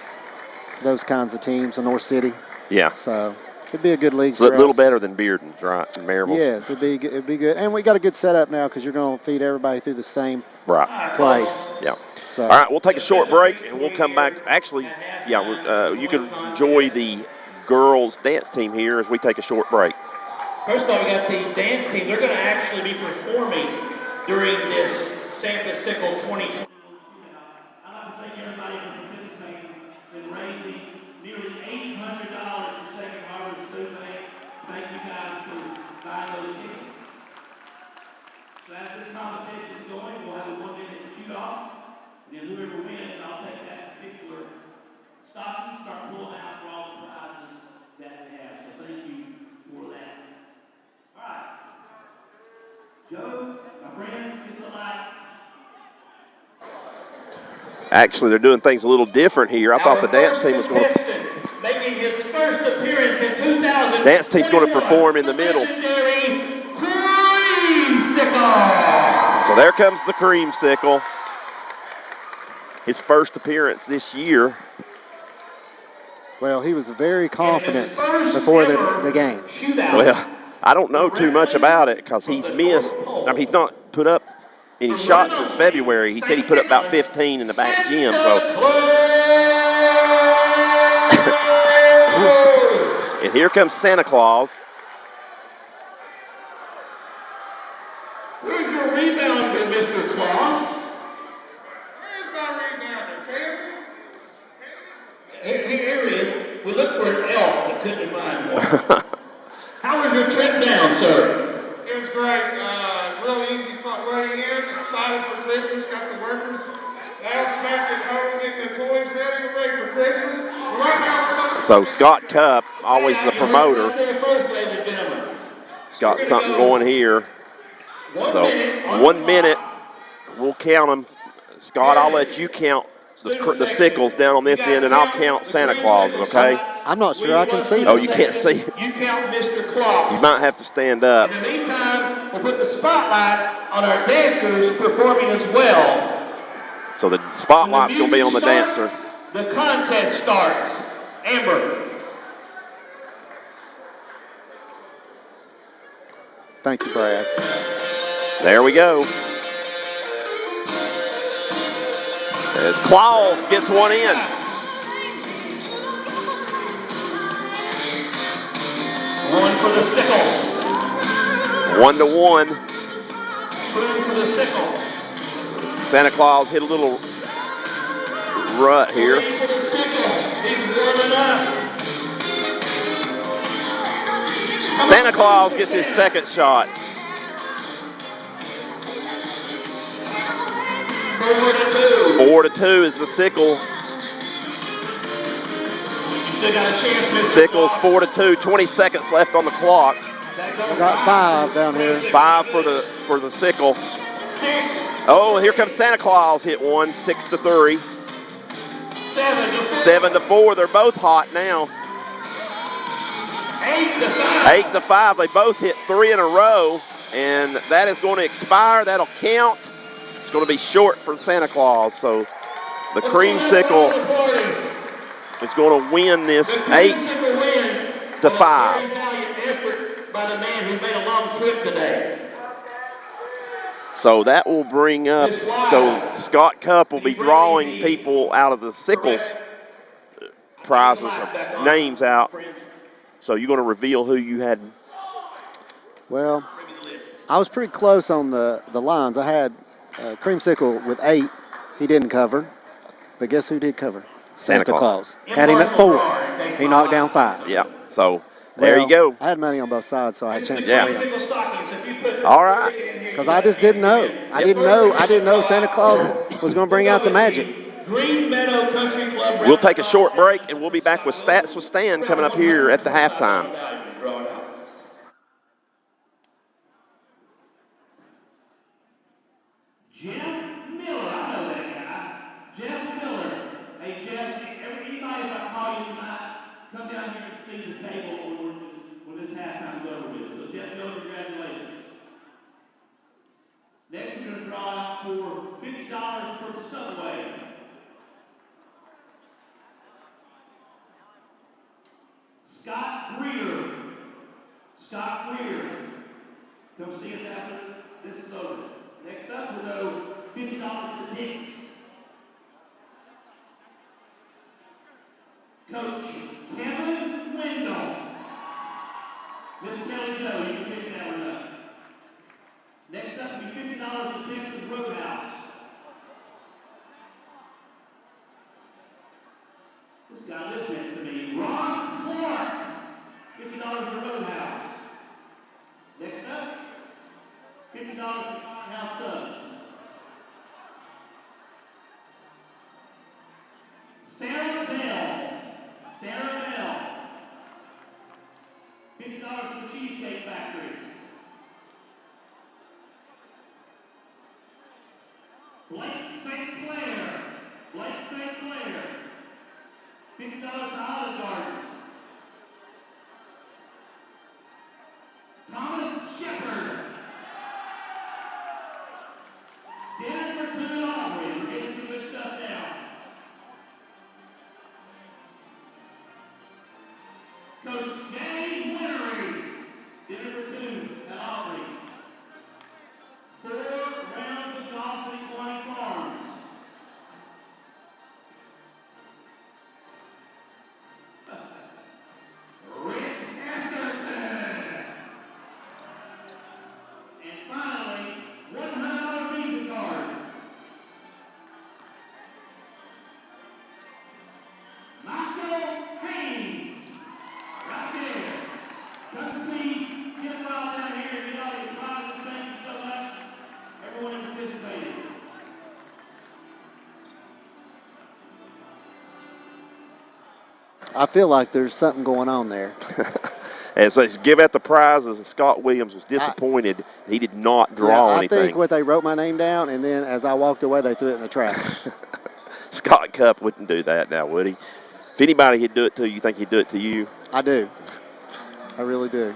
those kinds of teams, the North City. Yeah. So it'd be a good league it's a little better than Bearden's, right, and Maryville. Yes, it'd be good. And we got a good setup now because you're going to feed everybody through the same place. Yeah. So. All right, we'll take a short break, and we'll come back. Actually, you can enjoy the girls' dance team here as we take a short break. First of all, we got the dance team. They're going to actually be performing during this Santa Sickle 2020. I'd like to thank everybody for participating in raising nearly $800 for Second Harvest Food Bank. Thank you guys for buying those tickets. So as this competition is going, we'll have a 1-minute shoot-off. And then whoever wins, I'll take that particular stocking, start pulling out for all the prizes that we have. So thank you for that. All right. Joe, my friend, get the lights. Actually, they're doing things a little different here. I thought the dance team was going to... Making his first appearance in 2000. Dance team's going to perform in the middle. Creamsicle. So there comes the Creamsicle. His first appearance this year. Well, he was very confident before the game. Well, I don't know too much about it because he's missed. I mean, he's not put up any shots since February. He said he put up about 15 in the back gym. So. And here comes Santa Claus. Where's your rebounder, Mr. Claus? Where's my rebounder, Taylor? We looked for an elf, but couldn't find one. How was your trip down, sir? It was great. Real easy way in. Excited for Christmas. Got the workers down smack at home getting the toys ready. We're ready for Christmas. But right now we're coming. So Scott Cup, always the promoter. First, ladies and gentlemen. He's got something going here. So 1 minute. We'll count them. Scott, I'll let you count the sickles down on this end, and I'll count Santa Claus, okay? I'm not sure I can see Oh, them. you can't see? You count Mr. Claus. You might have to stand up. In the meantime, we'll put the spotlight on our dancers performing as well. So the spotlight's going to be on the dancer. The contest starts. Amber. Thank you, Brad. There we go. As Claus gets one in. One for the sickle. 1-1. 2 for the sickle. Santa Claus hit a little rut here. 3 for the sickle. He's warming up. Santa Claus gets his second shot. 4-2 is the sickle. Still got a chance, Mr. Sickles 4-2. 20 seconds left on the clock. I got 5 down here. 5 for the sickle. 6. Oh, here comes Santa Claus. Hit one. 6-3. 7-4. They're both hot now. 8-5. They both hit 3 in a row, and that is going to expire. That'll count. It's going to be short for Santa Claus. So the creamsicle is going to win this 8-5. Effort by the man who made a long trip today. So that will bring up, so Scott Cup will be drawing people out of the sickles prizes, or names out. So you're going to reveal who you had? Well, I was pretty close on the lines. I had Creamsicle with 8. He didn't cover. But guess who did cover? Santa Claus. Had him at 4. He knocked down 5. Yeah. So there you go. I had money on both sides, so I had a chance Yeah. to win. All right. Because I just didn't know. I didn't know Santa Claus was going to bring out the magic. Green Meadow Country Club. We'll take a short break, and we'll be back with Stats with Stan coming up here at the halftime. Jeff Miller, I know that guy. Jeff Miller. Hey, Jeff, anybody, if I call you tonight, come down here and see the table when this halftime's over with. So, Jeff Miller, congratulations. Next, we're going to draw out for $50 for the Subway. Scott Greer. Scott Greer. Come see us after this is over. Next up, we'll go $50 to Nix. Coach Kevin Wendell. Miss Kelly Joe, you can pick that one up. Next up, will be $50 to Texas Roadhouse. This guy lives next to me. Ross Clark. $50 to Roadhouse. Next up, $50 to House Subs. Sarah Bell. Sarah Bell. $50 to the Cheesecake Factory. Blake St. Clair. Blake St. Clair. $50 to Olive Garden. Thomas Shepard. Dinner for $2. We're getting some good stuff down. Coach Jay Winnery. Dinner for 2 at Aubrey. 4 rounds of golf at Equine Farms. Rick Atherton. And finally, $100 Visa card. Michael Haynes. I feel like there's something going on there. As they give out the prizes, and Scott Williams was disappointed. He did not draw anything. I think what they wrote my name down, and then as I walked away, they threw it in the trash. Scott Cup wouldn't do that now, would he? If anybody he'd do it to, you think he'd do it to you? I do. I really do.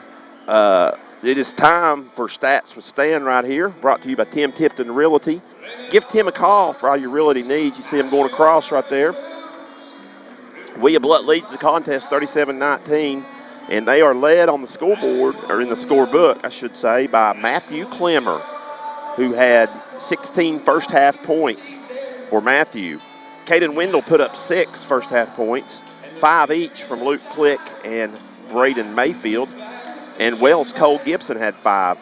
It is time for Stats with Stan right here, brought to you by Tim Tipton Realty. Give Tim a call for all your realty needs. You see him going across right there. William Blount leads the contest 37-19, and they are led on the scoreboard, or in the scorebook, I should say, by Matthew Clemmer, who had 16 first-half points for Matthew. Caden Wendell put up 6 first-half points, 5 each from Luke Click and Braden Mayfield. And Wells Cole Gibson had 5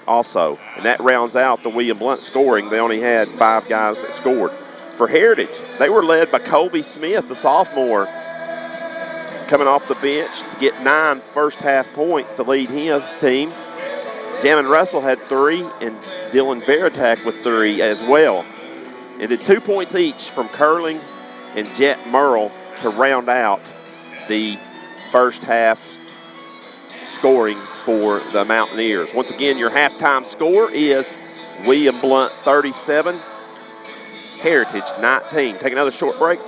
also. And that rounds out the William Blount scoring. They only had 5 guys that scored. For Heritage, they were led by Colby Smith, the sophomore, coming off the bench to get 9 first-half points to lead his team. Jamon Russell had 3, and Dylan Veritak with 3 as well. And then 2 points each from Curling and Jet Merle to round out the first half scoring for the Mountaineers. Once again, your halftime score is William Blount 37, Heritage 19. Take another short break.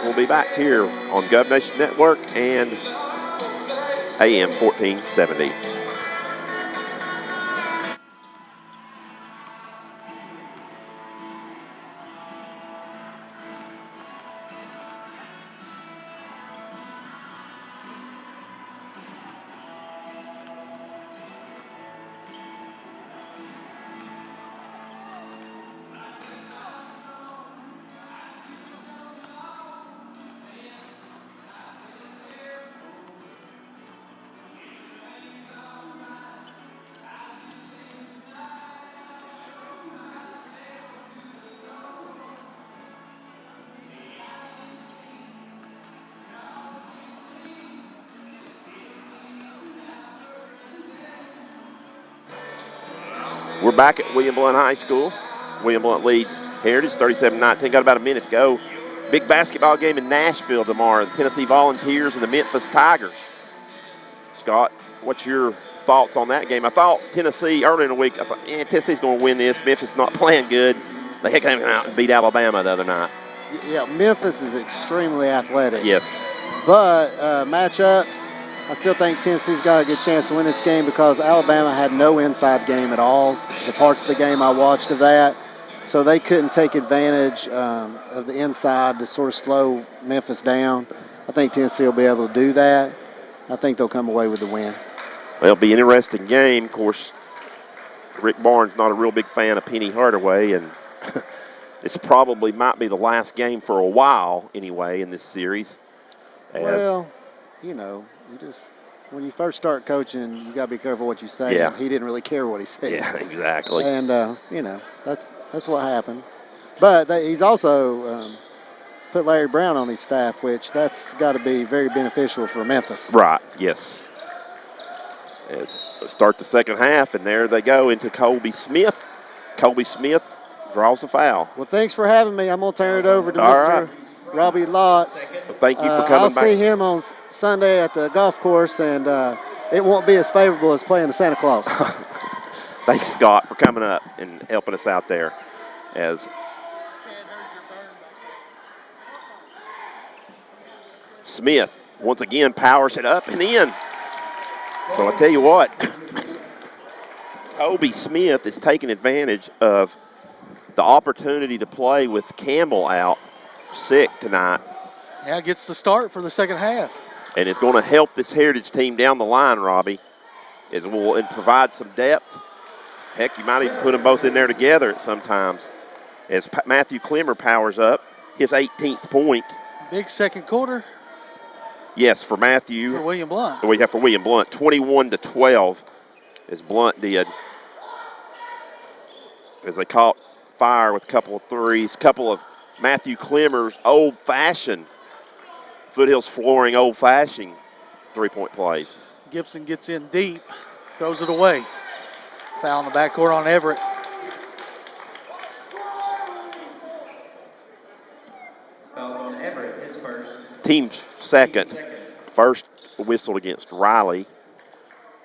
We'll be back here on Gov Nation Network and AM 1470. We're back at William Blount High School. William Blount leads Heritage 37-19. Got about a minute to go. Big basketball game in Nashville tomorrow. The Tennessee Volunteers and the Memphis Tigers. Scott, what's your thoughts on that game? I thought Tennessee, earlier in the week, I thought, Tennessee's going to win this. Memphis not playing good. They came out and beat Alabama the other night. Yeah, Memphis is extremely athletic. Yes. But matchups, I still think Tennessee's got a good chance to win this game because Alabama had no inside game at all. The parts of the game I watched of that. So they couldn't take advantage of the inside to sort of slow Memphis down. I think Tennessee will be able to do that. I think they'll come away with the win. Well, it'll be an interesting game. Of course, Rick Barnes not a real big fan of Penny Hardaway, and this probably might be the last game for a while anyway in this series. Well, you know, when you first start coaching, you got to be careful what you say. Yeah. He didn't really care what he said. Yeah, exactly. And, you know, that's what happened. But he's also put Larry Brown on his staff, which that's got to be very beneficial for Memphis. Right, yes. Start the second half, and there they go into Colby Smith. Colby Smith draws the foul. Well, thanks for having me. I'm going to turn it over to Mr. Robbie Lott. Well, thank you for coming back. I'll see him on Sunday at the golf course, and it won't be as favorable as playing the Santa Claus. Thanks, Scott, for coming up and helping us out there. As Smith once again powers it up and in. So I tell you what, Colby Smith is taking advantage of the opportunity to play with Campbell out sick tonight. Yeah, gets the start for the second half. And it's going to help this Heritage team down the line, Robbie, as will provide some depth. Heck, you might even put them both in there together at sometimes. As Matthew Clemmer powers up, his 18th point. Big second quarter. Yes, for Matthew. For William Blount. We have for William Blount, 21-12, as Blount did. As they caught fire with a couple of threes, couple of Matthew Clemmer's old-fashioned, Foothills Flooring old-fashioned three-point plays. Gibson gets in deep, throws it away. Foul in the backcourt on Everett. Fouls on Everett, his first. Team's second. first whistled against Riley.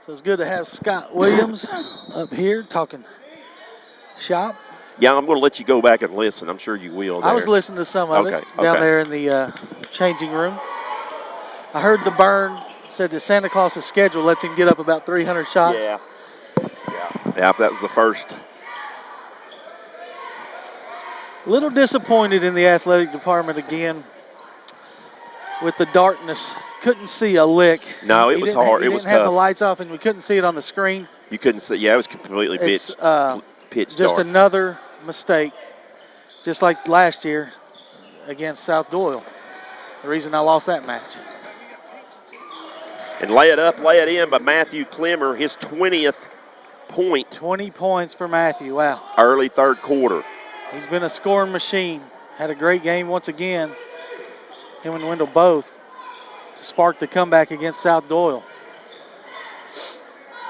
So it's good to have Scott Williams up here talking shop. Yeah, I'm going to let you go back and listen. I'm sure you will. I was listening to some of it down there in the changing room. I heard the Burn said that Santa Claus's schedule lets him get up about 300 shots. Yeah, that was the first. Little disappointed in the athletic department again with the darkness. Couldn't see a lick. No, it was hard. It was tough. Have the tough. lights off, and we couldn't see it on the screen. You couldn't see. Yeah, it was completely pitch dark. Just another mistake, just like last year against South Doyle. The reason I lost that match. And lay it in by Matthew Clemmer, his 20th point. 20 points for Matthew, wow. Early third quarter. He's been a scoring machine. Had a great game once again. Him and Wendell both to spark the comeback against South Doyle.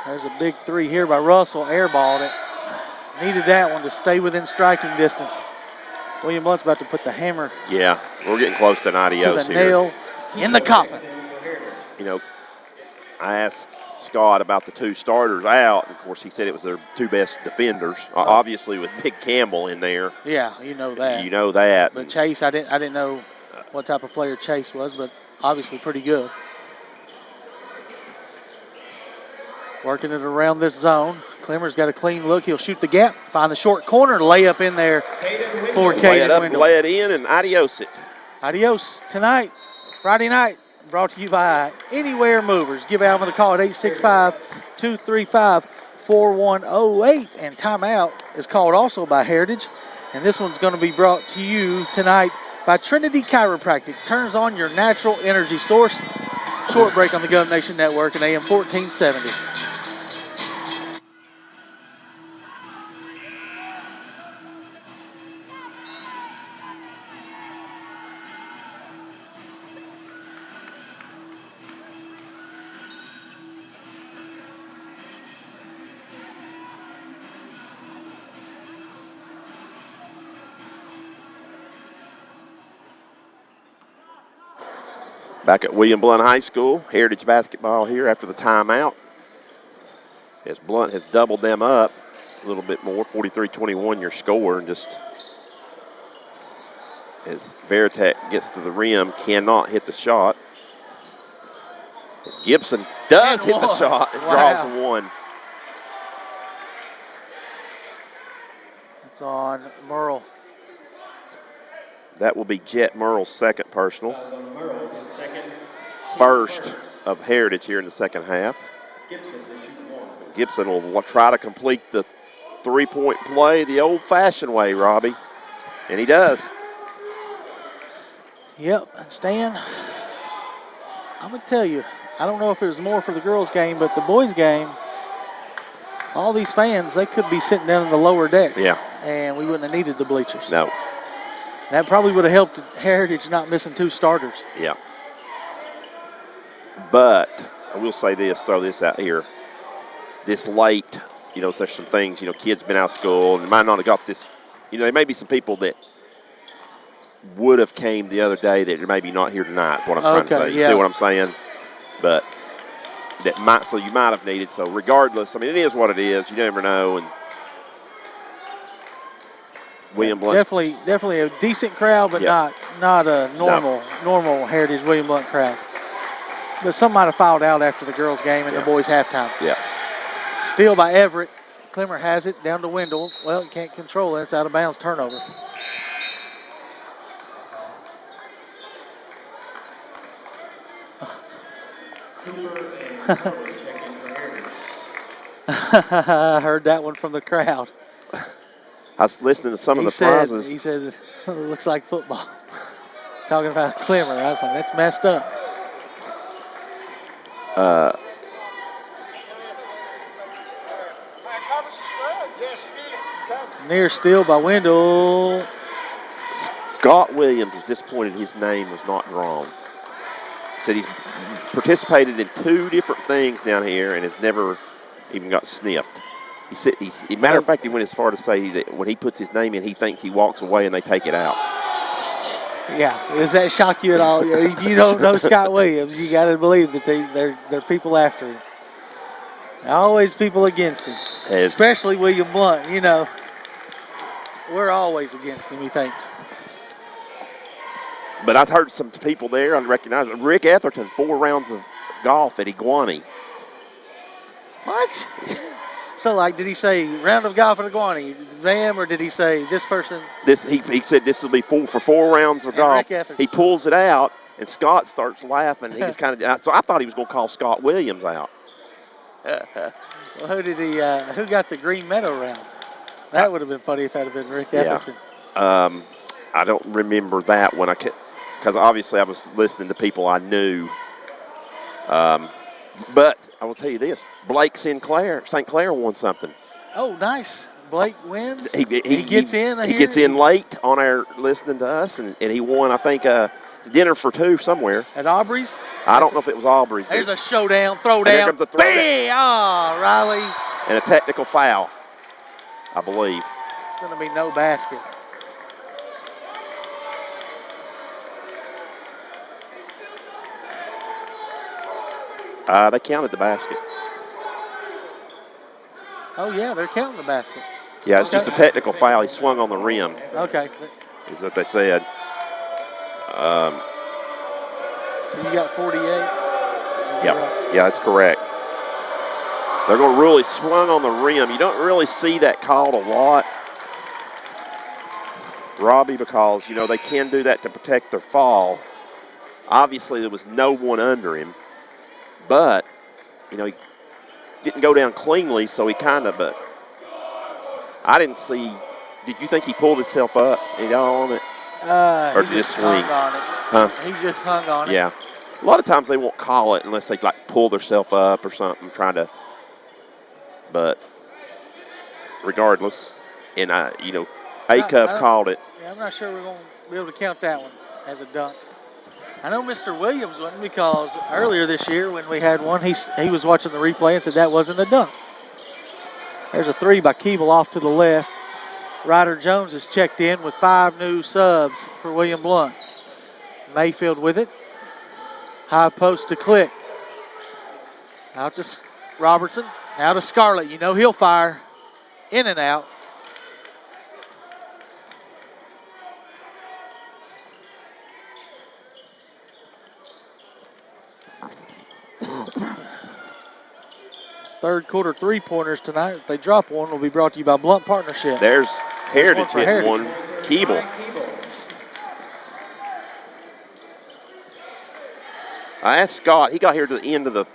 There's a big three here by Russell, airballed it. Needed that one to stay within striking distance. William Blount's about to put the hammer. Yeah, we're getting close to an adios to the here. nail in the coffin. You know, I asked Scott about the two starters out. Of course, he said it was their two best defenders. Obviously, with Big Campbell in there. Yeah, you know that. You know that. But Chase, I didn't know what type of player Chase was, but obviously pretty good. Working it around this zone. Clemmer's got a clean look. He'll shoot the gap, find the short corner, lay up in there for Caden Wendell. Lay it in, and adios it. Adios tonight, Friday night, brought to you by Anywhere Movers. Give Alvin a call at 865-235-4108. And timeout is called also by Heritage. And this one's going to be brought to you tonight by Trinity Chiropractic. Turns on your natural energy source. Short break on the Gov Nation Network at AM 1470. Back at William Blount High School, Heritage basketball here after the timeout. As Blount has doubled them up a little bit more, 43-21 your score, and just as Veritek gets to the rim, cannot hit the shot. As Gibson does hit the shot and draws the one. It's on Merle. That will be Jet Merle's second personal. First of Heritage here in the second half. Gibson will try to complete the three-point play the old-fashioned way, Robbie. And he does. Yep, and Stan, I'm going to tell you, I don't know if it was more for the girls' game, but the boys' game, all these fans, they could be sitting down in the lower deck. Yeah. And we wouldn't have needed the bleachers. No. That probably would have helped Heritage not missing two starters. Yeah. But I will say this, throw this out here. This late, you know, there's some things, you know, kids been out of school and might not have got this. You know, there may be some people that would have came the other day that are maybe not here tonight is what I'm trying to say. You see what I'm saying? But that might, so you might have needed. So regardless, I mean, it is what it is. You never know. And William Blount. Definitely a decent crowd, but not a normal Heritage William Blount crowd. But some might have filed out after the girls' game and the boys' halftime. Yeah. Steal by Everett. Clemmer has it down to Wendell. Well, he can't control it. It's out of bounds. Turnover. I heard that one from the crowd. I was listening to some of the prizes. He said, it looks like football. Talking about Clemmer. I was like, that's messed up. Near steal by Wendell. Scott Williams was disappointed his name was not drawn. Said he's participated in two different things down here and has never even got sniffed. He said, matter of fact, he went as far to say that when he puts his name in, he thinks he walks away and they take it out. Yeah, does that shock you at all? If you don't know Scott Williams, you got to believe that they're people after him. Always people against him, especially William Blount. You know, we're always against him, he thinks. But I've heard some people there, I recognize Rick Etherton, 4 rounds of golf at Iguani. What? So, like, did he say round of golf at Iguani, them, or did he say this person? He said this will be for 4 rounds of golf. He pulls it out, and Scott starts laughing. He just kind of, so I thought he was going to call Scott Williams out. Well, who got the Green Meadow round? That would have been funny if that had been Rick Etherton. I don't remember that one. Because obviously I was listening to people I knew. But I will tell you this: Blake St. Clair won something. Oh, nice! Blake wins. He gets in. He gets in late on our listening to us, and he won. I think dinner for 2 somewhere at Aubrey's. I don't know if it was Aubrey's. There's a showdown, throwdown. There comes a throwdown. Bam! Oh, Riley. And a technical foul, I believe. It's going to be no basket. They counted the basket. Oh, yeah, they're counting the basket. Yeah, it's just a technical foul. He swung on the rim. Okay. Is what they said. So you got 48? Yeah, that's correct. They're going to really swung on the rim. You don't really see that called a lot, Robbie, because, you know, they can do that to protect their fall. Obviously, there was no one under him, but, you know, he didn't go down cleanly, so he kind of, but I didn't see. Did you think he pulled himself up on it? Or did he just swing? He just hung on it. Yeah. A lot of times they won't call it unless they, like, pull themselves up or something, trying to. But regardless, and, you know, Acuff called it. Yeah, I'm not sure we're going to be able to count that one as a dunk. I know Mr. Williams wouldn't, because earlier this year when we had one, he was watching the replay and said that wasn't a dunk. There's a 3 by Keeble off to the left. Ryder Jones has checked in with 5 new subs for William Blount. Mayfield with it. High post to Click. Out to Robertson. Now to Scarlett. You know he'll fire. In and out. Third quarter 3-pointers tonight. If they drop one, will be brought to you by Blount Partnership. There's Heritage hitting one. Keeble. I asked Scott. He got here to the end of the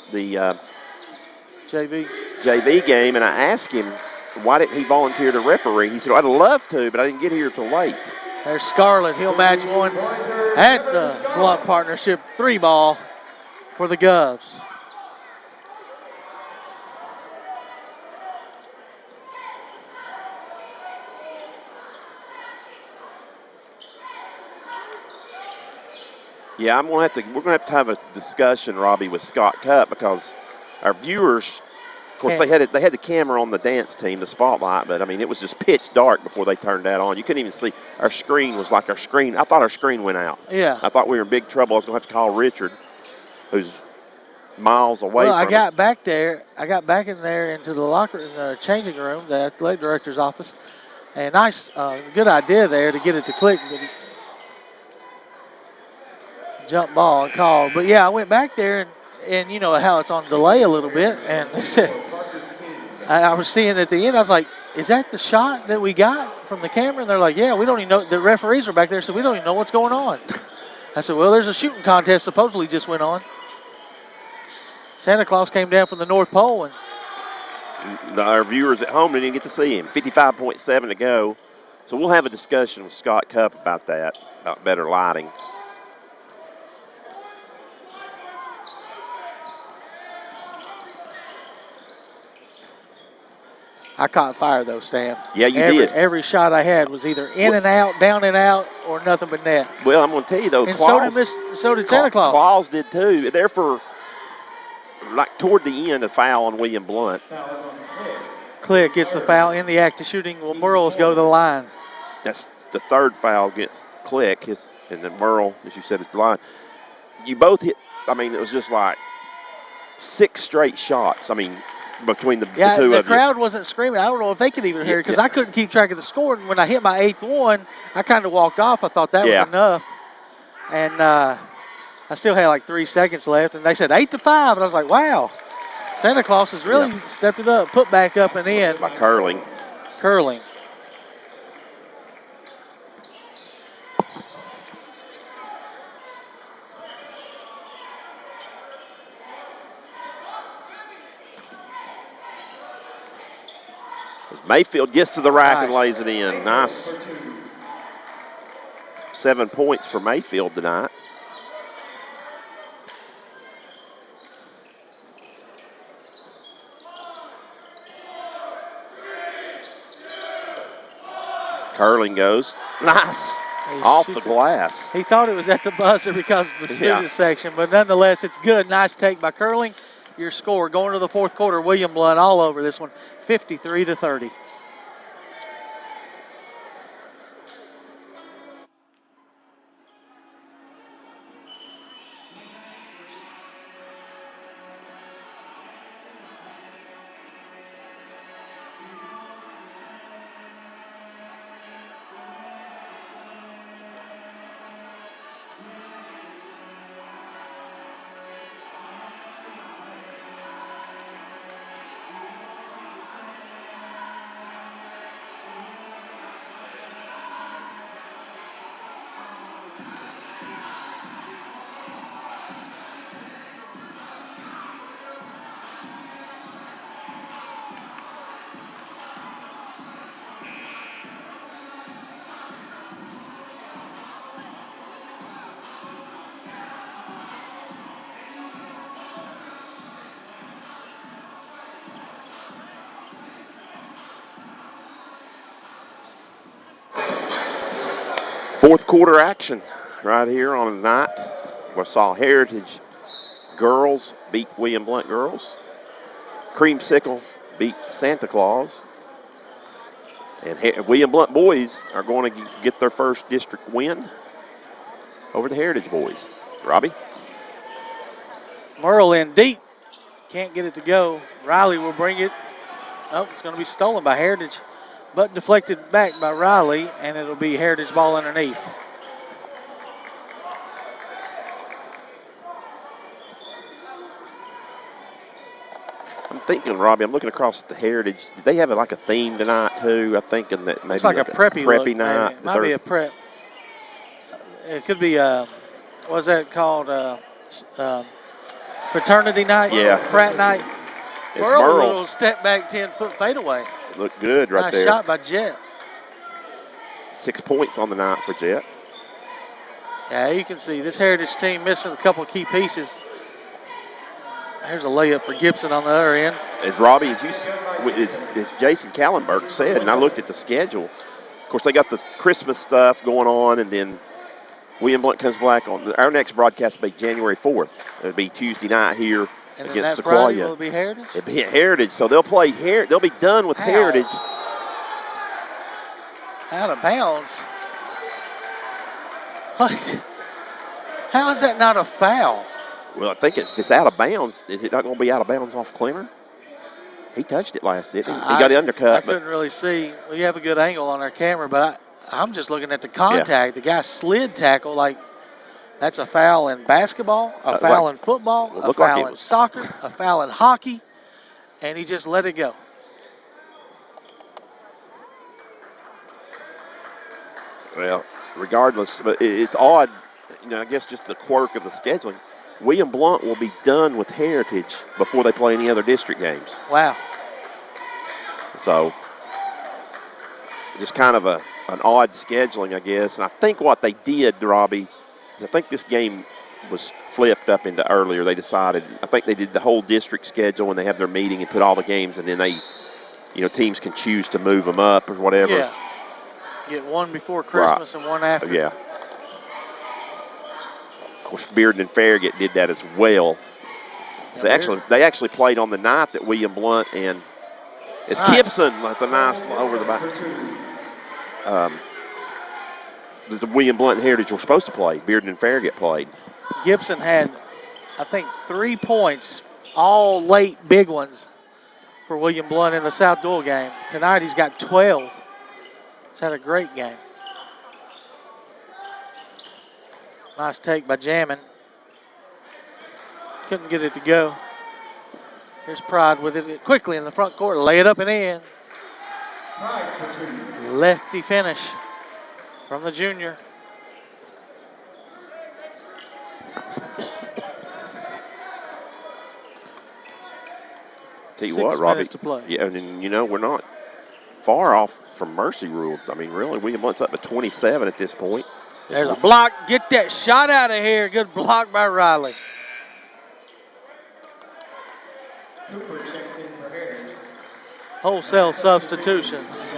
JV game, and I asked him why didn't he volunteer to referee. He said, I'd love to, but I didn't get here till late. There's Scarlett. He'll match one. That's a Blount Partnership 3-ball for the Govs. Yeah, we're gonna have to have a discussion, Robbie, with Scott Cup, because our viewers, of course, they had the camera on the dance team, the spotlight, but I mean it was just pitch dark before they turned that on. You couldn't even see. Our screen was like our screen. I thought our screen went out. Yeah. I thought we were in big trouble. I was gonna have to call Richard, who's miles away from us. I got back in there into the changing room, the athletic director's office, and nice, good idea there to get it to Click. Jump ball and call. But, yeah, I went back there, and you know how it's on delay a little bit. And they said, I was seeing at the end, I was like, is that the shot that we got from the camera? And they're like, yeah, we don't even know. The referees were back there, so we don't even know what's going on. I said, well, there's a shooting contest supposedly just went on. Santa Claus came down from the North Pole. And our viewers at home didn't get to see him. 55.7 to go. So we'll have a discussion with Scott Cup about that, about better lighting. I caught fire, though, Stan. Yeah, you did. Every shot I had was either in and out, down and out, or nothing but net. Well, I'm going to tell you, though, and Claus, so did Santa Claus. Claus did, too. They're for, like, toward the end, a foul on William Blount. Click gets the foul in the act of shooting. Will Murrells go to the line? That's the third foul against Click, and then Merle, as you said, is the line. You both hit, I mean, it was just like 6 straight shots. I mean, between the two of you. The crowd wasn't screaming. I don't know if they could even hear it because I couldn't keep track of the score. And when I hit my 8th one, I kind of walked off. I thought that was enough. And I still had like 3 seconds left. And they said 8-5. And I was like, wow. Santa Claus has really stepped it up, put back up and in. By curling. Curling. Mayfield gets to the rack and lays it in. Nice. 7 points for Mayfield tonight. Curling goes. Nice. Off the glass. He thought it was at the buzzer because of the student section, but nonetheless, it's good. Nice take by Curling. Your score going to the 4th quarter, William Blount all over this one, 53-30. Fourth quarter action right here on the night. We saw Heritage Girls beat William Blount Girls. Creamsicle beat Santa Claus. And William Blount boys are going to get their first district win over the Heritage boys. Robbie? Merle in deep. Can't get it to go. Riley will bring it. Oh, it's going to be stolen by Heritage. But deflected back by Riley, and it'll be Heritage ball underneath. I'm thinking, Robbie, I'm looking across at the Heritage. Did they have like a theme tonight, too? I'm thinking that maybe it's like a preppy night. Maybe. It might be a prep. It could be, what's that called? Fraternity night? Yeah. Frat night. Merle. A little step back 10-foot fadeaway. Looked good right there. Nice shot by Jet. 6 points on the night for Jet. Yeah, you can see this Heritage team missing a couple of key pieces. There's a layup for Gibson on the other end. As Robbie, as Jason Kallenberg said, and I looked at the schedule, of course, they got the Christmas stuff going on, and then William Blount comes back on. Our next broadcast will be January 4th. It'll be Tuesday night here and against that Sequoia. Friday will be Heritage? It'll be at Heritage, so they'll play they'll be done with Heritage. Out of bounds. What? How is that not a foul? Well, I think if it's out of bounds, is it not going to be out of bounds off Clemmer? He touched it last, didn't he? He got it undercut. I couldn't really see. We have a good angle on our camera, but I'm just looking at the contact. Yeah. The guy slid tackle like that's a foul in basketball, a foul in football, a foul in soccer, a foul in hockey, and he just let it go. Well, regardless, but it's odd, I guess just the quirk of the scheduling. William Blount will be done with Heritage before they play any other district games. Wow. So, just kind of an odd scheduling, I guess. And I think what they did, Robbie, is I think this game was flipped up into earlier. They decided, I think they did the whole district schedule when they have their meeting and put all the games, and then they, teams can choose to move them up or whatever. Yeah. Get one before Christmas and one after. Yeah. Of course, Bearden and Farragut did that as well. Yeah, they actually played on the night that William Blount and Gibson with a nice over the back. the William Blount Heritage were supposed to play. Bearden and Farragut played. Gibson had, I think, 3 points, all late big ones for William Blount in the South Dual game. Tonight he's got 12. He's had a great game. Nice take by Jammin. Couldn't get it to go. Here's Pride with it quickly in the front court. Lay it up and in. Lefty finish from the junior. Tell you 6 what, Robbie. minutes to play. Yeah, and you know, we're not far off from mercy rule. I mean, really, William Blount's up to 27 at this point. There's a block. Get that shot out of here. Good block by Riley. Cooper checks in for Heritage. Wholesale substitutions.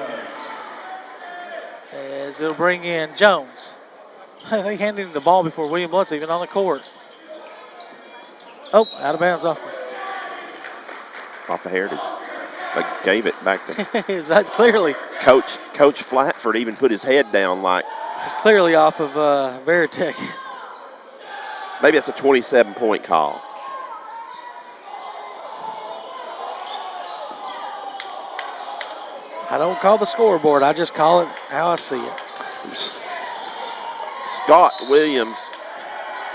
As it'll bring in Jones. They handed him the ball before William Blount's even on the court. Oh, out of bounds off the Heritage. They gave it back to Is that clearly? Coach Flatford even put his head down like. It's clearly off of Veritech. Maybe it's a 27-point call. I don't call the scoreboard. I just call it how I see it. Scott Williams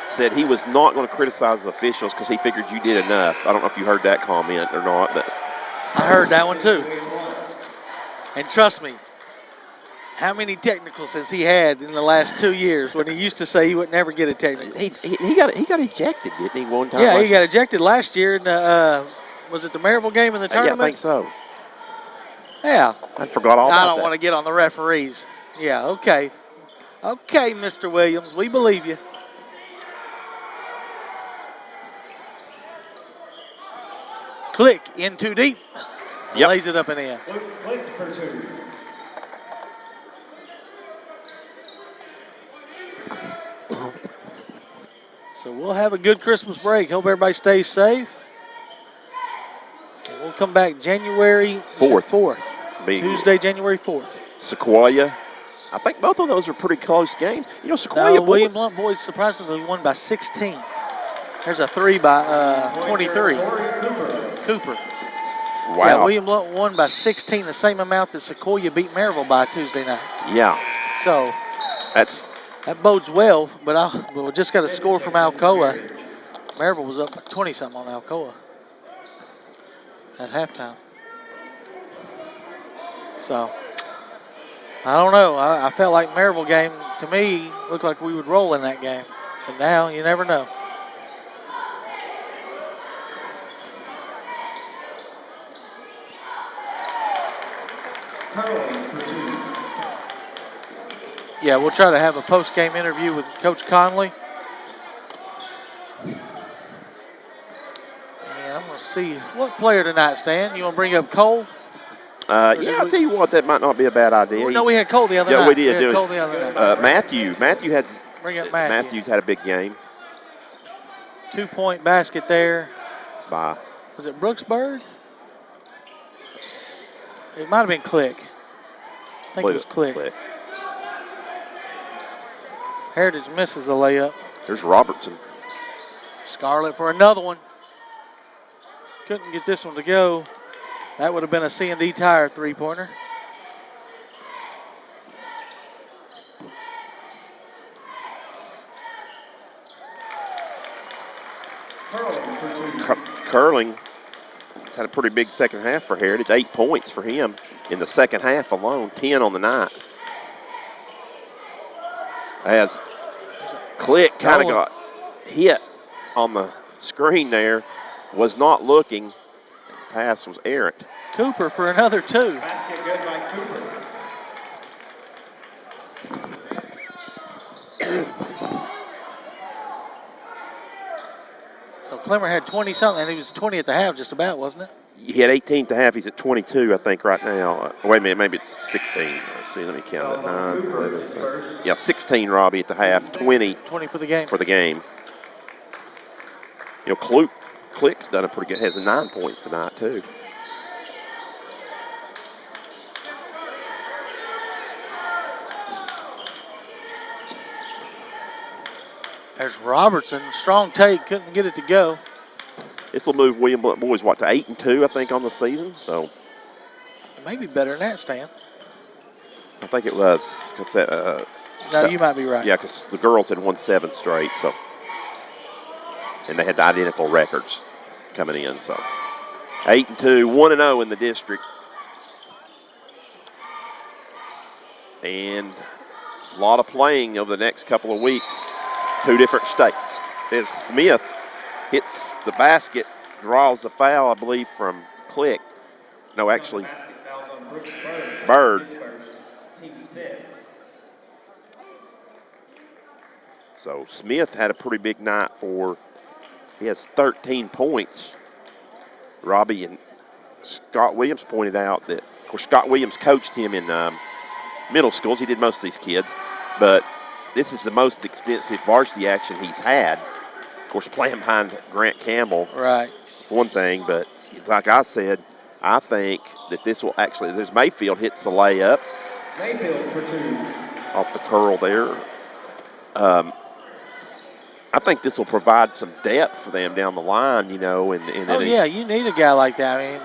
said he was not going to criticize the officials because he figured you did enough. I don't know if you heard that comment or not, but I heard that one too. And trust me, how many technicals has he had in the last 2 years when he used to say he would never get a technical? He got ejected, didn't he, one time? Yeah, he got ejected last year in the, was it the Maryville game in the tournament? Yeah, I think so. Yeah. I forgot all about that. I don't want to get on the referees. Yeah, okay. Okay, Mr. Williams, we believe you. Click in too deep. Yep. Lays it up and in. Click for 2. So we'll have a good Christmas break. Hope everybody stays safe. And we'll come back January 4th. Tuesday, January 4th. Sequoia. I think both of those are pretty close games. You know, Sequoia. No, William Blount boys surprisingly won by 16. There's a 3 by 23. Cooper. Wow. Yeah, William Blount won by 16, the same amount that Sequoia beat Maryville by Tuesday night. Yeah. So that bodes well, but we just got a score from Alcoa. Maryville was up by 20-something on Alcoa at halftime. So, I don't know. I felt like Maryville game, to me, looked like we would roll in that game. But now, you never know. Yeah, we'll try to have a post-game interview with Coach Conley. And I'm going to see what player tonight, Stan. You want to bring up Cole? Yeah, I'll tell you what, that might not be a bad idea. No, we had Cole the other night. Yeah, we did. Cole the other night. Matthew had. Bring up Matthew. Matthew's had a big game. 2-point basket there. By. Was it Brooks Bird? It might have been Click. I think it was Click. Heritage misses the layup. There's Robertson. Scarlett for another one. Couldn't get this one to go. That would have been a C&D Tire three-pointer. Curling has had a pretty big second half for Heritage. 8 points for him in the second half alone, 10 on the night. As Click kind of got hit on the screen there, was not looking. The pass was errant. Cooper for another 2. Basket good by Cooper. So Clemmer had 20-something, and he was 20 at the half just about, wasn't it? He had 18 at the half. He's at 22, I think, right now. Wait a minute, maybe it's 16. Let's see, let me count it. 9, 11, yeah, 16, Robbie, at the half. 20 for the game. You know, Click's done a pretty good, has 9 points tonight, too. There's Robertson. Strong take. Couldn't get it to go. This will move William Blount boys, to 8-2, I think, on the season. So It may be better than that, Stan. I think it was. Cause No, you might be right. Yeah, because the girls had won 7 straight. So, and they had the identical records coming in. So 8-2, 1-0 in the district. And a lot of playing over the next couple of weeks. 2 different states. If Smith hits the basket, draws the foul, I believe, from Click. No, actually, Bird. So Smith had a pretty big night he has 13 points. Robbie and Scott Williams pointed out that, of course, Scott Williams coached him in middle schools. He did most of these kids, but this is the most extensive varsity action he's had. Of course, playing behind Grant Campbell. Right. One thing, but like I said, I think that this will actually, there's Mayfield hits the layup. Mayfield for 2. Off the curl there. I think this will provide some depth for them down the line, you know. Yeah, you need a guy like that. I mean,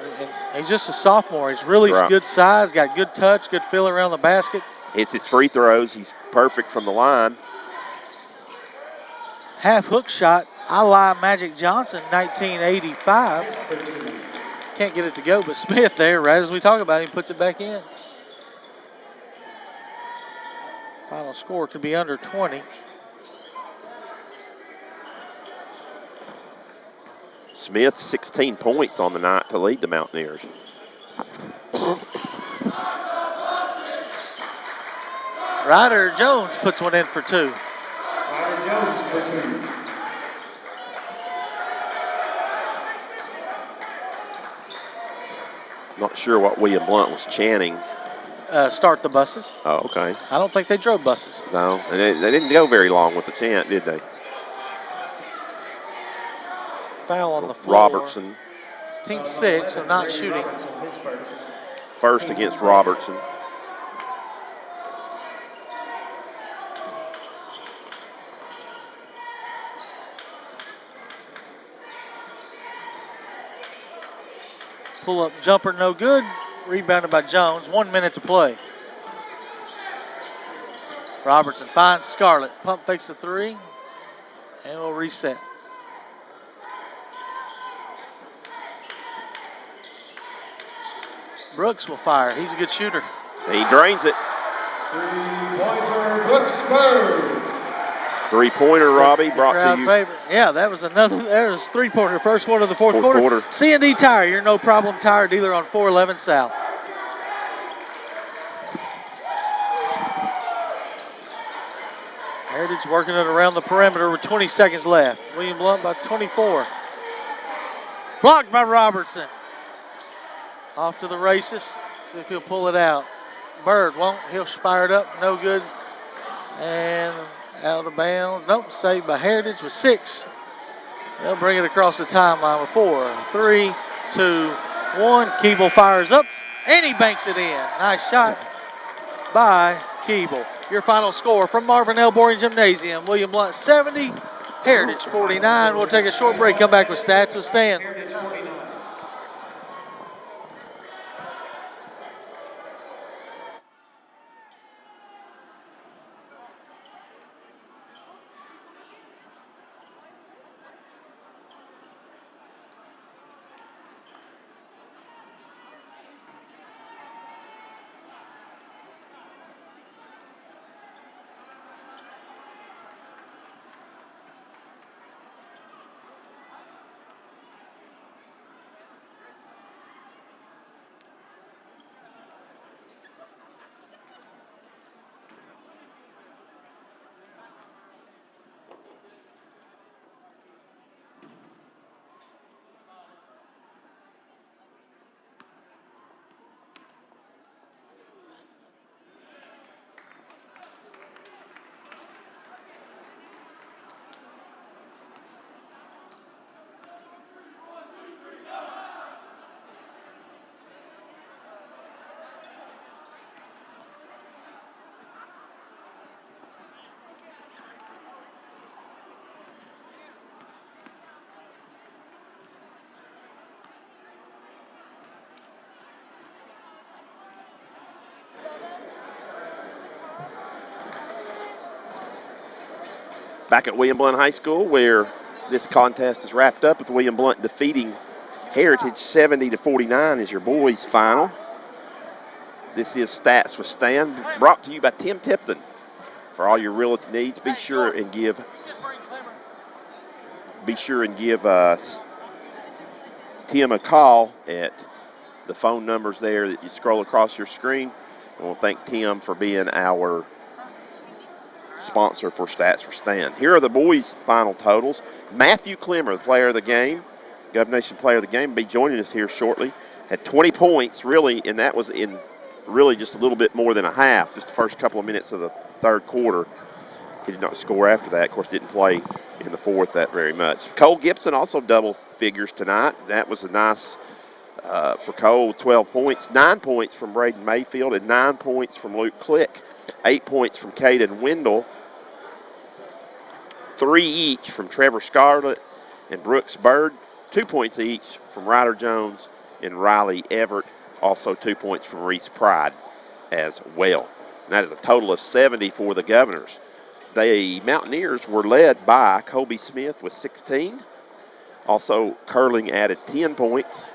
and he's just a sophomore. He's really good size, got good touch, good feel around the basket. Hits his free throws. He's perfect from the line. Half hook shot, I lie Magic Johnson, 1985. Can't get it to go, but Smith there, right as we talk about him, puts it back in. Final score could be under 20. Smith, 16 points on the night to lead the Mountaineers. Ryder Jones puts one in for 2. Ryder Jones for 2. Not sure what William Blount was chanting. Start the buses. Oh, okay. I don't think they drove buses. No, and they didn't go very long with the chant, did they? Foul on the floor. Robertson. It's team 6, so not shooting. First against Robertson. Pull-up jumper, no good. Rebounded by Jones. 1 minute to play. Robertson finds Scarlett. Pump fakes the 3. And we'll reset. Brooks will fire. He's a good shooter. He drains it. 3-pointer, Brooks Bird. 3-pointer, Robbie, brought to you. Favorite. Yeah, that was another. There's 3-pointer. First one of the fourth quarter. C&D Tire, your no problem tire dealer on 411 South. Heritage working it around the perimeter with 20 seconds left. William Blount by 24. Blocked by Robertson. Off to the races. See if he'll pull it out. Bird won't. He'll fire it up. No good. And out of bounds. Nope. Saved by Heritage with 6. They'll bring it across the timeline with 4, 3, 2, 1. Keeble fires up. And he banks it in. Nice shot by Keeble. Your final score from Marvin L. Boring Gymnasium. William Blount 70. Heritage 49. We'll take a short break. Come back with stats with Stan. Back at William Blount High School, where this contest is wrapped up with William Blount defeating Heritage 70-49 is your boys' final. This is Stats with Stan, brought to you by Tim Tipton. For all your realty needs, be sure and give Tim a call at the phone numbers there that you scroll across your screen. And we'll thank Tim for being our sponsor for Stats for Stan. Here are the boys' final totals. Matthew Clemmer, the player of the game, Gov Nation player of the game, will be joining us here shortly. Had 20 points, really, and that was in really just a little bit more than a half, just the first couple of minutes of the third quarter. He did not score after that. Of course, didn't play in the fourth that very much. Cole Gibson also double figures tonight. That was a nice for Cole, 12 points. 9 points from Braden Mayfield and 9 points from Luke Click. 8 points from Caden Wendell. 3 each from Trevor Scarlett and Brooks Bird. 2 points each from Ryder Jones and Riley Everett. Also 2 points from Reese Pride as well. And that is a total of 70 for the Governors. The Mountaineers were led by Kobe Smith with 16. Also, curling added 10 points.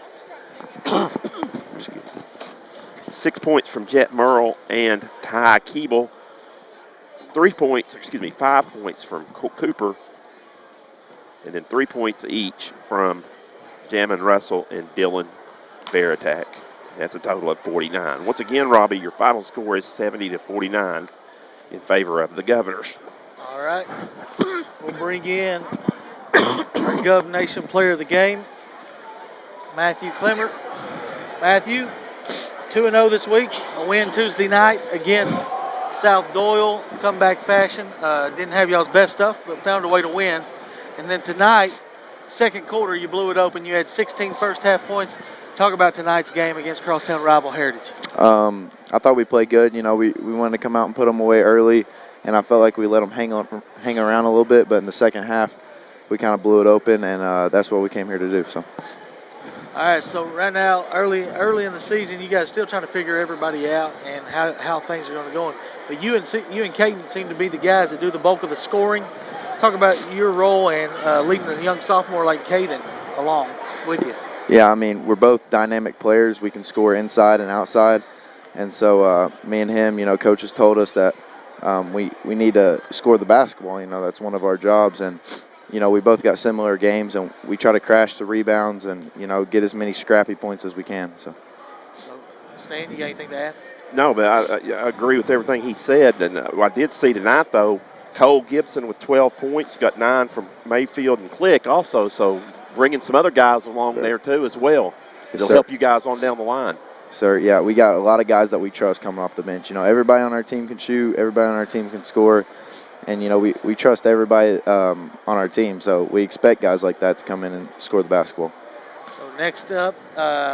6 points from Jet Merle and Ty Keeble. 5 points from Cooper. And then 3 points each from Jamin Russell and Dylan Veritak. That's a total of 49. Once again, Robbie, your final score is 70-49 in favor of the Governors. All right. We'll bring in our Gov Nation player of the game, Matthew Clemmer. Matthew, 2-0 this week. A win Tuesday night against South Doyle, comeback fashion. Didn't have y'all's best stuff, but found a way to win. And then tonight, second quarter, you blew it open. You had 16 first half points. Talk about tonight's game against crosstown rival Heritage. I thought we played good. You know, we wanted to come out and put them away early, and I felt like we let them hang around a little bit. But in the second half, we kind of blew it open, and that's what we came here to do. So. All right, so right now, early in the season, you guys still trying to figure everybody out and how things are going to go. But you and Caden seem to be the guys that do the bulk of the scoring. Talk about your role and leading a young sophomore like Caden along with you. Yeah, I mean, we're both dynamic players. We can score inside and outside. And so me and him, you know, coaches told us that we need to score the basketball. You know, that's one of our jobs. And, you know, we both got similar games, and we try to crash the rebounds and, you know, get as many scrappy points as we can. So Stan, you got anything to add? No, but I agree with everything he said. And I did see tonight, though, Cole Gibson with 12 points, got 9 from Mayfield and Click also. So bringing some other guys along there, too, as well. It'll help you guys on down the line. Sir, yeah, we got a lot of guys that we trust coming off the bench. You know, everybody on our team can shoot. Everybody on our team can score. And, you know, we trust everybody on our team. So we expect guys like that to come in and score the basketball. So next up.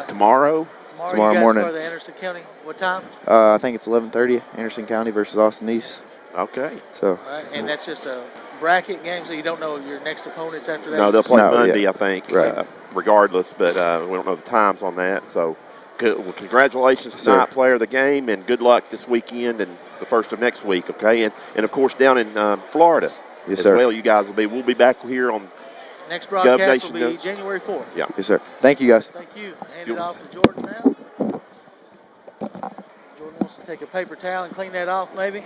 Tomorrow morning. Go to Anderson County. What time? I think it's 11:30, Anderson County versus Austin East. Okay. So. All right, and that's just a bracket game, so you don't know your next opponents after that? No, they'll play Monday, I think, right. Regardless. But we don't know the times on that. So well, congratulations tonight, player of the game, and good luck this weekend and the first of next week, okay? And of course, down in Florida as well, you guys will be. We'll be back here on next broadcast will be January 4th. Yeah. Yes, sir. Thank you, guys. Thank you. Hand it off to Jordan now. Jordan wants to take a paper towel and clean that off, maybe.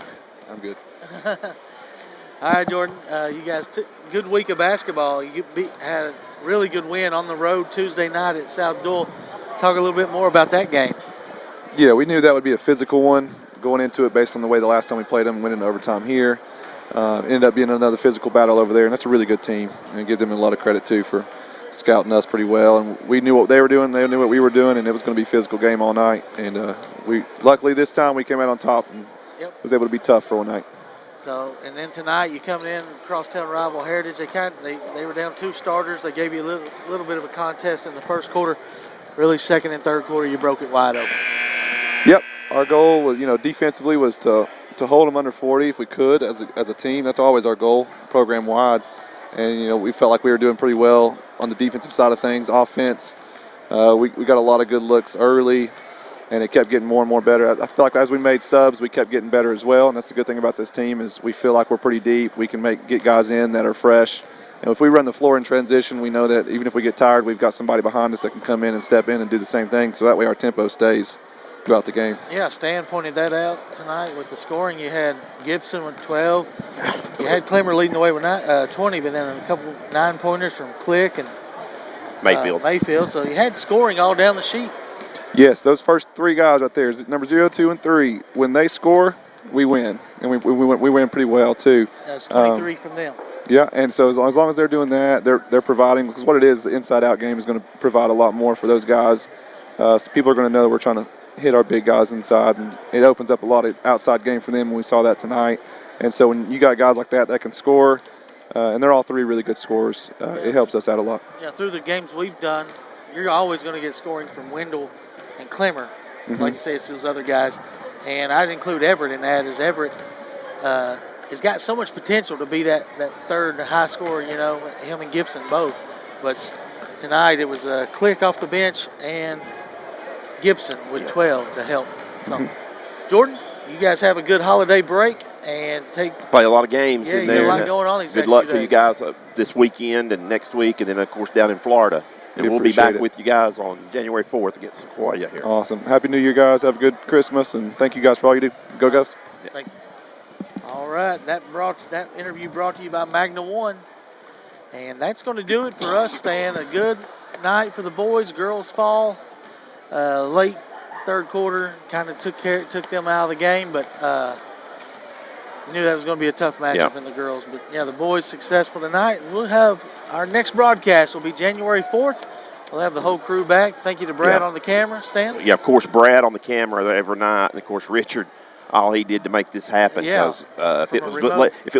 I'm good. All right, Jordan. You guys, good week of basketball. You had a really good win on the road Tuesday night at South Doyle. Talk a little bit more about that game. Yeah, we knew that would be a physical one going into it based on the way the last time we played them, winning overtime here. Ended up being another physical battle over there, and that's a really good team. And give them a lot of credit, too, for scouting us pretty well. And we knew what they were doing, they knew what we were doing, and it was going to be a physical game all night. And luckily this time we came out on top and was able to be tough for one night. So, and then tonight you coming in crosstown rival Heritage. They were down 2 starters. They gave you a little bit of a contest in the first quarter. Really, second and third quarter, you broke it wide open. Yep, our goal was, defensively was to hold them under 40 if we could as a team. That's always our goal, program wide. And we felt like we were doing pretty well on the defensive side of things. Offense, we got a lot of good looks early. and it kept getting more and more better. I feel like as we made subs, we kept getting better as well, and that's the good thing about this team is we feel like we're pretty deep. We can get guys in that are fresh. And if we run the floor in transition, we know that even if we get tired, we've got somebody behind us that can come in and step in and do the same thing, so that way our tempo stays throughout the game. Yeah, Stan pointed that out tonight with the scoring. You had Gibson with 12. You had Clemmer leading the way with 20, but then a couple 9-pointers from Click and Mayfield. So you had scoring all down the sheet. Yes, those first 3 guys right there, number 0, 2, and 3. When they score, we win, and we win pretty well too. That's 23 from them. Yeah, and so as long as they're doing that, they're providing, because what it is, the inside-out game is going to provide a lot more for those guys. So people are going to know we're trying to hit our big guys inside, and it opens up a lot of outside game for them, and we saw that tonight. And so when you got guys like that can score, and they're all 3 really good scorers, it helps us out a lot. Yeah, through the games we've done, you're always going to get scoring from Wendell and Clemmer. Like you say, it's those other guys. And I'd include Everett in that, as Everett has got so much potential to be that third high scorer, him and Gibson both. But tonight it was a Click off the bench and Gibson with 12 to help. So, Jordan, you guys have a good holiday break and play a lot of games in there. Yeah, a lot going on these good luck to you guys this weekend and next week, and then of course down in Florida. And we'll be back with you guys on January 4th against Sequoia here. Awesome. Happy New Year, guys. Have a good Christmas, and thank you guys for all you do. Go Govs. Thank you. All right, that interview brought to you by Magna One. And that's going to do it for us, Stan. A good night for the boys. Girls fall late third quarter, kind of took them out of the game, but knew that was going to be a tough matchup in the girls. But, yeah, the boys successful tonight. And we'll have our next broadcast will be January 4th. We'll have the whole crew back. Thank you to Brad on the camera. Stan? Yeah, of course, Brad on the camera every night. And, of course, Richard, all he did to make this happen. Because if it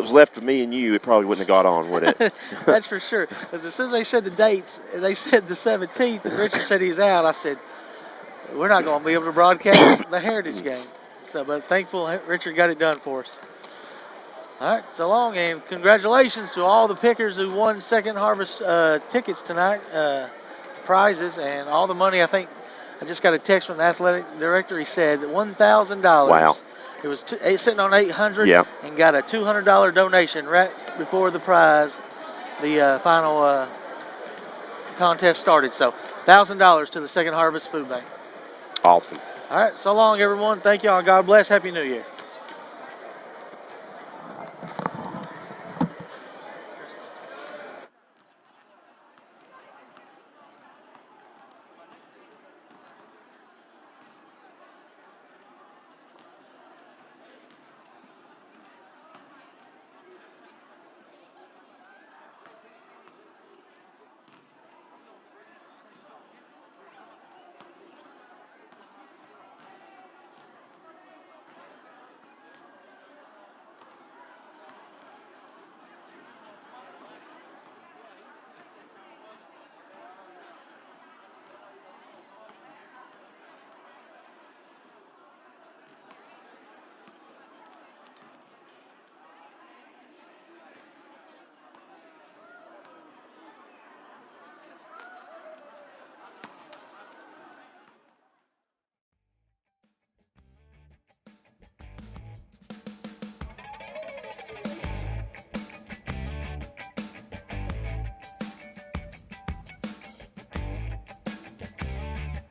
was left to me and you, it probably wouldn't have got on, would it? That's for sure. Because as soon as they said the dates, they said the 17th, and Richard said he's out. I said, we're not going to be able to broadcast the Heritage game. So, but thankful Richard got it done for us. All right, so long, and congratulations to all the pickers who won Second Harvest tickets tonight, prizes, and all the money. I think I just got a text from the athletic director. He said $1,000. Wow. It was sitting on $800 and got a $200 donation right before the prize, the final contest started. So $1,000 to the Second Harvest Food Bank. Awesome. All right, so long, everyone. Thank y'all. God bless. Happy New Year.